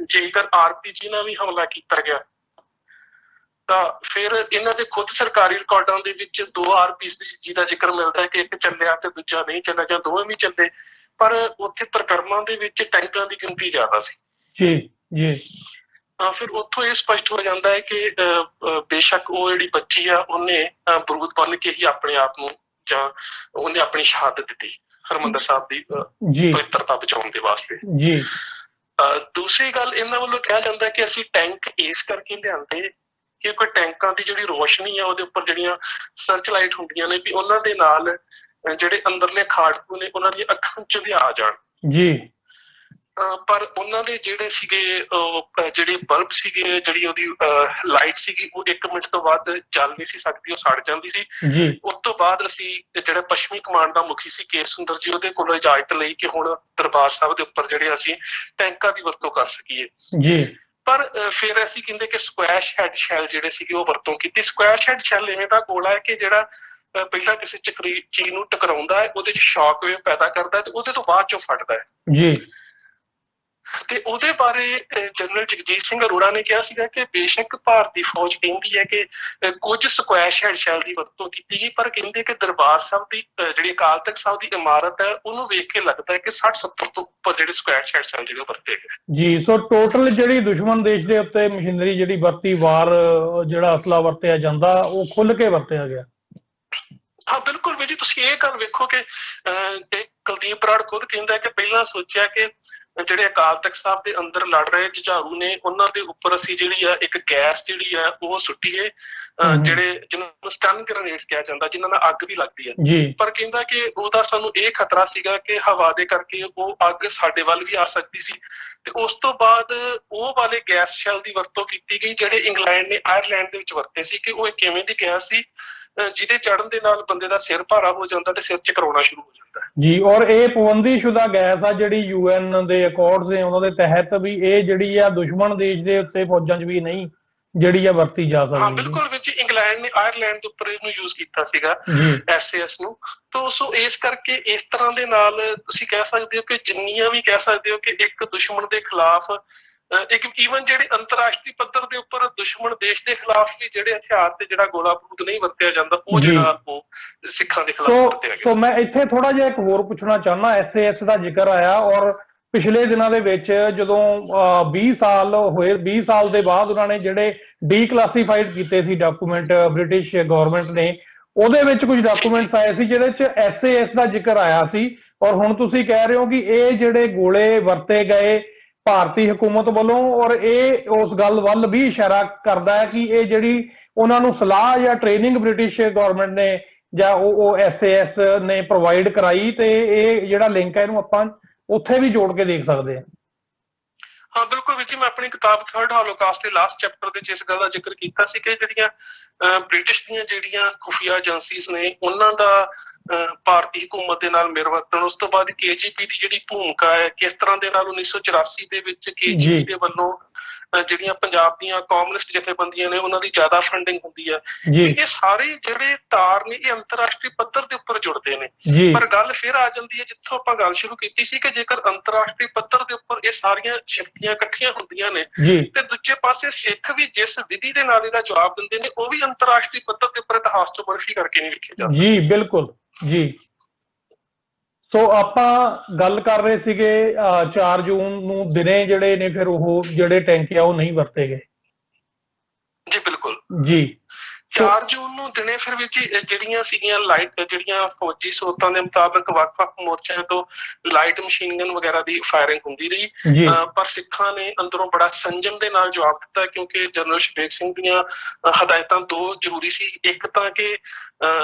ਜੇਕਰ RPG ਨਾਲ ਵੀ ਹਮਲਾ ਕੀਤਾ ਗਿਆ ਤਾਂ ਫਿਰ ਇਹਨਾਂ ਦੇ ਖੁਦ ਸਰਕਾਰੀ ਰਿਕਾਰਡਾਂ ਦੇ ਵਿੱਚ 2 RPG ਦਾ ਜ਼ਿਕਰ ਮਿਲਦਾ ਹੈ ਕਿ ਇੱਕ ਚੱਲਿਆ ਤੇ ਦੂਜਾ ਨਹੀਂ ਚੱਲਿਆ, ਜਾਂ ਦੋਵੇਂ ਵੀ ਚੱਲੇ, ਪਰ ਉੱਥੇ ਪ੍ਰਕਰਮਾਂ ਦੇ ਵਿੱਚ ਟੈਂਕਾਂ ਦੀ ਗਿਣਤੀ ਜ਼ਿਆਦਾ ਸੀ। ਜੀ ਜੀ। ਫਿਰ ਉੱਥੋਂ ਇਹ ਸਪਸ਼ਟ ਹੋ ਜਾਂਦਾ ਹੈ ਕਿ ਬੇਸ਼ੱਕ ਉਹ ਜਿਹੜੀ ਬੱਚੀ ਆ ਉਹਨੇ ਬਰੂਦ ਬਣ ਕੇ ਹੀ ਆਪਣੇ ਆਪ ਨੂੰ, ਜਾਂ ਉਹਨੇ ਆਪਣੀ ਸ਼ਹਾਦਤ ਦਿੱਤੀ ਹਰਿਮੰਦਰ ਸਾਹਿਬ ਦੀ ਪਵਿੱਤਰਤਾ ਬਚਾਉਣ ਦੇ ਵਾਸਤੇ। ਜੀ। ਦੂਸਰੀ ਗੱਲ ਇਹਨਾਂ ਵੱਲੋਂ ਕਿਹਾ ਜਾਂਦਾ ਕਿ ਅਸੀਂ ਟੈਂਕ ਇਸ ਕਰਕੇ ਲਿਆਂਦੇ ਕਿ ਕੋਈ ਟੈਂਕਾਂ ਦੀ ਜਿਹੜੀ ਰੋਸ਼ਨੀ ਆ ਉਹਦੇ ਉੱਪਰ ਜਿਹੜੀਆਂ ਸਰਚ ਲਾਈਟ ਹੁੰਦੀਆਂ ਨੇ ਵੀ ਉਹਨਾਂ ਦੇ ਨਾਲ ਜਿਹੜੇ ਅੰਦਰਲੇ ਖਾੜਕੂ ਨੇ ਉਹਨਾਂ ਦੀਆਂ ਅੱਖਾਂ ਚ ਆ ਜਾਣ। ਜੀ। ਪਰ ਉਹਨਾਂ ਦੇ ਜਿਹੜੇ ਸੀਗੇ ਜਿਹੜੇ ਬਲਬ ਸੀਗੇ, ਜਿਹੜੀ ਉਹਦੀ ਲਾਈਟ ਸੀਗੀ, ਉਹ 1 ਮਿੰਟ ਤੋਂ ਬਾਅਦ ਚੱਲ ਨਹੀਂ ਸੀ ਸਕਦੀ, ਉਹ ਸੜ ਜਾਂਦੀ ਸੀ। ਉਸ ਤੋਂ ਬਾਅਦ ਅਸੀਂ ਜਿਹੜਾ ਪੱਛਮੀ ਕਮਾਂਡ ਦਾ ਮੁਖੀ ਸੀ ਕੇਸ ਸੁੰਦਰ ਜੀ, ਉਹਦੇ ਕੋਲੋਂ ਇਜਾਜ਼ਤ ਲਈ ਕਿ ਹੁਣ ਦਰਬਾਰ ਸਾਹਿਬ ਦੇ ਉੱਪਰ ਜਿਹੜੇ ਅਸੀਂ ਟੈਂਕਾਂ ਦੀ ਵਰਤੋਂ ਕਰ ਸਕੀਏ। ਜੀ। ਪਰ ਫਿਰ ਅਸੀਂ ਕਹਿੰਦੇ ਕਿ ਸਕੁਐਸ਼ ਹੈਡ ਸ਼ੈਲ ਜਿਹੜੇ ਸੀਗੇ ਉਹ ਵਰਤੋਂ ਕੀਤੀ। ਸਕੁਐਸ਼ ਹੈਡ ਸ਼ੈਲ ਇਵੇਂ ਦਾ ਗੋਲਾ ਹੈ ਕਿ ਜਿਹੜਾ ਪਹਿਲਾਂ ਕਿਸੇ ਚੀਜ਼ ਨੂੰ ਟਕਰਾਉਂਦਾ ਹੈ, ਉਹਦੇ ਚ ਸ਼ੌਕ ਵੇਵ ਪੈਦਾ ਕਰਦਾ ਹੈ ਤੇ ਉਹਦੇ ਤੋਂ ਬਾਅਦ ਚੋਂ ਫਟਦਾ ਹੈ। ਜੀ। ਤੇ ਉਹਦੇ ਬਾਰੇ ਜਨਰਲ ਜਗਜੀਤ ਸਿੰਘ ਅਰੋੜਾ ਨੇ ਕਿਹਾ ਸੀਗਾ ਕਿ ਬੇਸ਼ੱਕ ਭਾਰਤੀ ਫੌਜ ਕਹਿੰਦੀ ਹੈ ਕਿ ਕੁਝ ਸਕੁਐਸ਼ ਹੈਡ ਸ਼ੈਲ ਦੀ ਵਰਤੋਂ ਕੀਤੀ ਗਈ, ਪਰ ਕਹਿੰਦੇ ਕਿ ਦਰਬਾਰ ਸਾਹਿਬ ਦੀ ਜਿਹੜੀ ਅਕਾਲ ਤਖਤ ਸਾਹਿਬ ਦੀ ਇਮਾਰਤ ਹੈ ਉਹਨੂੰ ਵੇਖ ਕੇ ਲੱਗਦਾ ਹੈ ਕਿ 60-70 ਤੋਂ ਉੱਪਰ ਜਿਹੜੇ ਸਕੁਐਸ਼ ਹੈਡ ਸ਼ੈਲ ਜਿਹੜੇ ਵਰਤੇ ਗਏ। ਜੀ। ਸੋ ਟੋਟਲ ਜਿਹੜੀ ਦੁਸ਼ਮਣ ਦੇਸ਼ ਦੇ ਉੱਤੇ ਮਸ਼ੀਨਰੀ ਜਿਹੜੀ ਵਰਤੀ, ਵਾਰ ਜਿਹੜਾ ਅਸਲਾ ਵਰਤਿਆ ਜਾਂਦਾ, ਉਹ ਖੁੱਲ ਕੇ ਵਰਤਿਆ ਗਿਆ। ਹਾਂ ਬਿਲਕੁਲ ਵੀ ਜੀ। ਤੁਸੀਂ ਇਹ ਗੱਲ ਵੇਖੋ ਕਿ ਕੁਲਦੀਪ ਬਰਾੜ ਖੁਦ ਕਹਿੰਦਾ ਕਿ ਪਹਿਲਾਂ ਸੋਚਿਆ ਕਿ ਜਿਹੜੇ ਅਕਾਲ ਤਖਤ ਸਾਹਿਬ ਦੇ ਅੰਦਰ ਲੜ ਰਹੇ ਜੁਝਾਰੂ ਨੇ ਉਹਨਾਂ ਦੇ ਉੱਪਰ ਅਸੀਂ ਜਿਹੜੀ ਆ ਇੱਕ ਗੈਸ ਜਿਹੜੀ ਆ ਉਹ ਸੁੱਟੀਏ, ਜਿਹਨਾਂ ਨੂੰ ਸਟਨ ਗ੍ਰੇਨੇਡਸ ਕਿਹਾ ਜਾਂਦਾ, ਜਿਨ੍ਹਾਂ ਨਾਲ ਅੱਗ ਵੀ ਲੱਗਦੀ ਹੈ। ਪਰ ਕਹਿੰਦਾ ਕਿ ਉਹਦਾ ਸਾਨੂੰ ਇਹ ਖਤਰਾ ਸੀਗਾ ਕਿ ਹਵਾ ਦੇ ਕਰਕੇ ਉਹ ਅੱਗ ਸਾਡੇ ਵੱਲ ਵੀ ਆ ਸਕਦੀ ਸੀ। ਤੇ ਉਸ ਤੋਂ ਬਾਅਦ ਉਹ ਵਾਲੇ ਗੈਸ ਸ਼ੈਲ ਦੀ ਵਰਤੋਂ ਕੀਤੀ ਗਈ ਜਿਹੜੇ ਇੰਗਲੈਂਡ ਨੇ ਆਇਰਲੈਂਡ ਦੇ ਵਿੱਚ ਵਰਤੇ ਸੀ, ਕਿ ਉਹ ਇੱਕ ਕਿਵੇਂ ਦੀ ਗੈਸ ਸੀ ਜਿਹਦੇ ਚੜ੍ਹਨ ਦੇ ਨਾਲ ਬੰਦੇ ਦਾ ਸਿਰ ਭਾਰਾ ਹੋ ਜਾਂਦਾ ਤੇ ਸਿਰ ਚਕਰਾਉਣਾ ਸ਼ੁਰੂ ਹੋ ਜਾਂਦਾ ਜੀ। ਔਰ ਇਹ ਪਾਬੰਦੀਸ਼ੁਦਾ ਗੈਸ ਆ ਜਿਹੜੀ UN ਦੇ ਅਕੋਰਡਸ ਨੇ ਉਹਨਾਂ ਦੇ ਤਹਿਤ ਵੀ ਇਹ ਜਿਹੜੀ ਆ ਦੁਸ਼ਮਣ ਦੇਸ਼ ਦੇ ਉੱਤੇ ਫੌਜਾਂ 'ਚ ਵੀ ਨਹੀਂ ਜਿਹੜੀ ਆ ਵਰਤੀ ਜਾ ਸਕਦੀ। ਹਾਂ ਬਿਲਕੁਲ ਵਿੱਚ ਇੰਗਲੈਂਡ ਨੇ ਆਇਰਲੈਂਡ ਦੇ ਉੱਪਰ ਇਹਨੂੰ ਯੂਜ਼ ਕੀਤਾ ਸੀਗਾ SAS ਨੂੰ। ਤਾਂ ਸੋ ਇਸ ਕਰਕੇ ਇਸ ਤਰ੍ਹਾਂ ਦੇ ਨਾਲ ਤੁਸੀਂ ਕਹਿ ਸਕਦੇ ਹੋ ਕਿ ਜਿੰਨੀਆਂ ਵੀ ਕਹਿ ਸਕਦੇ ਹੋ ਕਿ ਇੱਕ ਦੁਸ਼ਮਣ ਦੇ ਖਿਲਾਫ ਇੱਕ ਈਵਨ ਜਿਹੜੇ ਅੰਤਰਰਾਸ਼ਟਰੀ ਪੱਧਰ ਦੇ ਉੱਪਰ ਦੁਸ਼ਮਣ ਦੇਸ਼ ਦੇ ਖਿਲਾਫ ਵੀ ਜਿਹੜੇ ਹਥਿਆਰ ਤੇ ਜਿਹੜਾ ਗੋਲਾ ਬਾਰੂਦ ਨਹੀਂ ਵਰਤਿਆ ਜਾਂਦਾ, ਉਹ ਜਿਹੜਾ ਉਹ ਸਿੱਖਾਂ ਦੇ ਖਿਲਾਫ ਵਰਤਿਆ ਗਿਆ। ਸੋ ਮੈਂ ਇੱਥੇ ਥੋੜਾ ਜਿਹਾ ਇੱਕ ਹੋਰ ਪੁੱਛਣਾ ਚਾਹੁੰਦਾ, SAS ਦਾ ਜ਼ਿਕਰ ਆਇਆ ਔਰ ਪਿਛਲੇ ਦਿਨਾਂ ਦੇ ਵਿੱਚ ਜਦੋਂ 20 ਸਾਲ ਹੋਏ, 20 ਸਾਲ ਦੇ ਬਾਅਦ ਉਹਨਾਂ ਨੇ ਜਿਹੜੇ ਡੀਕਲਾਸੀਫਾਈਡ ਕੀਤੇ ਸੀ ਡਾਕੂਮੈਂਟ ਬ੍ਰਿਟਿਸ਼ ਗਵਰਨਮੈਂਟ ਨੇ, ਉਹਦੇ ਵਿੱਚ ਕੁਝ ਡਾਕੂਮੈਂਟਸ ਆਏ ਸੀ ਜਿਹਦੇ 'ਚ SAS ਦਾ ਜ਼ਿਕਰ ਆਇਆ ਸੀ। ਔਰ ਹੁਣ ਤੁਸੀਂ ਕਹਿ ਰਹੇ ਹੋ ਕਿ ਇਹ ਜਿਹੜੇ ਗੋਲੇ ਵਰਤੇ ਗਏ ਭਾਰਤੀ ਹਕੂਮਤ ਵੱਲੋਂ, ਔਰ ਇਹ ਉਸ ਗੱਲ ਵੱਲ ਵੀ ਇਸ਼ਾਰਾ ਕਰਦਾ ਹੈ ਕਿ ਇਹ ਜਿਹੜੀ ਉਹਨਾਂ ਨੂੰ ਸਲਾਹ ਜਾਂ ਟ੍ਰੇਨਿੰਗ ਬ੍ਰਿਟਿਸ਼ ਗਵਰਨਮੈਂਟ ਨੇ ਜਾਂ ਉਹ SAS ਨੇ ਪ੍ਰੋਵਾਈਡ ਕਰਾਈ, ਤੇ ਇਹ ਜਿਹੜਾ ਲਿੰਕ ਹੈ ਇਹਨੂੰ ਆਪਾਂ ਉੱਥੇ ਵੀ ਜੋੜ ਕੇ ਦੇਖ ਸਕਦੇ ਹਾਂ। ਹਾਂ ਬਿਲਕੁਲ ਵੀਰ ਜੀ। ਮੈਂ ਆਪਣੀ ਕਿਤਾਬ ਥਰਡ ਹੋਲੋਕਾਸਟ ਦੇ ਲਾਸਟ ਚੈਪਟਰ ਦੇ ਵਿੱਚ ਇਸ ਗੱਲ ਦਾ ਜ਼ਿਕਰ ਕੀਤਾ ਸੀ ਕਿ ਜਿਹੜੀਆਂ ਬ੍ਰਿਟਿਸ਼ ਦੀਆਂ ਜਿਹੜੀਆਂ ਖੁਫੀਆ ਏਜੰਸੀਜ਼ ਨੇ ਉਹਨਾਂ ਦਾ ਭਾਰਤੀ ਹਕੂਮਤ ਦੇ ਨਾਲ ਮਿਲਵਰਤਨ, ਉਸ ਤੋਂ ਬਾਅਦ KGB ਦੀ ਜਿਹੜੀ ਭੂਮਿਕਾ ਹੈ, ਕਿਸ ਤਰ੍ਹਾਂ ਦੇ ਨਾਲ 1984 ਦੇ ਵਿੱਚ KGB ਦੇ ਵੱਲੋਂ ਜਿਹੜੀਆਂ ਪੰਜਾਬ ਦੀਆਂ ਕਮਿਊਨਿਸਟ ਜਥੇਬੰਦੀਆਂ ਨੇ ਉਹਨਾਂ ਦੀ ਜ਼ਿਆਦਾ ਫੰਡਿੰਗ ਹੁੰਦੀ ਹੈ। ਇਹ ਸਾਰੇ ਜਿਹੜੇ ਤਾਰ ਨੇ ਇਹ ਅੰਤਰਰਾਸ਼ਟਰੀ ਪੱਧਰ ਦੇ ਉੱਪਰ ਜੁੜਦੇ ਨੇ। ਪਰ ਗੱਲ ਫਿਰ ਆ ਜਾਂਦੀ ਹੈ ਜਿੱਥੋਂ ਆਪਾਂ ਗੱਲ ਸ਼ੁਰੂ ਕੀਤੀ ਸੀ ਕਿ ਜੇਕਰ ਅੰਤਰਰਾਸ਼ਟਰੀ ਪੱਧਰ ਦੇ ਉੱਪਰ ਇਹ ਸਾਰੀਆਂ ਸ਼ਕਤੀਆਂ ਇਕੱਠੀਆਂ ਹੁੰਦੀਆਂ ਨੇ ਤੇ ਦੂਜੇ ਪਾਸੇ ਸਿੱਖ ਵੀ ਜਿਸ ਵਿਧੀ ਦੇ ਨਾਲ ਇਹਦਾ ਜਵਾਬ ਦਿੰਦੇ ਨੇ ਉਹ ਵੀ ਅੰਤਰਰਾਸ਼ਟਰੀ ਪੱਧਰ ਦੇ ਉੱਪਰ ਇਤਿਹਾਸ ਤੋਂ ਬਰਫੀ ਕਰਕੇ ਨਹੀਂ ਲਿਖੇ ਜਾ ਸਕਦੇ। ਜੀ ਬਿਲਕੁਲ ਜੀ। ਸੋ ਆਪਾਂ ਗੱਲ ਕਰ ਰਹੇ ਸੀਗੇ 4 ਜੂਨ ਨੂੰ ਦਿਨੇ ਜਿਹੜੇ ਨੇ ਫਿਰ ਉਹ ਜਿਹੜੇ ਟੈਂਕ ਆ ਉਹ ਨਹੀਂ ਵਰਤੇ ਗਏ। ਜੀ ਬਿਲਕੁਲ ਜੀ। 4 ਜੂਨ ਨੂੰ ਦਿਨੇ ਫਿਰ ਵਿੱਚ ਜਿਹੜੀਆਂ ਸੀਗੀਆਂ ਲਾਈਟ, ਜਿਹੜੀਆਂ ਫੌਜੀ ਸਰੋਤਾਂ ਦੇ ਮੁਤਾਬਕ ਵੱਖ-ਵੱਖ ਮੋਰਚਿਆਂ ਤੋਂ ਲਾਈਟ ਮਸ਼ੀਨ ਗਨ ਵਗੈਰਾ ਦੀ ਫਾਇਰਿੰਗ ਹੁੰਦੀ ਰਹੀ, ਪਰ ਸਿੱਖਾਂ ਨੇ ਅੰਦਰੋਂ ਬੜਾ ਸੰਜਮ ਦੇ ਨਾਲ ਜਵਾਬ ਦਿੱਤਾ ਕਿਉਂਕਿ ਜਨਰਲ ਸ਼ਬੇਗ ਸਿੰਘ ਦੀਆਂ ਹਦਾਇਤਾਂ 2 ਜ਼ਰੂਰੀ ਸੀ। ਇੱਕ ਤਾਂ ਕਿ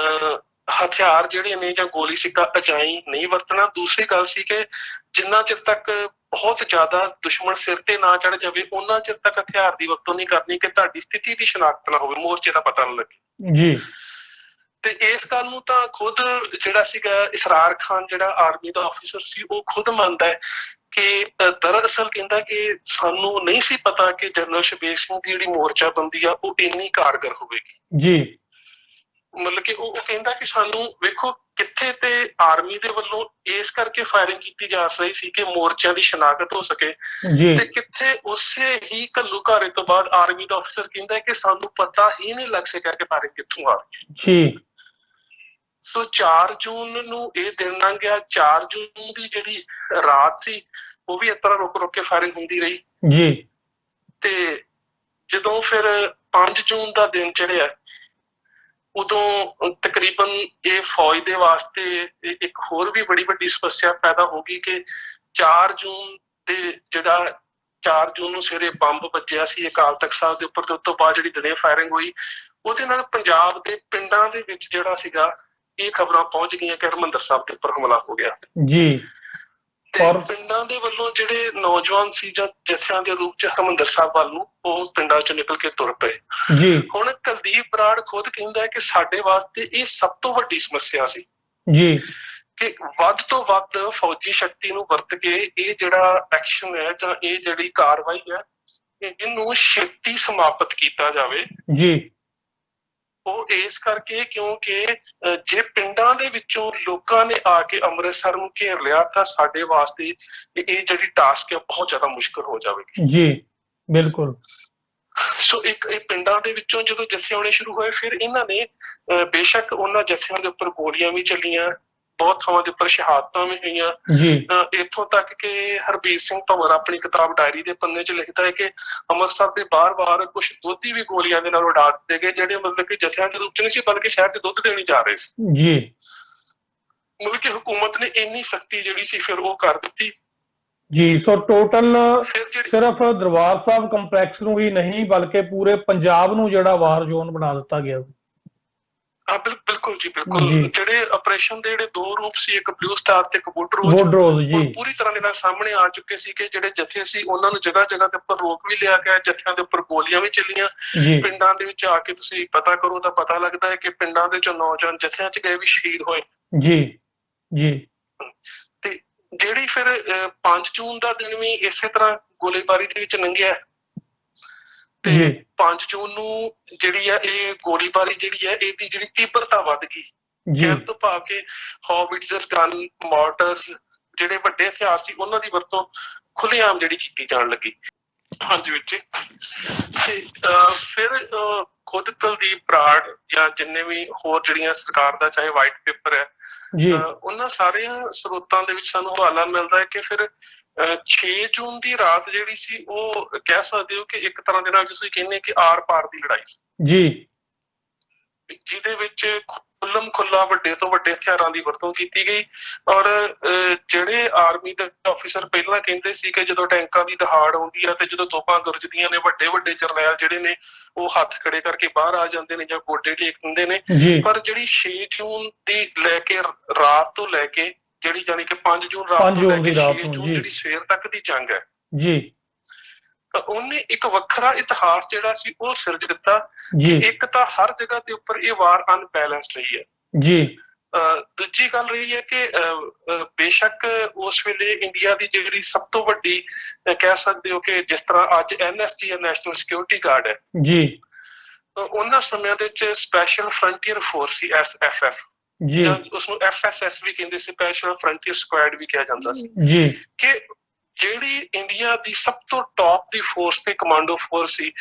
ਹਥਿਆਰ ਜਿਹੜੇ ਨੇ ਜਾਂ ਗੋਲੀ ਸਿੱਕਾ ਅਜਾਈਂ ਨਹੀਂ ਵਰਤਣਾ। ਦੂਸਰੀ ਗੱਲ ਸੀ ਕਿ ਜਿੰਨਾ ਚਿਰ ਤੱਕ ਬਹੁਤ ਜ਼ਿਆਦਾ ਦੁਸ਼ਮਣ ਸਿਰ ਤੇ ਨਾ ਚੜ ਜਾਵੇ ਉਹਨਾਂ ਚਿਰ ਤੱਕ ਹਥਿਆਰ ਦੀ ਵਰਤੋਂ ਨਹੀਂ ਕਰਨੀ ਕਿ ਤੁਹਾਡੀ ਸਥਿਤੀ ਦੀ ਸ਼ਨਾਖਤ ਨਾ ਹੋਵੇ, ਮੋਰਚੇ ਦਾ ਪਤਾ ਨਾ ਲੱਗੇ ਜੀ। ਤੇ ਇਸ ਗੱਲ ਨੂੰ ਤਾਂ ਖੁਦ ਜਿਹੜਾ ਸੀਗਾ ਇਸਰਾਰ ਖਾਨ ਜਿਹੜਾ ਆਰਮੀ ਦਾ ਆਫੀਸਰ ਸੀ ਉਹ ਖੁਦ ਮੰਨਦਾ ਹੈ ਕਿ ਦਰਅਸਲ ਕਹਿੰਦਾ ਕਿ ਸਾਨੂੰ ਨਹੀਂ ਸੀ ਪਤਾ ਕਿ ਜਨਰਲ ਸ਼ਬੇਗ ਸਿੰਘ ਦੀ ਜਿਹੜੀ ਮੋਰਚਾਬੰਦੀ ਆ ਉਹ ਇੰਨੀ ਕਾਰਗਰ ਹੋਵੇਗੀ ਜੀ। ਮਤਲਬ ਕਿ ਉਹ ਕਹਿੰਦਾ ਕਿ ਸਾਨੂੰ ਵੇਖੋ ਕਿੱਥੇ ਤੇ ਆਰਮੀ ਦੇ ਵੱਲੋਂ ਇਸ ਕਰਕੇ ਫਾਇਰਿੰਗ ਕੀਤੀ ਜਾ ਰਹੀ ਸੀ ਕਿ ਮੋਰਚਿਆਂ ਦੀ ਸ਼ਨਾਖਤ ਹੋ ਸਕੇ, ਜੀ ਤੇ ਕਿੱਥੇ ਉਸੇ ਹੀ ਘੱਲੂਘਾਰੇ ਤੋਂ ਬਾਅਦ ਆਰਮੀ ਦਾ ਅਫਸਰ ਕਹਿੰਦਾ ਕਿ ਸਾਨੂੰ ਪਤਾ ਹੀ ਨਹੀਂ ਲੱਗ ਸਕਿਆ ਕਿ ਫਾਇਰਿੰਗ ਕਿੱਥੋਂ ਆ ਰਹੀ। ਜੀ ਸੋ 4 ਜੂਨ ਨੂੰ ਇਹ ਦਿਨ ਲੰਘ ਗਿਆ। 4 ਜੂਨ ਦੀ ਜਿਹੜੀ ਰਾਤ ਸੀ ਉਹ ਵੀ ਇਸ ਤਰ੍ਹਾਂ ਰੁਕ ਰੁਕ ਕੇ ਫਾਇਰਿੰਗ ਹੁੰਦੀ ਰਹੀ। ਜੀ ਤੇ ਜਦੋਂ ਫਿਰ 5 ਜੂਨ ਦਾ ਦਿਨ ਚੜ੍ਹਿਆ, ਉਦੋਂ ਤਕਰੀਬਨ ਇਹ ਫੌਜ ਦੇ ਵਾਸਤੇ ਇੱਕ ਹੋਰ ਵੀ ਬੜੀ ਵੱਡੀ ਸਮੱਸਿਆ ਪੈਦਾ ਹੋ ਗਈ ਕਿ 4 ਜੂਨ ਦੇ ਜਿਹੜਾ 4 ਜੂਨ ਨੂੰ ਸਵੇਰੇ ਬੰਬ ਵੱਜਿਆ ਸੀ ਅਕਾਲ ਤਖਤ ਸਾਹਿਬ ਦੇ ਉੱਪਰ, ਤੇ ਉਸ ਤੋਂ ਬਾਅਦ ਜਿਹੜੀ ਦਿਨੇ ਫਾਇਰਿੰਗ ਹੋਈ, ਉਹਦੇ ਨਾਲ ਪੰਜਾਬ ਦੇ ਪਿੰਡਾਂ ਦੇ ਵਿੱਚ ਜਿਹੜਾ ਸੀਗਾ ਇਹ ਖਬਰਾਂ ਪਹੁੰਚ ਗਈਆਂ ਕਿ ਹਰਿਮੰਦਰ ਸਾਹਿਬ ਦੇ ਉੱਪਰ ਹਮਲਾ ਹੋ ਗਿਆ। ਜੀ ਤੇ ਪਿੰਡਾਂ ਦੇ ਵੱਲੋਂ ਜਿਹੜੇ ਨੌਜਵਾਨ ਸੀ ਜਾਂ ਜਥਿਆਂ ਦੇ ਰੂਪ ਚ ਹਰਿਮੰਦਰ ਸਾਹਿਬ ਵੱਲ ਨੂੰ ਉਹ ਪਿੰਡਾਂ ਚੋਂ ਨਿਕਲ ਕੇ ਤੁਰ ਪਏ। ਜੀ ਹੁਣ ਕੁਲਦੀਪ ਬਰਾੜ ਖੁਦ ਕਹਿੰਦਾ ਹੈ ਕਿ ਸਾਡੇ ਵਾਸਤੇ ਇਹ ਸਭ ਤੋਂ ਵੱਡੀ ਸਮੱਸਿਆ ਸੀ ਜੀ ਕਿ ਵੱਧ ਤੋਂ ਵੱਧ ਫੌਜੀ ਸ਼ਕਤੀ ਨੂੰ ਵਰਤ ਕੇ ਇਹ ਜਿਹੜਾ ਐਕਸ਼ਨ ਹੈ ਜਾਂ ਇਹ ਜਿਹੜੀ ਕਾਰਵਾਈ ਹੈ ਇਹਨੂੰ ਛੇਤੀ ਸਮਾਪਤ ਕੀਤਾ ਜਾਵੇ। ਜੀ ਉਹ ਇਸ ਕਰਕੇ ਕਿਉਂਕਿ ਜੇ ਪਿੰਡਾਂ ਦੇ ਵਿੱਚੋਂ ਲੋਕਾਂ ਨੇ ਆ ਕੇ ਅੰਮ੍ਰਿਤਸਰ ਨੂੰ ਘੇਰ ਲਿਆ ਤਾਂ ਸਾਡੇ ਵਾਸਤੇ ਇਹ ਜਿਹੜੀ ਟਾਸਕ ਹੈ ਬਹੁਤ ਜ਼ਿਆਦਾ ਮੁਸ਼ਕਲ ਹੋ ਜਾਵੇਗੀ। ਜੀ ਬਿਲਕੁਲ। ਸੋ ਇਹ ਪਿੰਡਾਂ ਦੇ ਵਿੱਚੋਂ ਜਦੋਂ ਜੱਥੇ ਆਉਣੇ ਸ਼ੁਰੂ ਹੋਏ, ਫਿਰ ਇਹਨਾਂ ਨੇ ਬੇਸ਼ੱਕ ਉਹਨਾਂ ਜੱਥਿਆਂ ਦੇ ਉੱਪਰ ਗੋਲੀਆਂ ਵੀ ਚੱਲੀਆਂ, ਬਹੁਤ ਥਾਵਾਂ ਦੇ ਉੱਪਰ ਸ਼ਹਾਦਤਾਂ ਵੀ ਹੋਈਆਂ। ਜੀ ਇੱਥੋਂ ਤੱਕ ਕਿ ਹਰਬੀਰ ਸਿੰਘ ਭੰਵਰ ਆਪਣੀ ਕਿਤਾਬ ਡਾਇਰੀ ਦੇ ਪੰਨੇ 'ਚ ਲਿਖਦਾ ਹੈ ਕਿ ਅੰਮ੍ਰਿਤਸਰ ਦੇ ਬਾਰ-ਬਾਰ ਕੁਝ ਦੋਧੀ ਵੀ ਗੋਲੀਆਂ ਦੇ ਨਾਲ ਉਡਾ ਦਿੱਤੇ ਗਏ, ਜਿਹੜੇ ਮਤਲਬ ਕਿ ਜਥਿਆਂ ਦੇ ਰੂਪ 'ਚ ਨਹੀਂ ਸੀ ਬਲਕਿ ਸ਼ਹਿਰ 'ਚ ਦੁੱਧ ਦੇਣੀ ਜਾ ਰਹੇ ਸੀ। ਜੀ ਮਤਲਬ ਕਿ ਹੁਕੂਮਤ ਨੇ ਇੰਨੀ ਸਖਤੀ ਜਿਹੜੀ ਸੀ ਫਿਰ ਉਹ ਕਰ ਦਿੱਤੀ। ਜੀ ਸੋ ਟੋਟਲ ਫਿਰ ਜਿਹੜੀ ਸਿਰਫ ਦਰਬਾਰ ਸਾਹਿਬ ਕੰਪਲੈਕਸ ਨੂੰ ਹੀ ਨਹੀਂ ਬਲਕਿ ਪੂਰੇ ਪੰਜਾਬ ਨੂੰ ਜਿਹੜਾ ਵਾਰ ਜ਼ੋਨ ਬਣਾ ਦਿੱਤਾ ਗਿਆ। ਹਾਂ ਬਿਲਕੁਲ ਜੀ ਬਿਲਕੁਲ। ਜੀ। ਜਿਹੜੇ ਆਪਰੇਸ਼ਨ ਦੇ ਜਿਹੜੇ 2 ਰੂਪ ਸੀ, ਇੱਕ ਬਲੂ ਸਟਾਰ ਤੇ ਇੱਕ ਵੋਡਰੋਜ਼ ਜੀ ਪੂਰੀ ਤਰ੍ਹਾਂ ਦੇ ਨਾਲ ਸਾਹਮਣੇ ਆ ਚੁੱਕੇ ਸੀ ਕਿ ਜਿਹੜੇ ਜਥੇ ਸੀ ਉਹਨਾਂ ਨੂੰ ਜਗ੍ਹਾ ਜਗ੍ਹਾ ਦੇ ਉੱਪਰ ਰੋਕ ਵੀ ਲਿਆ ਗਿਆ, ਜਥਿਆਂ ਦੇ ਉੱਪਰ ਗੋਲੀਆਂ ਵੀ ਚੱਲੀਆਂ। ਜੀ ਪਿੰਡਾਂ ਦੇ ਵਿੱਚ ਆ ਕੇ ਤੁਸੀਂ ਪਤਾ ਕਰੋ ਤਾਂ ਪਤਾ ਲੱਗਦਾ ਹੈ ਕਿ ਪਿੰਡਾਂ ਦੇ ਚੋਂ ਨੌਜਵਾਨ ਜਥਿਆਂ 'ਚ ਗਏ ਵੀ ਸ਼ਹੀਦ ਹੋਏ। ਜੀ ਜੀ ਤੇ ਜਿਹੜੀ ਫਿਰ 5 ਜੂਨ ਦਾ ਦਿਨ ਵੀ ਇਸੇ ਤਰ੍ਹਾਂ ਗੋਲੀਬਾਰੀ ਦੇ ਵਿੱਚ ਲੰਘਿਆ। ਤੇ 5 ਜੂਨ ਨੂੰ ਜਿਹੜੀ ਆ ਇਹ ਗੋਲੀਬਾਰੀ ਜਿਹੜੀ ਹੈ ਇਹਦੀ ਜਿਹੜੀ ਤੀਬਰਤਾ ਵੱਧ ਗਈ। ਕਹਿਣ ਤੋਂ ਭਾਵ ਕਿ ਹੌਵਿਟਜ਼ਰ ਗਨ, ਮੋਰਟਰਸ, ਜਿਹੜੇ ਵੱਡੇ ਹਥਿਆਰ ਸੀ ਉਹਨਾਂ ਦੀ ਵਰਤੋਂ ਖੁੱਲ੍ਹੇਆਮ ਜਿਹੜੀ ਕੀਤੀ ਜਾਣ ਲੱਗੀ। ਹਾਂਜੀ ਵੀਰ ਜੀ। ਤੇ ਫਿਰ ਖੁਦ ਕੁਲਦੀਪ ਬਰਾੜ ਜਾਂ ਜਿੰਨੇ ਵੀ ਹੋਰ ਜਿਹੜੀਆਂ ਸਰਕਾਰ ਦਾ ਚਾਹੇ ਵਾਈਟ ਪੇਪਰ ਹੈ, ਉਹਨਾਂ ਸਾਰਿਆਂ ਸਰੋਤਾਂ ਦੇ ਵਿੱਚ ਸਾਨੂੰ ਹਵਾਲਾ ਮਿਲਦਾ ਹੈ ਕਿ ਫਿਰ 6 ਜੂਨ ਦੀ ਰਾਤ ਜਿਹੜੀ ਸੀ ਉਹ ਕਹਿ ਸਕਦੇ ਹੋ ਕਿ ਇੱਕ ਤਰ੍ਹਾਂ ਦੇ ਨਾਲ ਤੁਸੀਂ ਕਹਿੰਦੇ ਕਿ ਆਰ ਪਾਰ ਦੀ ਲੜਾਈ ਸੀ ਜੀ, ਜਿਹਦੇ ਵਿੱਚ ਖੁੱਲਮ ਖੁੱਲਾ ਵੱਡੇ ਤੋਂ ਵੱਡੇ ਹਥਿਆਰਾਂ ਦੀ ਵਰਤੋਂ ਕੀਤੀ ਗਈ। ਔਰ ਜਿਹੜੇ ਆਰਮੀ ਦੇ ਅਫਸਰ ਪਹਿਲਾਂ ਕਹਿੰਦੇ ਸੀ ਕਿ ਜਦੋਂ ਟੈਂਕਾਂ ਦੀ ਦਹਾੜ ਆਉਂਦੀ ਆ ਤੇ ਜਦੋਂ ਤੋਪਾਂ ਗਰਜਦੀਆਂ ਨੇ ਵੱਡੇ ਵੱਡੇ ਜਰਨੈਲ ਜਿਹੜੇ ਨੇ ਉਹ ਹੱਥ ਖੜੇ ਕਰਕੇ ਬਾਹਰ ਆ ਜਾਂਦੇ ਨੇ ਜਾਂ ਗੋਡੇ ਟੇਕ ਦਿੰਦੇ ਨੇ। ਪਰ ਜਿਹੜੀ 6 ਜੂਨ ਦੀ ਲੈ ਕੇ ਰਾਤ ਤੋਂ ਲੈ ਕੇ ਜਿਹੜੀ ਜਾਨੀ ਕਿ 5 ਜੂਨ ਰਾਤ ਤੋਂ ਲੈ ਕੇ 6 ਜੂਨ ਜਿਹੜੀ ਸਵੇਰ ਤੱਕ ਦੀ ਜੰਗ ਹੈ ਜੀ, ਤਾਂ ਉਹਨੇ ਇੱਕ ਵੱਖਰਾ ਇਤਿਹਾਸ ਜਿਹੜਾ ਸੀ ਉਹ ਸਿਰਜ ਦਿੱਤਾ। ਇੱਕ ਤਾਂ ਹਰ ਜਗ੍ਹਾ ਦੇ ਉੱਪਰ ਇਹ ਵਾਰ ਅਨਬੈਲੈਂਸਡ ਰਹੀ ਹੈ ਜੀ। ਦੂਜੀ ਗੱਲ ਰਹੀ ਹੈ ਕਿ ਬੇਸ਼ੱਕ ਉਸ ਵੇਲੇ ਇੰਡੀਆ ਦੀ ਜਿਹੜੀ ਸਭ ਤੋਂ ਵੱਡੀ ਕਹਿ ਸਕਦੇ ਹੋ ਕਿ ਜਿਸ ਤਰ੍ਹਾਂ ਅੱਜ NSG ਨੈਸ਼ਨਲ ਸਿਕਿਉਰਿਟੀ ਗਾਰਡ ਹੈ ਜੀ, ਉਹਨਾਂ ਸਮਿਆਂ ਦੇ ਵਿੱਚ ਸਪੈਸ਼ਲ ਫਰੰਟੀਅਰ ਫੋਰਸ ਸੀ SFF ਜਾਂ ਉਸਨੂੰ FSS ਵੀ ਕਹਿੰਦੇ ਸੀ, ਸਪੈਸ਼ਲ ਫਰੰਟੀਅਰ ਸਕੁਐਡ ਵੀ ਕਿਹਾ ਜਾਂਦਾ ਸੀ ਜੀ, ਕਿ ਜਿਹੜੀ ਇੰਡੀਆ ਦੀ ਸਭ ਤੋਂ ਟੌਪ ਦੀ ਫੋਰਸ ਤੇ ਕਮਾਂਡੋ ਫੋਰਸ ਸੀ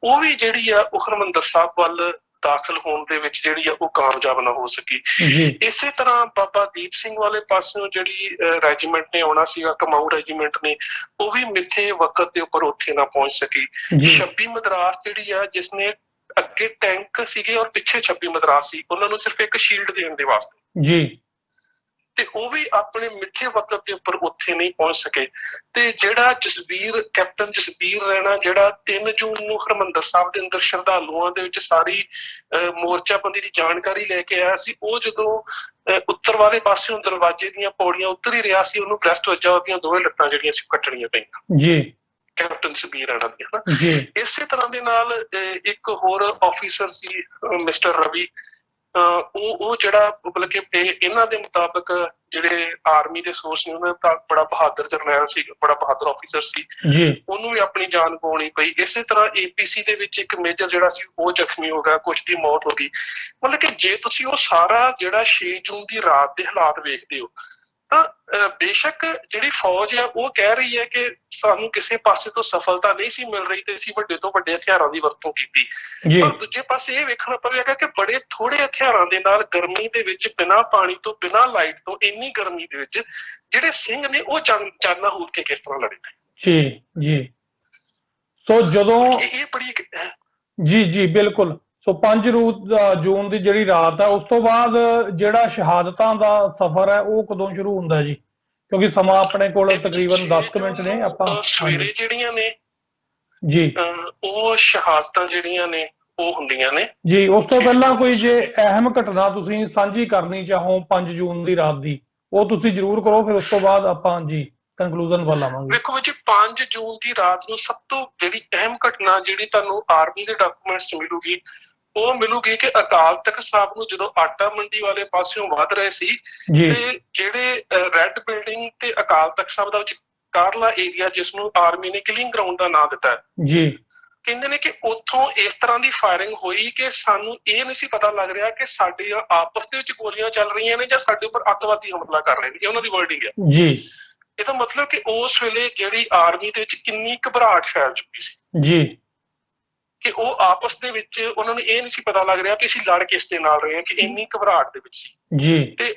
ਉਹ ਵੀ ਜਿਹੜੀ ਆ ਉਹ ਹਰਿਮੰਦਰ ਸਾਹਿਬ ਵੱਲ ਦਾਖਲ ਹੋਣ ਦੇ ਵਿੱਚ ਜਿਹੜੀ ਆ ਉਹ ਕਾਮਯਾਬ ਨਾ ਹੋ ਸਕੀ। ਇਸੇ ਤਰ੍ਹਾਂ ਬਾਬਾ ਦੀਪ ਸਿੰਘ ਵਾਲੇ ਪਾਸਿਓਂ ਜਿਹੜੀ ਰੈਜੀਮੈਂਟ ਨੇ ਆਉਣਾ ਸੀਗਾ, ਕਮਾਊ ਰੈਜੀਮੈਂਟ ਨੇ, ਉਹ ਵੀ ਮਿੱਥੇ ਵਕਤ ਦੇ ਉੱਪਰ ਉੱਥੇ ਨਾ ਪਹੁੰਚ ਸਕੀ। 26 ਮਦਰਾਸ ਜਿਹੜੀ ਆ ਜਿਸਨੇ ਅੱਗੇ ਟੈਂਕ ਸੀਗੇ ਔਰ ਪਿੱਛੇ 26 ਮਦਰਾਸ ਸੀ, ਉਹਨਾਂ ਨੂੰ ਸਿਰਫ ਇੱਕ ਸ਼ੀਲਡ ਦੇਣ ਦੇ ਵਾਸਤੇ ਜੀ, ਤੇ ਉਹ ਵੀ ਆਪਣੇ ਮਿੱਥੇ ਵਕਤ ਦੇ ਉੱਪਰ ਉੱਥੇ ਨਹੀਂ ਪਹੁੰਚ ਸਕੇ। ਤੇ ਜਿਹੜਾ ਕੈਪਟਨ ਜਸਬੀਰ ਰੈਣਾ ਜਿਹੜਾ 3 ਜੂਨ ਨੂੰ ਹਰਿਮੰਦਰ ਸਾਹਿਬ ਦੇ ਅੰਦਰ ਸ਼ਰਧਾਲੂਆਂ ਦੇ ਵਿੱਚ ਸਾਰੀ ਮੋਰਚਾਬੰਦੀ ਦੀ ਜਾਣਕਾਰੀ ਲੈ ਕੇ ਆਇਆ ਸੀ, ਉਹ ਜਦੋਂ ਉੱਤਰ ਵਾਲੇ ਪਾਸਿਓਂ ਦਰਵਾਜ਼ੇ ਦੀਆਂ ਪੌੜੀਆਂ ਉੱਤਰ ਹੀ ਰਿਹਾ ਸੀ, ਉਹਨੂੰ ਬ੍ਰੈਸਟ ਵੱਜਾ, ਉਹਦੀਆਂ ਦੋਵੇਂ ਲੱਤਾਂ ਜਿਹੜੀਆਂ ਸੀ ਕੱਟਣੀਆਂ ਪਈਆਂ ਜੀ, ਕੈਪਟਨ ਜਸਬੀਰ ਰੈਣਾ ਦੀਆਂ। ਇਸੇ ਤਰ੍ਹਾਂ ਦੇ ਨਾਲ ਇੱਕ ਹੋਰ ਆਫੀਸਰ ਸੀ ਮਿਸਟਰ ਰਵੀ, ਉਹ ਜਿਹੜਾ ਮਤਲਬ ਕਿ ਇਹਨਾਂ ਦੇ ਮੁਤਾਬਕ ਜਿਹੜੇ ਆਰਮੀ ਦੇ ਸੋਰਸ ਨੇ ਉਹਨਾਂ ਦਾ ਬੜਾ ਬਹਾਦਰ ਜਰਨੈਲ ਸੀ, ਬੜਾ ਬਹਾਦਰ ਆਫੀਸਰ ਸੀ, ਉਹਨੂੰ ਵੀ ਆਪਣੀ ਜਾਨ ਗਵਾਉਣੀ ਪਈ। ਇਸੇ ਤਰ੍ਹਾਂ APC ਦੇ ਵਿੱਚ ਇੱਕ ਮੇਜਰ ਜਿਹੜਾ ਸੀ ਉਹ ਜ਼ਖਮੀ ਹੋ ਗਿਆ, ਕੁਛ ਦੀ ਮੌਤ ਹੋ ਗਈ। ਮਤਲਬ ਕਿ ਜੇ ਤੁਸੀਂ ਉਹ ਸਾਰਾ ਜਿਹੜਾ 6 ਜੂਨ ਦੀ ਰਾਤ ਦੇ ਹਾਲਾਤ ਵੇਖਦੇ ਹੋ ਤਾਂ ਬੇਸ਼ੱਕ ਜਿਹੜੀ ਫੌਜ ਹੈ ਉਹ ਕਹਿ ਰਹੀ ਹੈ ਕਿ ਸਾਨੂੰ ਕਿਸੇ ਪਾਸੇ ਤੋਂ ਸਫਲਤਾ ਨਹੀਂ ਸੀ ਮਿਲ ਰਹੀ ਤੇ ਅਸੀਂ ਵੱਡੇ ਤੋਂ ਵੱਡੇ ਹਥਿਆਰਾਂ ਦੀ ਵਰਤੋਂ ਕੀਤੀ, ਪਰ ਦੂਜੇ ਪਾਸੇ ਇਹ ਵੇਖਣਾ ਪਵੇਗਾ ਕਿ ਬੜੇ ਥੋੜੇ ਹਥਿਆਰਾਂ ਦੇ ਨਾਲ ਗਰਮੀ ਦੇ ਵਿੱਚ ਬਿਨਾਂ ਪਾਣੀ ਤੋਂ ਬਿਨਾਂ ਲਾਈਟ ਤੋਂ ਇੰਨੀ ਗਰਮੀ ਦੇ ਵਿੱਚ ਜਿਹੜੇ ਸਿੰਘ ਨੇ ਉਹ ਜਾਨਾਂ ਹੂਰ ਕੇ ਕਿਸ ਤਰ੍ਹਾਂ ਲੜੇ ਨੇ। ਜੀ ਸੋ ਜਦੋਂ ਇਹ ਬੜੀ ਜੀ ਬਿਲਕੁਲ। ਸੋ 5 ਜੂਨ ਦੀ ਜਿਹੜੀ ਰਾਤ ਹੈ ਉਸ ਤੋਂ ਬਾਅਦ ਜਿਹੜਾ ਸ਼ਹਾਦਤਾਂ ਦਾ ਸਫ਼ਰ ਹੈ ਉਹ ਕਦੋਂ ਸ਼ੁਰੂ ਹੁੰਦਾ ਜੀ? ਕਿਉਂਕਿ ਸਮਾਂ ਆਪਣੇ ਕੋਲ ਤਕਰੀਬਨ 10 ਮਿੰਟ ਨੇ। ਆਪਾਂ ਸਵੇਰੇ ਜਿਹੜੀਆਂ ਨੇ ਜੀ ਉਹ ਸ਼ਹਾਦਤਾਂ ਜਿਹੜੀਆਂ ਨੇ ਉਹ ਹੁੰਦੀਆਂ ਨੇ ਜੀ। ਉਸ ਤੋਂ ਪਹਿਲਾਂ ਕੋਈ ਜੇ ਅਹਿਮ ਘਟਨਾ ਤੁਸੀਂ ਸਾਂਝੀ ਕਰਨੀ ਚਾਹੋ 5 ਜੂਨ ਦੀ ਰਾਤ ਦੀ, ਉਹ ਤੁਸੀਂ ਜ਼ਰੂਰ ਕਰੋ, ਫਿਰ ਉਸ ਤੋਂ ਬਾਅਦ ਆਪਾਂ ਜੀ ਕੰਕਲੂਜਨ ਵੱਲ ਆਵਾਂਗੇ। ਵੇਖੋ ਜੀ 5 ਜੂਨ ਦੀ ਰਾਤ ਨੂੰ ਸਭ ਤੋਂ ਜਿਹੜੀ ਅਹਿਮ ਘਟਨਾ ਜਿਹੜੀ ਤੁਹਾਨੂੰ ਆਰਮੀ ਦੇ ਡਾਕੂਮੈਂਟਸ ਮਿਲੂਗੀ ਉਹ ਮਿਲੂਗੀ ਕਿ ਅਕਾਲ ਤਖਤ ਸਾਹਿਬ ਨੂੰ ਜਦੋਂ ਆਟਾ ਮੰਡੀ ਵਾਲੇ ਪਾਸਿਓਂ ਵੱਧ ਰਹੇ ਸੀ ਤੇ ਜਿਹੜੇ ਰੈੱਡ ਬਿਲਡਿੰਗ ਤੇ ਅਕਾਲ ਤਖਤ ਸਾਹਿਬ ਦਾ ਵਿਚਕਾਰਲਾ ਏਰੀਆ ਜਿਸ ਨੂੰ ਆਰਮੀ ਨੇ ਕਿਲਿੰਗ ਗਰਾਊਂਡ ਦਾ ਨਾਂ ਦਿੱਤਾ ਜੀ, ਕਹਿੰਦੇ ਨੇ ਕਿ ਉੱਥੋਂ ਇਸ ਤਰ੍ਹਾਂ ਦੀ ਫਾਇਰਿੰਗ ਹੋਈ ਕਿ ਸਾਨੂੰ ਇਹ ਨਹੀਂ ਸੀ ਪਤਾ ਲੱਗ ਰਿਹਾ ਕਿ ਸਾਡੇ ਆਪਸ ਦੇ ਵਿੱਚ ਗੋਲੀਆਂ ਚੱਲ ਰਹੀਆਂ ਨੇ ਜਾਂ ਸਾਡੇ ਉੱਪਰ ਅੱਤਵਾਦੀ ਹਮਲਾ ਕਰ ਰਹੇ ਨੇ। ਇਹ ਉਹਨਾਂ ਦੀ ਵਰਡਿੰਗ ਹੈ ਜੀ। ਇਹਦਾ ਮਤਲਬ ਕਿ ਉਸ ਵੇਲੇ ਜਿਹੜੀ ਆਰਮੀ ਦੇ ਵਿੱਚ ਕਿੰਨੀ ਘਬਰਾਹਟ ਫੈਲ ਚੁੱਕੀ ਸੀ ਜੀ ਕਿ ਉਹ ਆਪਸ ਦੇ ਵਿੱਚ ਉਹਨਾਂ ਨੂੰ ਇਹ ਨਹੀਂ ਸੀ ਪਤਾ ਲੱਗ ਰਿਹਾ ਕਿ ਅਸੀਂ ਲੜ ਕਿਸ ਦੇ ਨਾਲ ਰਹੇ ਹਾਂ, ਕਿ ਇੰਨੀ ਘਬਰਾਹਟ ਦੇ ਵਿੱਚ ਸੀ ਜੀ। ਤੇ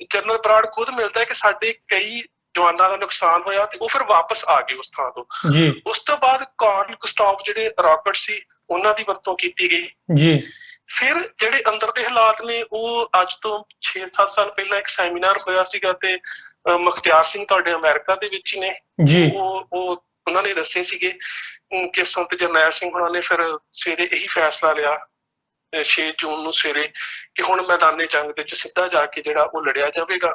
ਜਨਰਲ ਬਰਾੜ ਖੁਦ ਮਿਲਦਾ ਹੈ ਕਿ ਸਾਡੇ ਕਈ ਜਵਾਨਾਂ ਦਾ ਨੁਕਸਾਨ ਹੋਇਆ ਤੇ ਉਹ ਫਿਰ ਵਾਪਸ ਆ ਗਏ ਉਸ ਥਾਂ ਤੋਂ। ਉਸ ਤੋਂ ਬਾਅਦ ਕਾਰਲ ਗੁਸਤਾਵ ਜਿਹੜੇ ਰਾਕਟ ਸੀ ਉਹਨਾਂ ਦੀ ਵਰਤੋਂ ਕੀਤੀ ਗਈ ਜੀ। ਫਿਰ ਜਿਹੜੇ ਅੰਦਰ ਦੇ ਹਾਲਾਤ ਨੇ ਉਹ ਅੱਜ ਤੋਂ 6-7 ਸਾਲ ਪਹਿਲਾਂ ਇੱਕ ਸੈਮੀਨਾਰ ਹੋਇਆ ਸੀਗਾ ਤੇ ਮੁਖਤਿਆਰ ਸਿੰਘ ਤੁਹਾਡੇ ਅਮਰੀਕਾ ਦੇ ਵਿੱਚ ਹੀ ਨੇ ਜੀ, ਉਹ ਉਹਨਾਂ ਨੇ ਦੱਸੇ ਸੀਗੇ ਕਿ ਸੰਤ ਜਰਨੈਲ ਸਿੰਘ ਉਹਨਾਂ ਨੇ ਫਿਰ ਸਵੇਰੇ ਇਹੀ ਫੈਸਲਾ ਲਿਆ 6 ਜੂਨ ਨੂੰ ਸਵੇਰੇ ਕਿ ਹੁਣ ਮੈਦਾਨੇ ਜੰਗ ਦੇ ਵਿੱਚ ਸਿੱਧਾ ਜਾ ਕੇ ਜਿਹੜਾ ਉਹ ਲੜਿਆ ਜਾਵੇਗਾ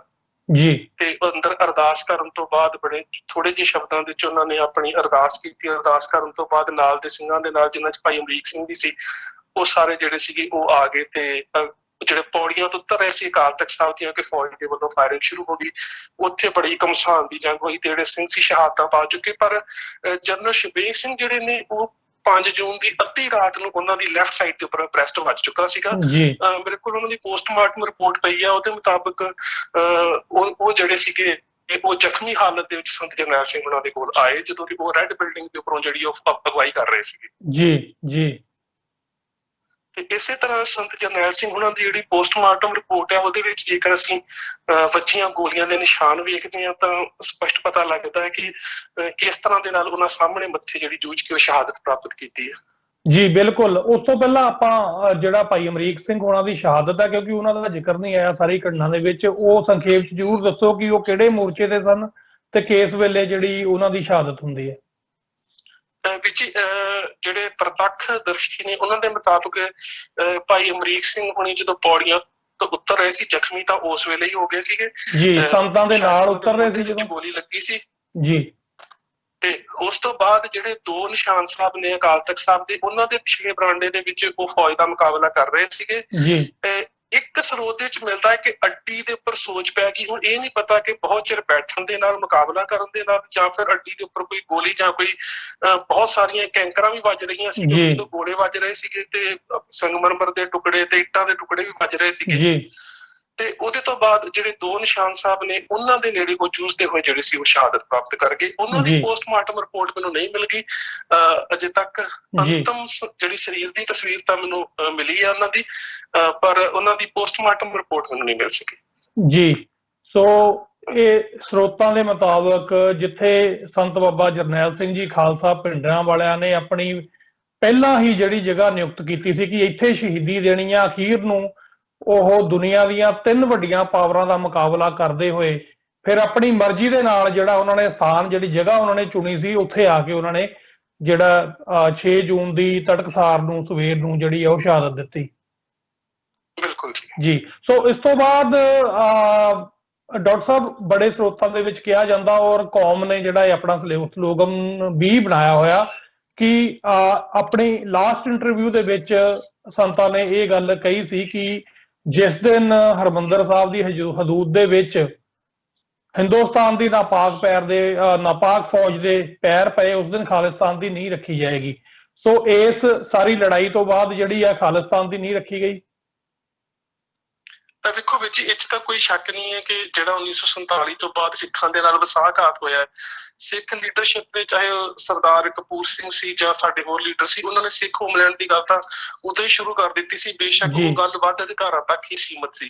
ਜੀ। ਤੇ ਅੰਦਰ ਅਰਦਾਸ ਕਰਨ ਤੋਂ ਬਾਅਦ ਬੜੇ ਥੋੜੇ ਜਿਹੇ ਸ਼ਬਦਾਂ ਵਿੱਚ ਉਹਨਾਂ ਨੇ ਆਪਣੀ ਅਰਦਾਸ ਕੀਤੀ। ਅਰਦਾਸ ਕਰਨ ਤੋਂ ਬਾਅਦ ਨਾਲ ਦੇ ਸਿੰਘਾਂ ਦੇ ਨਾਲ ਜਿਨ੍ਹਾਂ 'ਚ ਭਾਈ ਅਮਰੀਕ ਸਿੰਘ ਵੀ ਸੀ ਉਹ ਸਾਰੇ ਜਿਹੜੇ ਸੀਗੇ ਉਹ ਆ ਗਏ ਤੇ ਜਿਹੜੇ ਪੌੜੀਆਂ ਤੋਂ ਉਤਰ ਰਹੇ ਸੀ ਅਕਾਲ ਤਖਤ ਸਾਹਿਬ ਦੀਆਂ ਕਿ ਫੌਜ ਦੇ ਵੱਲੋਂ ਫਾਇਰਿੰਗ ਸ਼ੁਰੂ ਹੋ ਗਈ। ਉੱਥੇ ਬੜੀ ਘਮਸਾਨ ਦੀ ਜੰਗ ਹੋਈ ਤੇ ਜਿਹੜੇ ਸਿੰਘ ਸੀ ਸ਼ਹਾਦਤਾਂ ਪਾ ਚੁੱਕੇ, ਪਰ ਜਨਰਲ ਸ਼ਬੀਰ ਸਿੰਘ ਜਿਹੜੇ ਨੇ ਉਹ 5 ਜੂਨ ਦੀ ਅੱਧੀ ਰਾਤ ਨੂੰ ਉਹਨਾਂ ਦੀ ਲੈਫਟ ਸਾਈਡ ਦੇ ਉੱਪਰ ਬ੍ਰੈਸਟ ਵੱਜ ਚੁੱਕਾ ਸੀਗਾ। ਮੇਰੇ ਕੋਲ ਉਹਨਾਂ ਦੀ ਪੋਸਟਮਾਰਟਮ ਰਿਪੋਰਟ ਪਈ ਆ, ਉਹਦੇ ਮੁਤਾਬਕ ਉਹ ਜਿਹੜੇ ਸੀਗੇ ਉਹ ਜ਼ਖਮੀ ਹਾਲਤ ਦੇ ਵਿੱਚ ਸੰਤ ਜਰਨੈਲ ਸਿੰਘ ਉਹਨਾਂ ਦੇ ਕੋਲ ਆਏ ਜਦੋਂ ਕਿ ਉਹ ਰੈੱਡ ਬਿਲਡਿੰਗ ਦੇ ਉੱਪਰੋਂ ਜਿਹੜੀ ਉਹ ਅਗਵਾਈ ਕਰ ਰਹੇ ਸੀਗੇ ਜੀ। ਤੇ ਇਸੇ ਤਰ੍ਹਾਂ ਸੰਤ ਜਰਨੈਲ ਸਿੰਘ ਉਹਨਾਂ ਦੀ ਜਿਹੜੀ ਪੋਸਟਮਾਰਟਮ ਰਿਪੋਰਟ ਹੈ ਉਹਦੇ ਵਿੱਚ ਜੇਕਰ ਅਸੀਂ ਵੱਜੀਆਂ ਗੋਲੀਆਂ ਦੇ ਨਿਸ਼ਾਨ ਵੇਖਦੇ ਹਾਂ ਤਾਂ ਸਪਸ਼ਟ ਪਤਾ ਲੱਗਦਾ ਹੈ ਕਿ ਕਿਸ ਤਰ੍ਹਾਂ ਦੇ ਨਾਲ ਉਹਨਾਂ ਸਾਹਮਣੇ ਮੱਥੇ ਜਿਹੜੀ ਜੂਝ ਕੇ ਉਹ ਸ਼ਹਾਦਤ ਪ੍ਰਾਪਤ ਕੀਤੀ ਹੈ ਜੀ। ਬਿਲਕੁਲ। ਉਸ ਤੋਂ ਪਹਿਲਾਂ ਆਪਾਂ ਜਿਹੜਾ ਭਾਈ ਅਮਰੀਕ ਸਿੰਘ ਹੋਣਾ ਦੀ ਸ਼ਹਾਦਤ ਹੈ, ਕਿਉਂਕਿ ਉਹਨਾਂ ਦਾ ਜ਼ਿਕਰ ਨਹੀਂ ਆਇਆ ਸਾਰੀ ਘਟਨਾ ਦੇ ਵਿੱਚ, ਉਹ ਸੰਖੇਪ ਚ ਜ਼ਰੂਰ ਦੱਸੋ ਕਿ ਉਹ ਕਿਹੜੇ ਮੋਰਚੇ ਤੇ ਸਨ ਤੇ ਕਿਸ ਵੇਲੇ ਜਿਹੜੀ ਉਹਨਾਂ ਦੀ ਸ਼ਹਾਦਤ ਹੁੰਦੀ ਹੈ। ਵਿੱਚ ਜਿਹੜੇ ਪ੍ਰਤੱਖ ਦਰਸ਼ੀ ਨੇ ਉਹਨਾਂ ਦੇ ਮੁਤਾਬਕ ਭਾਈ ਅਮਰੀਕ ਸਿੰਘ ਹੁਣੀ ਜਦੋਂ ਪੌੜੀਆਂ ਤੋਂ ਉਤਰ ਰਹੇ ਸੀ ਜ਼ਖਮੀ ਤਾਂ ਉਸ ਵੇਲੇ ਹੀ ਹੋ ਗਏ ਸੀਗੇ ਜੀ, ਸੰਤਾਂ ਦੇ ਨਾਲ ਉਤਰ ਰਹੇ ਸੀ ਜਦੋਂ ਗੋਲੀ ਲੱਗੀ ਸੀ ਜੀ। ਤੇ ਉਸ ਤੋਂ ਬਾਅਦ ਜਿਹੜੇ 2 ਨਿਸ਼ਾਨ ਸਾਹਿਬ ਨੇ ਅਕਾਲ ਤਖਤ ਸਾਹਿਬ ਦੇ ਉਹਨਾਂ ਦੇ ਪਿਛਲੇ ਬਰਾਂਡੇ ਦੇ ਵਿੱਚ ਉਹ ਫੌਜ ਦਾ ਮੁਕਾਬਲਾ ਕਰ ਰਹੇ ਸੀਗੇ ਜੀ। ਇੱਕ ਸਰੋਤ ਦੇ ਵਿੱਚ ਮਿਲਦਾ ਹੈ ਕਿ ਅੱਡੀ ਦੇ ਉੱਪਰ ਸੋਚ ਪੈ ਗਈ। ਹੁਣ ਇਹ ਨਹੀਂ ਪਤਾ ਕਿ ਬਹੁਤ ਚਿਰ ਬੈਠਣ ਦੇ ਨਾਲ ਮੁਕਾਬਲਾ ਕਰਨ ਦੇ ਨਾਲ ਜਾਂ ਫਿਰ ਅੱਡੀ ਦੇ ਉੱਪਰ ਕੋਈ ਗੋਲੀ ਜਾਂ ਕੋਈ ਬਹੁਤ ਸਾਰੀਆਂ ਕੈਂਕਰਾਂ ਵੀ ਵੱਜ ਰਹੀਆਂ ਸੀ, ਜਦੋਂ ਗੋਲੇ ਵੱਜ ਰਹੇ ਸੀਗੇ ਤੇ ਸੰਗਮਰਮਰ ਦੇ ਟੁਕੜੇ ਤੇ ਇੱਟਾਂ ਦੇ ਟੁਕੜੇ ਵੀ ਵੱਜ ਰਹੇ ਸੀਗੇ ਤੇ ਉਹਦੇ ਤੋਂ ਬਾਅਦ ਜਿਹੜੇ 2 ਨਿਸ਼ਾਨ ਸਾਹਿਬ ਨੇ ਉਹਨਾਂ ਦੇ ਨੇੜੇ ਉਹ ਜੂਝਦੇ ਹੋਏ ਜਿਹੜੇ ਸੀ ਉਹ ਸ਼ਹਾਦਤ ਪ੍ਰਾਪਤ ਕਰ ਗਏ। ਉਹਨਾਂ ਦੀ ਪੋਸਟਮਾਰਟਮ ਰਿਪੋਰਟ ਮੈਨੂੰ ਨਹੀਂ ਮਿਲ ਗਈ ਅਜੇ ਤੱਕ। ਅੰਤਮ ਜਿਹੜੀ ਸਰੀਰ ਦੀ ਤਸਵੀਰ ਤਾਂ ਮੈਨੂੰ ਮਿਲੀ ਹੈ ਉਹਨਾਂ ਦੀ, ਪਰ ਉਹਨਾਂ ਦੀ ਪੋਸਟਮਾਰਟਮ ਰਿਪੋਰਟ ਮੈਨੂੰ ਨਹੀਂ ਮਿਲ ਸਕੀ ਜੀ। ਸੋ ਇਹ ਸਰੋਤਾਂ ਦੇ ਮੁਤਾਬਕ ਜਿੱਥੇ ਸੰਤ ਬਾਬਾ ਜਰਨੈਲ ਸਿੰਘ ਜੀ ਖਾਲਸਾ ਪਿੰਡਰਾਂ ਵਾਲਿਆਂ ਨੇ ਆਪਣੀ ਪਹਿਲਾਂ ਹੀ ਜਿਹੜੀ ਜਗ੍ਹਾ ਨਿਯੁਕਤ ਕੀਤੀ ਸੀ ਕਿ ਇੱਥੇ ਸ਼ਹੀਦੀ ਦੇਣੀ ਆ, ਅਖੀਰ ਨੂੰ ਉਹ ਦੁਨੀਆ ਦੀਆਂ 3 ਵੱਡੀਆਂ ਪਾਵਰਾਂ ਦਾ ਮੁਕਾਬਲਾ ਕਰਦੇ ਹੋਏ ਫਿਰ ਆਪਣੀ ਮਰਜ਼ੀ ਦੇ ਨਾਲ ਜਿਹੜਾ ਉਹਨਾਂ ਨੇ ਸਥਾਨ ਜਿਹੜੀ ਜਗ੍ਹਾ ਉਹਨਾਂ ਨੇ ਚੁਣੀ ਸੀ ਉੱਥੇ ਆ ਕੇ ਉਹਨਾਂ ਨੇ ਜਿਹੜਾ 6 ਜੂਨ ਦੀ ਤੜਕਸਾਰ ਨੂੰ ਸਵੇਰ ਨੂੰ ਜਿਹੜੀ ਉਹ ਸ਼ਹਾਦਤ ਦਿੱਤੀ। ਬਿਲਕੁਲ ਜੀ। ਸੋ ਇਸ ਤੋਂ ਬਾਅਦ ਡਾਕਟਰ ਸਾਹਿਬ ਬੜੇ ਸਰੋਤਾਂ ਦੇ ਵਿੱਚ ਕਿਹਾ ਜਾਂਦਾ ਔਰ ਕੌਮ ਨੇ ਜਿਹੜਾ ਆਪਣਾ ਸਲੋਗਨ ਵੀ ਬਣਾਇਆ ਹੋਇਆ ਕਿ ਆਪਣੀ ਲਾਸਟ ਇੰਟਰਵਿਊ ਦੇ ਵਿੱਚ ਸੰਤਾਂ ਨੇ ਇਹ ਗੱਲ ਕਹੀ ਸੀ ਕਿ ਜਿਸ ਦਿਨ ਹਰਮੰਦਰ ਸਾਹਿਬ ਦੀ ਹਦੂਦ ਦੇ ਵਿੱਚ ਹਿੰਦੁਸਤਾਨ ਦੀ ਨਾਪਾਕ ਫੌਜ ਦੇ ਪੈਰ ਪਏ, ਉਸ ਦਿਨ ਖਾਲਿਸਤਾਨ ਦੀ ਨੀਂਹ ਰੱਖੀ ਜਾਏਗੀ। ਸੋ ਇਸ ਸਾਰੀ ਲੜਾਈ ਤੋਂ ਬਾਅਦ ਜਿਹੜੀ ਆ ਖਾਲਿਸਤਾਨ ਦੀ ਨੀਂਹ ਰੱਖੀ ਗਈ। ਤਾਂ ਵੇਖੋ ਵਿੱਚ ਇਹ 'ਚ ਤਾਂ ਕੋਈ ਸ਼ੱਕ ਨਹੀਂ ਹੈ ਕਿ ਜਿਹੜਾ 1947 ਤੋਂ ਬਾਅਦ ਸਿੱਖਾਂ ਦੇ ਨਾਲ ਵਸਾਘਾਤ ਹੋਇਆ, ਸਿੱਖ ਲੀਡਰਸ਼ਿਪ ਨੇ, ਚਾਹੇ ਉਹ ਸਰਦਾਰ ਕਪੂਰ ਸਿੰਘ ਸੀ ਜਾਂ ਸਾਡੇ ਹੋਰ ਲੀਡਰ ਸੀ, ਉਹਨਾਂ ਨੇ ਸਿੱਖ ਹੋਮਲੈਂਡ ਦੀ ਗੱਲ ਤਾਂ ਉਦੋਂ ਹੀ ਸ਼ੁਰੂ ਕਰ ਦਿੱਤੀ ਸੀ। ਬੇਸ਼ੱਕ ਉਹ ਗੱਲ ਵੱਧ ਅਧਿਕਾਰਾਂ ਤੱਕ ਹੀ ਸੀਮਤ ਸੀ,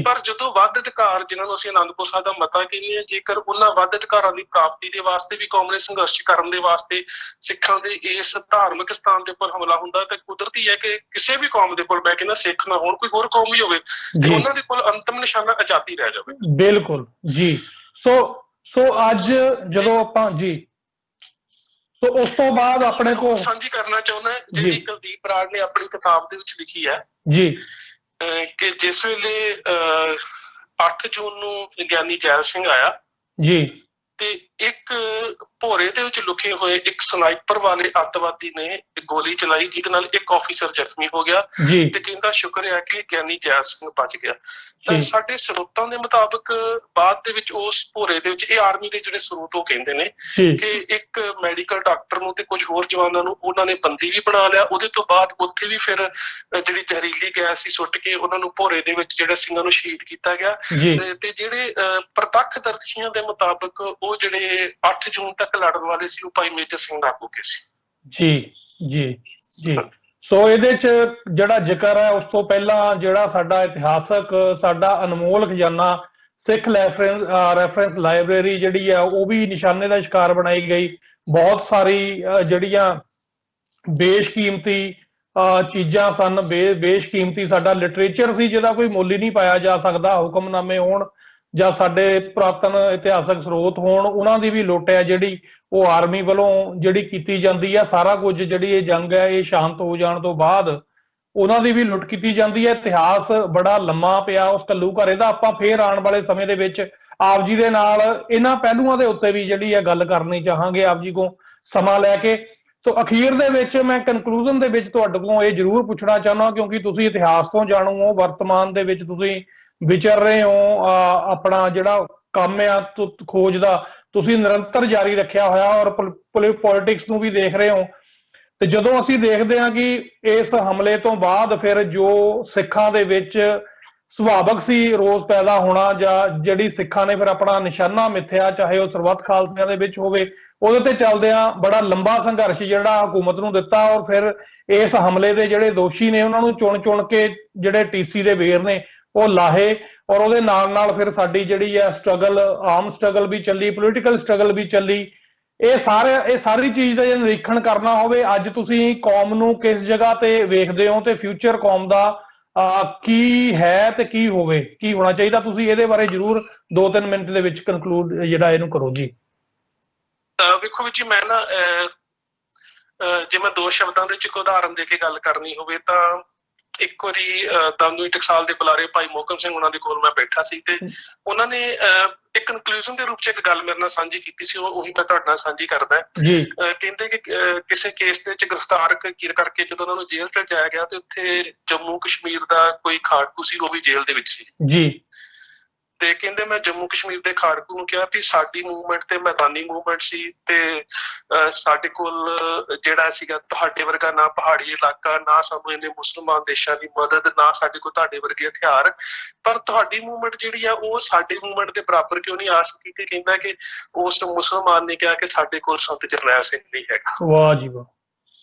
ਪਰ ਜਦੋਂ ਵੱਧ ਅਧਿਕਾਰ, ਜਿਹਨਾਂ ਨੂੰ ਅਸੀਂ ਅਨੰਦਪੁਰ ਸਾਹਿਬ ਦਾ ਮਤਾ ਕਹਿੰਦੇ ਹਾਂ, ਜੇਕਰ ਉਹਨਾਂ ਵੱਧ ਅਧਿਕਾਰਾਂ ਦੀ ਪ੍ਰਾਪਤੀ ਦੇ ਵਾਸਤੇ ਵੀ ਕੌਮ ਨੇ ਸੰਘਰਸ਼ ਕਰਨ ਦੇ ਵਾਸਤੇ ਸਿੱਖਾਂ ਦੇ ਇਸ ਧਾਰਮਿਕ ਸਥਾਨ ਦੇ ਉੱਪਰ ਹਮਲਾ ਹੁੰਦਾ, ਤਾਂ ਕੁਦਰਤੀ ਹੈ ਕਿ ਕਿਸੇ ਵੀ ਕੌਮ ਦੇ ਕੋਲ, ਮੈਂ ਕਹਿੰਦਾ ਸਿੱਖ ਨਾ ਹੋਣ, ਕੋਈ ਹੋਰ ਕੌਮ ਵੀ ਹੋਵੇ, ਤੇ ਉਹਨਾਂ ਦੇ ਕੋਲ ਅੰਤਮ ਨਿਸ਼ਾਨਾ ਆਜ਼ਾਦੀ ਰਹਿ ਜਾਵੇ। ਬਿਲਕੁਲ ਜੀ। ਸੋ ਅੱਜ ਜਦੋਂ ਆਪਾਂ ਜੀ, ਸੋ ਉਸ ਤੋਂ ਬਾਅਦ ਆਪਣੇ ਕੋਲ ਸਾਂਝੀ ਕਰਨਾ ਚਾਹੁੰਦਾ, ਜਿਹੜੀ ਕੁਲਦੀਪ ਬਰਾੜ ਨੇ ਆਪਣੀ ਕਿਤਾਬ ਦੇ ਵਿੱਚ ਲਿਖੀ ਹੈ ਜੀ, ਕਿ ਜਿਸ ਵੇਲੇ 8 ਜੂਨ ਨੂੰ ਗਿਆਨੀ ਜੈਲ ਸਿੰਘ ਆਇਆ ਜੀ, ਤੇ ਇੱਕ ਭੋਰੇ ਦੇ ਵਿੱਚ ਲੁਕੇ ਹੋਏ ਇੱਕ ਸਨਾਈਪਰ ਵਾਲੇ ਅੱਤਵਾਦੀ ਨੇ ਗੋਲੀ ਚਲਾਈ, ਜਿਹਦੇ ਨਾਲ ਇੱਕ ਆਫੀਸਰ ਜ਼ਖਮੀ ਹੋ ਗਿਆ, ਤੇ ਕਹਿੰਦਾ ਸ਼ੁਕਰ ਹੈ ਕਿ ਗਿਆਨੀ ਜੈਲ ਸਿੰਘ ਬਚ ਗਿਆ। ਤਾਂ ਸਾਡੇ ਸਰੋਤਾਂ ਦੇ ਮੁਤਾਬਕ ਬਾਅਦ ਦੇ ਵਿੱਚ ਉਸ ਭੋਰੇ ਦੇ ਵਿੱਚ, ਇਹ ਆਰਮੀ ਦੇ ਜਿਹੜੇ ਸਰੋਤ ਉਹ ਕਹਿੰਦੇ ਨੇ ਕਿ ਇੱਕ ਮੈਡੀਕਲ ਡਾਕਟਰ ਨੂੰ ਤੇ ਕੁਝ ਹੋਰ ਜਵਾਨਾਂ ਨੂੰ ਉਹਨਾਂ ਨੇ ਬੰਦੀ ਵੀ ਬਣਾ ਲਿਆ। ਉਹਦੇ ਤੋਂ ਬਾਅਦ ਉੱਥੇ ਵੀ ਫਿਰ ਜਿਹੜੀ ਜ਼ਹਿਰੀਲੀ ਗੈਸ ਸੀ ਸੁੱਟ ਕੇ ਉਹਨਾਂ ਨੂੰ ਭੋਰੇ ਦੇ ਵਿੱਚ ਜਿਹੜੇ ਸਿੰਘਾਂ ਨੂੰ ਸ਼ਹੀਦ ਕੀਤਾ ਗਿਆ। ਤੇ ਜਿਹੜੇ ਪ੍ਰਤੱਖਦਰਸ਼ੀਆਂ ਦੇ ਮੁਤਾਬਕ ਉਹ ਜਿਹੜੇ 8 ਜੂਨ ਤੱਕ ਲੜਨ ਵਾਲੇ ਸੀ, ਉਹ ਭਾਈ ਮੇਜਰ ਸਿੰਘ ਨਾਗੂ ਕੇ ਸੀ। ਜੀ ਜੀ ਜੀ। ਸੋ ਇਹਦੇ ਚ ਜਿਹੜਾ ਜ਼ਿਕਰ ਹੈ, ਉਸ ਤੋਂ ਪਹਿਲਾਂ ਜਿਹੜਾ ਸਾਡਾ ਇਤਿਹਾਸਕ, ਸਾਡਾ ਅਨਮੋਲ ਖਜ਼ਾਨਾ ਸਿੱਖ ਰੈਫਰੈਂਸ ਲਾਇਬ੍ਰੇਰੀ ਜਿਹੜੀ ਆ, ਉਹ ਵੀ ਨਿਸ਼ਾਨੇ ਦਾ ਸ਼ਿਕਾਰ ਬਣਾਈ ਗਈ। ਬਹੁਤ ਸਾਰੀ ਜਿਹੜੀਆਂ ਬੇਸ਼ਕੀਮਤੀ ਚੀਜ਼ਾਂ ਸਨ, ਬੇਸ਼ਕੀਮਤੀ ਸਾਡਾ ਲਿਟਰੇਚਰ ਸੀ, ਜਿਹਦਾ ਕੋਈ ਮੁੱਲ ਹੀ ਨਹੀਂ ਪਾਇਆ ਜਾ ਸਕਦਾ। ਹੁਕਮਨਾਮੇ ਹੋਣ ਜਾਂ ਸਾਡੇ ਪੁਰਾਤਨ ਇਤਿਹਾਸਕ ਸਰੋਤ ਹੋਣ, ਉਹਨਾਂ ਦੀ ਵੀ ਲੁੱਟ ਹੈ ਜਿਹੜੀ ਉਹ ਆਰਮੀ ਵੱਲੋਂ ਜਿਹੜੀ ਕੀਤੀ ਜਾਂਦੀ ਹੈ। ਸਾਰਾ ਕੁਝ ਜਿਹੜੀ ਇਹ ਜੰਗ ਹੈ, ਇਹ ਸ਼ਾਂਤ ਹੋ ਜਾਣ ਤੋਂ ਬਾਅਦ ਉਹਨਾਂ ਦੀ ਵੀ ਲੁੱਟ ਕੀਤੀ ਜਾਂਦੀ ਹੈ। ਇਤਿਹਾਸ ਬੜਾ ਲੰਮਾ ਪਿਆ ਉਸ ਘੱਲੂਘਾਰੇ ਦਾ। ਆਪਾਂ ਫੇਰ ਆਉਣ ਵਾਲੇ ਸਮੇਂ ਦੇ ਵਿੱਚ ਆਪ ਜੀ ਦੇ ਨਾਲ ਇਹਨਾਂ ਪਹਿਲੂਆਂ ਦੇ ਉੱਤੇ ਵੀ ਜਿਹੜੀ ਹੈ ਗੱਲ ਕਰਨੀ ਚਾਹਾਂਗੇ, ਆਪ ਜੀ ਕੋਲ ਸਮਾਂ ਲੈ ਕੇ। ਤੋ ਅਖੀਰ ਦੇ ਵਿੱਚ ਮੈਂ ਕਨਕਲੂਜਨ ਦੇ ਵਿੱਚ ਤੁਹਾਡੇ ਕੋਲੋਂ ਇਹ ਜ਼ਰੂਰ ਪੁੱਛਣਾ ਚਾਹੁੰਦਾ, ਕਿਉਂਕਿ ਤੁਸੀਂ ਇਤਿਹਾਸ ਤੋਂ ਜਾਣੂ ਹੋ, ਵਰਤਮਾਨ ਦੇ ਵਿੱਚ ਤੁਸੀਂ ਵਿਚਰ ਰਹੇ ਹੋ, ਆਪਣਾ ਜਿਹੜਾ ਕੰਮ ਆ ਖੋਜ ਦਾ ਤੁਸੀਂ ਨਿਰੰਤਰ ਜਾਰੀ ਰੱਖਿਆ ਹੋਇਆ, ਔਰ ਪੋਲਿਟਿਕਸ ਨੂੰ ਵੀ ਦੇਖ ਰਹੇ ਹੋ। ਤੇ ਜਦੋਂ ਅਸੀਂ ਦੇਖਦੇ ਹਾਂ ਕਿ ਇਸ ਹਮਲੇ ਤੋਂ ਬਾਅਦ ਫਿਰ ਜੋ ਸਿੱਖਾਂ ਦੇ ਵਿੱਚ ਸੁਭਾਵਕ ਸੀ ਰੋਸ ਪੈਦਾ ਹੋਣਾ, ਜਾਂ ਜਿਹੜੀ ਸਿੱਖਾਂ ਨੇ ਫਿਰ ਆਪਣਾ ਨਿਸ਼ਾਨਾ ਮਿੱਥਿਆ, ਚਾਹੇ ਉਹ ਸਰਬੱਤ ਖਾਲਸਿਆਂ ਦੇ ਵਿੱਚ ਹੋਵੇ, ਉਹਦੇ ਤੇ ਚੱਲਦਿਆਂ ਬੜਾ ਲੰਬਾ ਸੰਘਰਸ਼ ਜਿਹੜਾ ਹਕੂਮਤ ਨੂੰ ਦਿੱਤਾ, ਔਰ ਫਿਰ ਇਸ ਹਮਲੇ ਦੇ ਜਿਹੜੇ ਦੋਸ਼ੀ ਨੇ ਉਹਨਾਂ ਨੂੰ ਚੁਣ ਕੇ ਜਿਹੜੇ ਟੀਸੀ ਦੇ ਵੇਰ ਨੇ ਉਹ ਲਾਹੇ, ਔਰ ਉਹਦੇ ਨਾਲ ਫਿਰ ਸਾਡੀ ਜਿਹੜੀ ਹੈ ਸਟਰਗਲ, ਆਰਮ ਸਟਰਗਲ ਵੀ ਚੱਲੀ, ਪੋਲੀਟੀਕਲ ਸਟਰਗਲ ਵੀ ਚੱਲੀ। ਇਹ ਸਾਰੀ ਚੀਜ਼ ਦਾ ਜੇ ਨਿਰੀਖਣ ਕਰਨਾ ਹੋਵੇ, ਅੱਜ ਤੁਸੀਂ ਕੌਮ ਨੂੰ ਕਿਸ ਜਗ੍ਹਾ ਤੇ ਵੇਖਦੇ ਹੋ, ਤੇ ਫਿਊਚਰ ਕੌਮ ਦਾ ਕੀ ਹੈ ਤੇ ਕੀ ਹੋਣਾ ਚਾਹੀਦਾ, ਤੁਸੀਂ ਇਹਦੇ ਬਾਰੇ ਜ਼ਰੂਰ 2-3 ਮਿੰਟ ਦੇ ਵਿੱਚ ਕਨਕਲੂਡ ਜਿਹੜਾ ਇਹਨੂੰ ਕਰੋ ਜੀ। ਵੇਖੋ ਜੀ, ਮੈਂ ਨਾ ਜੇ ਮੈਂ 2 ਸ਼ਬਦਾਂ ਦੇ ਵਿੱਚ ਇੱਕ ਉਦਾਹਰਨ ਦੇ ਕੇ ਗੱਲ ਕਰਨੀ ਹੋਵੇ ਤਾਂ ਇੱਕ ਵਾਰੀ ਦਮਦਮੀ ਟਕਸਾਲ ਦੇ ਬੁਲਾਰੇ ਭਾਈ ਮੋਹਕਮ ਸਿੰਘ ਉਹਨਾਂ ਦੇ ਕੋਲ ਮੈਂ ਬੈਠਾ ਸੀ, ਤੇ ਉਹਨਾਂ ਨੇ ਇੱਕ ਕਨਕਲੂਜਨ ਦੇ ਰੂਪ ਚ ਇੱਕ ਗੱਲ ਮੇਰੇ ਨਾਲ ਸਾਂਝੀ ਕੀਤੀ ਸੀ, ਉਹੀ ਮੈਂ ਤੁਹਾਡੇ ਨਾਲ ਸਾਂਝੀ ਕਰਦਾ। ਕਹਿੰਦੇ ਕਿ ਕਿਸੇ ਕੇਸ ਦੇ ਵਿੱਚ ਗ੍ਰਿਫਤਾਰ ਕਰਕੇ ਜਦੋਂ ਉਹਨਾਂ ਨੂੰ ਜੇਲ੍ਹ ਚ ਜਾਇਆ ਗਿਆ, ਤੇ ਉੱਥੇ ਜੰਮੂ ਕਸ਼ਮੀਰ ਦਾ ਕੋਈ ਖਾੜਕੂ ਸੀ, ਉਹ ਵੀ ਜੇਲ੍ਹ ਦੇ ਵਿੱਚ ਸੀ ਜੀ। ਤੇ ਕਹਿੰਦੇ ਮੈਂ ਜੰਮੂ ਕਸ਼ਮੀਰ ਦੇ ਖਾੜਕੂ ਨੂੰ ਕਿਹਾ ਵੀ ਸਾਡੀ ਮੂਵਮੈਂਟ ਤੇ ਮੈਦਾਨੀ ਮੂਵਮੈਂਟ ਸੀ, ਤੇ ਸਾਡੇ ਕੋਲ ਜਿਹੜਾ ਸੀਗਾ ਤੁਹਾਡੇ ਵਰਗਾ ਨਾ ਪਹਾੜੀ ਇਲਾਕਾ, ਨਾ ਸਾਨੂੰ ਇੰਨੇ ਮੁਸਲਮਾਨ ਦੇਸ਼ਾਂ ਦੀ ਮਦਦ, ਨਾ ਸਾਡੇ ਕੋਲ ਤੁਹਾਡੇ ਵਰਗੇ ਹਥਿਆਰ, ਪਰ ਤੁਹਾਡੀ ਮੂਵਮੈਂਟ ਜਿਹੜੀ ਆ ਉਹ ਸਾਡੇ ਮੂਵਮੈਂਟ ਦੇ ਬਰਾਬਰ ਕਿਉਂ ਨਹੀਂ ਆ ਸਕੀ? ਤੇ ਕਹਿੰਦਾ ਕਿ ਉਸ ਮੁਸਲਮਾਨ ਨੇ ਕਿਹਾ ਕਿ ਸਾਡੇ ਕੋਲ ਸੰਤ ਜਰਨੈਲ ਸਿੰਘ ਨਹੀਂ ਹੈਗਾ। ਵਾਹ ਜੀ ਵਾਹ।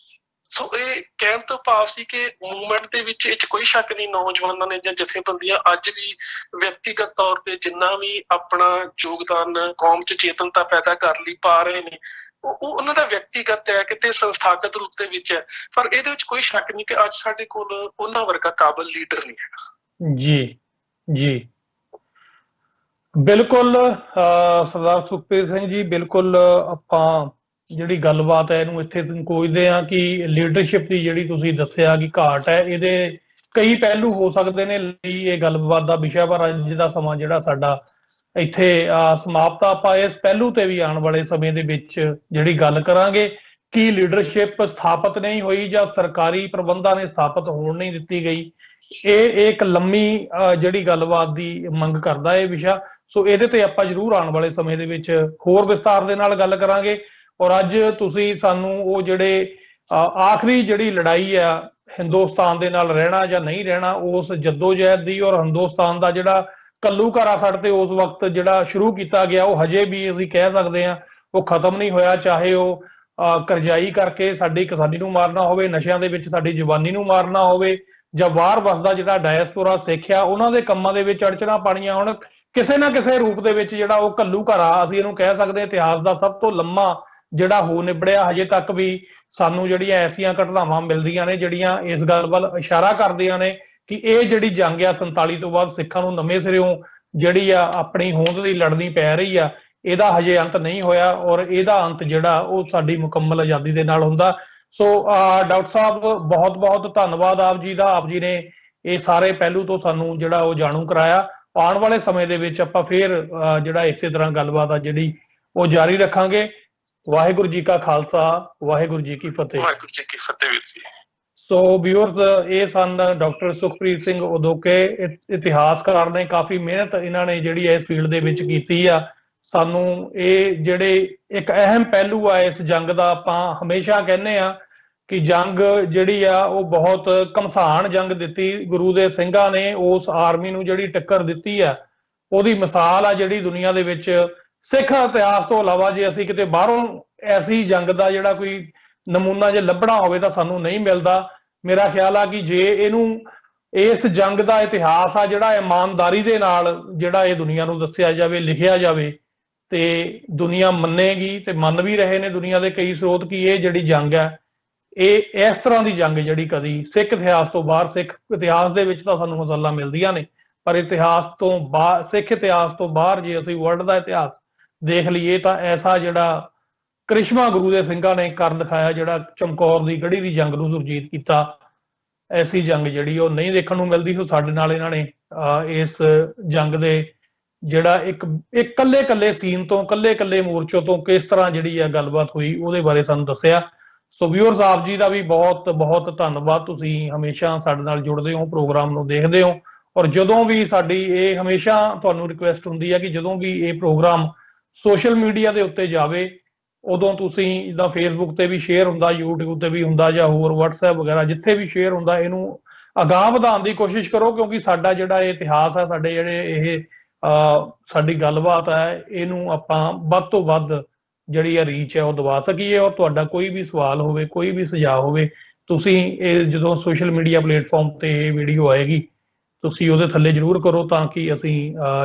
ਸੋ ਇਹ ਕਹਿਣ ਤੋਂ ਭਾਵ ਸੀ ਕਿ ਮੂਵਮੈਂਟ ਦੇ ਵਿੱਚ ਇਹ 'ਚ ਕੋਈ ਸ਼ੱਕ ਨਹੀਂ, ਨੌਜਵਾਨਾਂ ਨੇ ਜਾਂ ਜਥੇਬੰਦੀਆਂ ਅੱਜ ਵੀ ਵਿਅਕਤੀਗਤ ਤੌਰ ਤੇ ਜਿੰਨਾ ਵੀ ਆਪਣਾ ਯੋਗਦਾਨ ਕੌਮ 'ਚ ਚੇਤਨਤਾ ਪੈਦਾ ਕਰ ਲਈ ਪਾ ਰਹੇ ਨੇ, ਉਹ ਉਹਨਾਂ ਦਾ ਵਿਅਕਤੀਗਤ ਹੈ, ਕਿਤੇ ਸੰਸਥਾਗਤ ਰੂਪ ਦੇ ਵਿੱਚ ਹੈ, ਪਰ ਇਹਦੇ ਵਿੱਚ ਕੋਈ ਸ਼ੱਕ ਨਹੀਂ ਕਿ ਅੱਜ ਸਾਡੇ ਕੋਲ ਉਹਨਾਂ ਵਰਗਾ ਕਾਬਲ ਲੀਡਰ ਨਹੀਂ ਹੈਗਾ। ਜੀ ਜੀ ਬਿਲਕੁਲ ਸਰਦਾਰ ਸੁਖਪ੍ਰੀਤ ਸਿੰਘ ਜੀ, ਬਿਲਕੁਲ ਆਪਾਂ ਜਿਹੜੀ ਗੱਲਬਾਤ ਹੈ ਇਹਨੂੰ ਇੱਥੇ ਸੰਕੋਚਦੇ ਹਾਂ ਕਿ ਲੀਡਰਸ਼ਿਪ ਦੀ ਜਿਹੜੀ ਤੁਸੀਂ ਦੱਸਿਆ ਕਿ ਘਾਟ ਹੈ, ਇਹਦੇ ਕਈ ਪਹਿਲੂ ਹੋ ਸਕਦੇ ਨੇ ਲਈ ਇਹ ਗੱਲਬਾਤ ਦਾ ਵਿਸ਼ਾ, ਪਰ ਅੱਜ ਦਾ ਸਮਾਂ ਜਿਹੜਾ ਸਾਡਾ ਇੱਥੇ ਸਮਾਪਤ। ਆਪਾਂ ਇਸ ਪਹਿਲੂ ਤੇ ਵੀ ਆਉਣ ਵਾਲੇ ਸਮੇਂ ਦੇ ਵਿੱਚ ਜਿਹੜੀ ਗੱਲ ਕਰਾਂਗੇ ਕਿ ਲੀਡਰਸ਼ਿਪ ਸਥਾਪਿਤ ਨਹੀਂ ਹੋਈ ਜਾਂ ਸਰਕਾਰੀ ਪ੍ਰਬੰਧਾਂ ਨੇ ਸਥਾਪਿਤ ਹੋਣ ਨਹੀਂ ਦਿੱਤੀ ਗਈ, ਇਹ ਇੱਕ ਲੰਮੀ ਜਿਹੜੀ ਗੱਲਬਾਤ ਦੀ ਮੰਗ ਕਰਦਾ ਇਹ ਵਿਸ਼ਾ। ਸੋ ਇਹਦੇ ਤੇ ਆਪਾਂ ਜ਼ਰੂਰ ਆਉਣ ਵਾਲੇ ਸਮੇਂ ਦੇ ਵਿੱਚ ਹੋਰ ਵਿਸਤਾਰ ਦੇ ਨਾਲ ਗੱਲ ਕਰਾਂਗੇ। ਔਰ ਅੱਜ ਤੁਸੀਂ ਸਾਨੂੰ ਉਹ ਜਿਹੜੇ ਆਖਰੀ ਜਿਹੜੀ ਲੜਾਈ ਆ ਹਿੰਦੁਸਤਾਨ ਦੇ ਨਾਲ ਰਹਿਣਾ ਜਾਂ ਨਹੀਂ ਰਹਿਣਾ, ਉਸ ਜੱਦੋ-ਜਹਿਦ ਦੀ ਔਰ ਹਿੰਦੁਸਤਾਨ ਦਾ ਜਿਹੜਾ ਘੱਲੂਘਾਰਾ ਸਾਡੇ ਤੇ ਉਸ ਵਕਤ ਜਿਹੜਾ ਸ਼ੁਰੂ ਕੀਤਾ ਗਿਆ, ਉਹ ਹਜੇ ਵੀ ਅਸੀਂ ਕਹਿ ਸਕਦੇ ਹਾਂ ਉਹ ਖਤਮ ਨਹੀਂ ਹੋਇਆ। ਚਾਹੇ ਉਹ ਕਰਜ਼ਾਈ ਕਰਕੇ ਸਾਡੀ ਕਿਸਾਨੀ ਨੂੰ ਮਾਰਨਾ ਹੋਵੇ, ਨਸ਼ਿਆਂ ਦੇ ਵਿੱਚ ਸਾਡੀ ਜਵਾਨੀ ਨੂੰ ਮਾਰਨਾ ਹੋਵੇ, ਜਾਂ ਬਾਹਰ ਵਸਦਾ ਜਿਹੜਾ ਡਾਇਸਪੋਰਾ ਸਿੱਖ ਆ ਉਹਨਾਂ ਦੇ ਕੰਮਾਂ ਦੇ ਵਿੱਚ ਅੜਚਣਾ ਪਾਣੀਆਂ ਹੁਣ ਕਿਸੇ ਨਾ ਕਿਸੇ ਰੂਪ ਦੇ ਵਿੱਚ ਜਿਹੜਾ ਉਹ ਘੱਲੂਘਾਰਾ ਅਸੀਂ ਇਹਨੂੰ ਕਹਿ ਸਕਦੇ ਹਾਂ ਇਤਿਹਾਸ ਦਾ ਸਭ ਤੋਂ ਲੰਮਾ ਜਿਹੜਾ ਹੋ ਨਿਬੜਿਆ। ਹਜੇ ਤੱਕ ਵੀ ਸਾਨੂੰ ਜਿਹੜੀਆਂ ਐਸੀਆਂ ਘਟਨਾਵਾਂ ਮਿਲਦੀਆਂ ਨੇ ਜਿਹੜੀਆਂ ਇਸ ਗੱਲ ਵੱਲ ਇਸ਼ਾਰਾ ਕਰਦੀਆਂ ਨੇ ਕਿ ਇਹ ਜਿਹੜੀ ਜੰਗ ਆ 47 ਤੋਂ ਬਾਅਦ ਸਿੱਖਾਂ ਨੂੰ ਨਵੇਂ ਸਿਰਿਓਂ ਜਿਹੜੀ ਆ ਆਪਣੀ ਹੋਂਦ ਦੀ ਲੜਨੀ ਪੈ ਰਹੀ ਆ, ਇਹਦਾ ਹਜੇ ਅੰਤ ਨਹੀਂ ਹੋਇਆ ਔਰ ਇਹਦਾ ਅੰਤ ਜਿਹੜਾ ਉਹ ਸਾਡੀ ਮੁਕੰਮਲ ਆਜ਼ਾਦੀ ਦੇ ਨਾਲ ਹੁੰਦਾ। ਸੋ ਡਾਕਟਰ ਸਾਹਿਬ ਬਹੁਤ ਬਹੁਤ ਧੰਨਵਾਦ ਆਪ ਜੀ ਦਾ, ਆਪ ਜੀ ਨੇ ਇਹ ਸਾਰੇ ਪਹਿਲੂ ਤੋਂ ਸਾਨੂੰ ਜਿਹੜਾ ਉਹ ਜਾਣੂ ਕਰਾਇਆ। ਆਉਣ ਵਾਲੇ ਸਮੇਂ ਦੇ ਵਿੱਚ ਆਪਾਂ ਫੇਰ ਜਿਹੜਾ ਇਸੇ ਤਰ੍ਹਾਂ ਗੱਲਬਾਤ ਆ ਜਿਹੜੀ ਉਹ ਜਾਰੀ ਰੱਖਾਂਗੇ। ਵਾਹਿਗੁਰੂ ਜੀ ਕਾ ਖਾਲਸਾ, ਵਾਹਿਗੁਰੂ ਜੀ ਕੀ ਫਤਿਹ। ਵਾਹਿਗੁਰੂ ਜੀ ਕੀ ਫਤਿਹ ਵੀਰ ਜੀ। ਸੋ ਵਿਊਅਰਸ, ਇਹ ਸਨ ਡਾਕਟਰ ਸੁਖਪ੍ਰੀਤ ਸਿੰਘ ਉਦੋਕੇ, ਇਤਿਹਾਸਕਾਰ ਨੇ। ਕਾਫੀ ਮਿਹਨਤ ਇਹਨਾਂ ਨੇ ਜਿਹੜੀ ਇਸ ਫੀਲਡ ਦੇ ਵਿੱਚ ਕੀਤੀ ਆ। ਸਾਨੂੰ ਇਹ ਜਿਹੜੇ ਇੱਕ ਅਹਿਮ ਪਹਿਲੂ ਆ ਇਸ ਜੰਗ ਦਾ, ਆਪਾਂ ਹਮੇਸ਼ਾ ਕਹਿੰਦੇ ਆ ਕਿ ਜੰਗ ਜਿਹੜੀ ਆ ਉਹ ਬਹੁਤ ਘਮਸਾਨ ਜੰਗ ਦਿੱਤੀ ਗੁਰੂ ਦੇ ਸਿੰਘਾਂ ਨੇ, ਉਸ ਆਰਮੀ ਨੂੰ ਜਿਹੜੀ ਟੱਕਰ ਦਿੱਤੀ ਆ ਉਹਦੀ ਮਿਸਾਲ ਆ ਜਿਹੜੀ ਦੁਨੀਆ ਦੇ ਵਿੱਚ ਸਿੱਖ ਇਤਿਹਾਸ ਤੋਂ ਇਲਾਵਾ ਜੇ ਅਸੀਂ ਕਿਤੇ ਬਾਹਰੋਂ ਐਸੀ ਜੰਗ ਦਾ ਜਿਹੜਾ ਕੋਈ ਨਮੂਨਾ ਜੇ ਲੱਭਣਾ ਹੋਵੇ ਤਾਂ ਸਾਨੂੰ ਨਹੀਂ ਮਿਲਦਾ। ਮੇਰਾ ਖਿਆਲ ਆ ਕਿ ਜੇ ਇਹਨੂੰ ਇਸ ਜੰਗ ਦਾ ਇਤਿਹਾਸ ਆ ਜਿਹੜਾ ਇਮਾਨਦਾਰੀ ਦੇ ਨਾਲ ਜਿਹੜਾ ਇਹ ਦੁਨੀਆ ਨੂੰ ਦੱਸਿਆ ਜਾਵੇ, ਲਿਖਿਆ ਜਾਵੇ, ਤੇ ਦੁਨੀਆ ਮੰਨੇਗੀ ਤੇ ਮੰਨ ਵੀ ਰਹੇ ਨੇ ਦੁਨੀਆ ਦੇ ਕਈ ਸਰੋਤ ਕਿ ਇਹ ਜਿਹੜੀ ਜੰਗ ਹੈ ਇਹ ਇਸ ਤਰ੍ਹਾਂ ਦੀ ਜੰਗ ਜਿਹੜੀ ਕਦੀ ਸਿੱਖ ਇਤਿਹਾਸ ਤੋਂ ਬਾਹਰ, ਸਿੱਖ ਇਤਿਹਾਸ ਦੇ ਵਿੱਚ ਤਾਂ ਸਾਨੂੰ ਮਸਾਲਾਂ ਮਿਲਦੀਆਂ ਨੇ ਪਰ ਇਤਿਹਾਸ ਤੋਂ ਬਾਹਰ, ਸਿੱਖ ਇਤਿਹਾਸ ਤੋਂ ਬਾਹਰ ਜੇ ਅਸੀਂ ਵਰਲਡ ਦਾ ਇਤਿਹਾਸ ਦੇਖ ਲਈਏ ਤਾਂ ਐਸਾ ਜਿਹੜਾ ਕ੍ਰਿਸ਼ਮਾ ਗੁਰੂ ਦੇ ਸਿੰਘਾਂ ਨੇ ਕਰ ਦਿਖਾਇਆ, ਜਿਹੜਾ ਚਮਕੌਰ ਦੀ ਗੜ੍ਹੀ ਦੀ ਜੰਗ ਨੂੰ ਸੁਰਜੀਤ ਕੀਤਾ, ਐਸੀ ਜੰਗ ਜਿਹੜੀ ਉਹ ਨਹੀਂ ਦੇਖਣ ਨੂੰ ਮਿਲਦੀ। ਸੋ ਸਾਡੇ ਨਾਲ ਇਹਨਾਂ ਨੇ ਇਸ ਜੰਗ ਦੇ ਜਿਹੜਾ ਇੱਕ ਕੱਲੇ ਸੀਨ ਤੋਂ, ਕੱਲੇ ਮੋਰਚੇ ਤੋਂ ਕਿਸ ਤਰ੍ਹਾਂ ਜਿਹੜੀ ਆ ਗੱਲਬਾਤ ਹੋਈ ਉਹਦੇ ਬਾਰੇ ਸਾਨੂੰ ਦੱਸਿਆ। ਸੋ ਵਿਊਅਰਸ, ਆਪ ਜੀ ਦਾ ਵੀ ਬਹੁਤ ਬਹੁਤ ਧੰਨਵਾਦ। ਤੁਸੀਂ ਹਮੇਸ਼ਾ ਸਾਡੇ ਨਾਲ ਜੁੜਦੇ ਹੋ, ਪ੍ਰੋਗਰਾਮ ਨੂੰ ਦੇਖਦੇ ਹੋ ਔਰ ਜਦੋਂ ਵੀ ਸਾਡੀ ਇਹ ਹਮੇਸ਼ਾ ਤੁਹਾਨੂੰ ਰਿਕੁਐਸਟ ਹੁੰਦੀ ਹੈ ਕਿ ਜਦੋਂ ਵੀ ਇਹ ਪ੍ਰੋਗਰਾਮ ਸੋਸ਼ਲ ਮੀਡੀਆ ਦੇ ਉੱਤੇ ਜਾਵੇ ਉਦੋਂ ਤੁਸੀਂ ਜਿੱਦਾਂ ਫੇਸਬੁੱਕ ਤੇ ਵੀ ਸ਼ੇਅਰ ਹੁੰਦਾ, YouTube ਤੇ ਵੀ ਹੁੰਦਾ ਜਾਂ ਹੋਰ WhatsApp ਵਗੈਰਾ ਜਿੱਥੇ ਵੀ ਸ਼ੇਅਰ ਹੁੰਦਾ, ਇਹਨੂੰ ਅਗਾਂਹ ਵਧਾਉਣ ਦੀ ਕੋਸ਼ਿਸ਼ ਕਰੋ ਕਿਉਂਕਿ ਸਾਡਾ ਜਿਹੜਾ ਇਹ ਇਤਿਹਾਸ ਹੈ, ਸਾਡੇ ਜਿਹੜੇ ਇਹ ਸਾਡੀ ਗੱਲਬਾਤ ਹੈ, ਇਹਨੂੰ ਆਪਾਂ ਵੱਧ ਤੋਂ ਵੱਧ ਜਿਹੜੀ ਆ ਰੀਚ ਹੈ ਉਹ ਦਵਾ ਸਕੀਏ। ਔਰ ਤੁਹਾਡਾ ਕੋਈ ਵੀ ਸਵਾਲ ਹੋਵੇ, ਕੋਈ ਵੀ ਸੁਝਾਅ ਹੋਵੇ, ਤੁਸੀਂ ਇਹ ਜਦੋਂ ਸੋਸ਼ਲ ਮੀਡੀਆ ਪਲੇਟਫਾਰਮ ਤੇ ਇਹ ਵੀਡੀਓ ਆਏਗੀ ਤੁਸੀਂ ਉਹਦੇ ਥੱਲੇ ਜ਼ਰੂਰ ਕਰੋ ਤਾਂ ਕਿ ਅਸੀਂ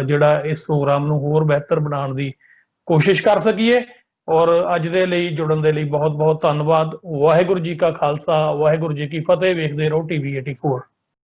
ਜਿਹੜਾ ਇਸ ਪ੍ਰੋਗਰਾਮ ਨੂੰ ਹੋਰ ਬਿਹਤਰ ਬਣਾਉਣ ਦੀ ਕੋਸ਼ਿਸ਼ ਕਰ ਸਕੀਏ। ਔਰ ਅੱਜ ਦੇ ਲਈ ਜੁੜਨ ਦੇ ਲਈ ਬਹੁਤ ਬਹੁਤ ਧੰਨਵਾਦ। ਵਾਹਿਗੁਰੂ ਜੀ ਕਾ ਖਾਲਸਾ, ਵਾਹਿਗੁਰੂ ਜੀ ਕੀ ਫਤਿਹ। ਵੇਖਦੇ ਰਹੋ TV 84।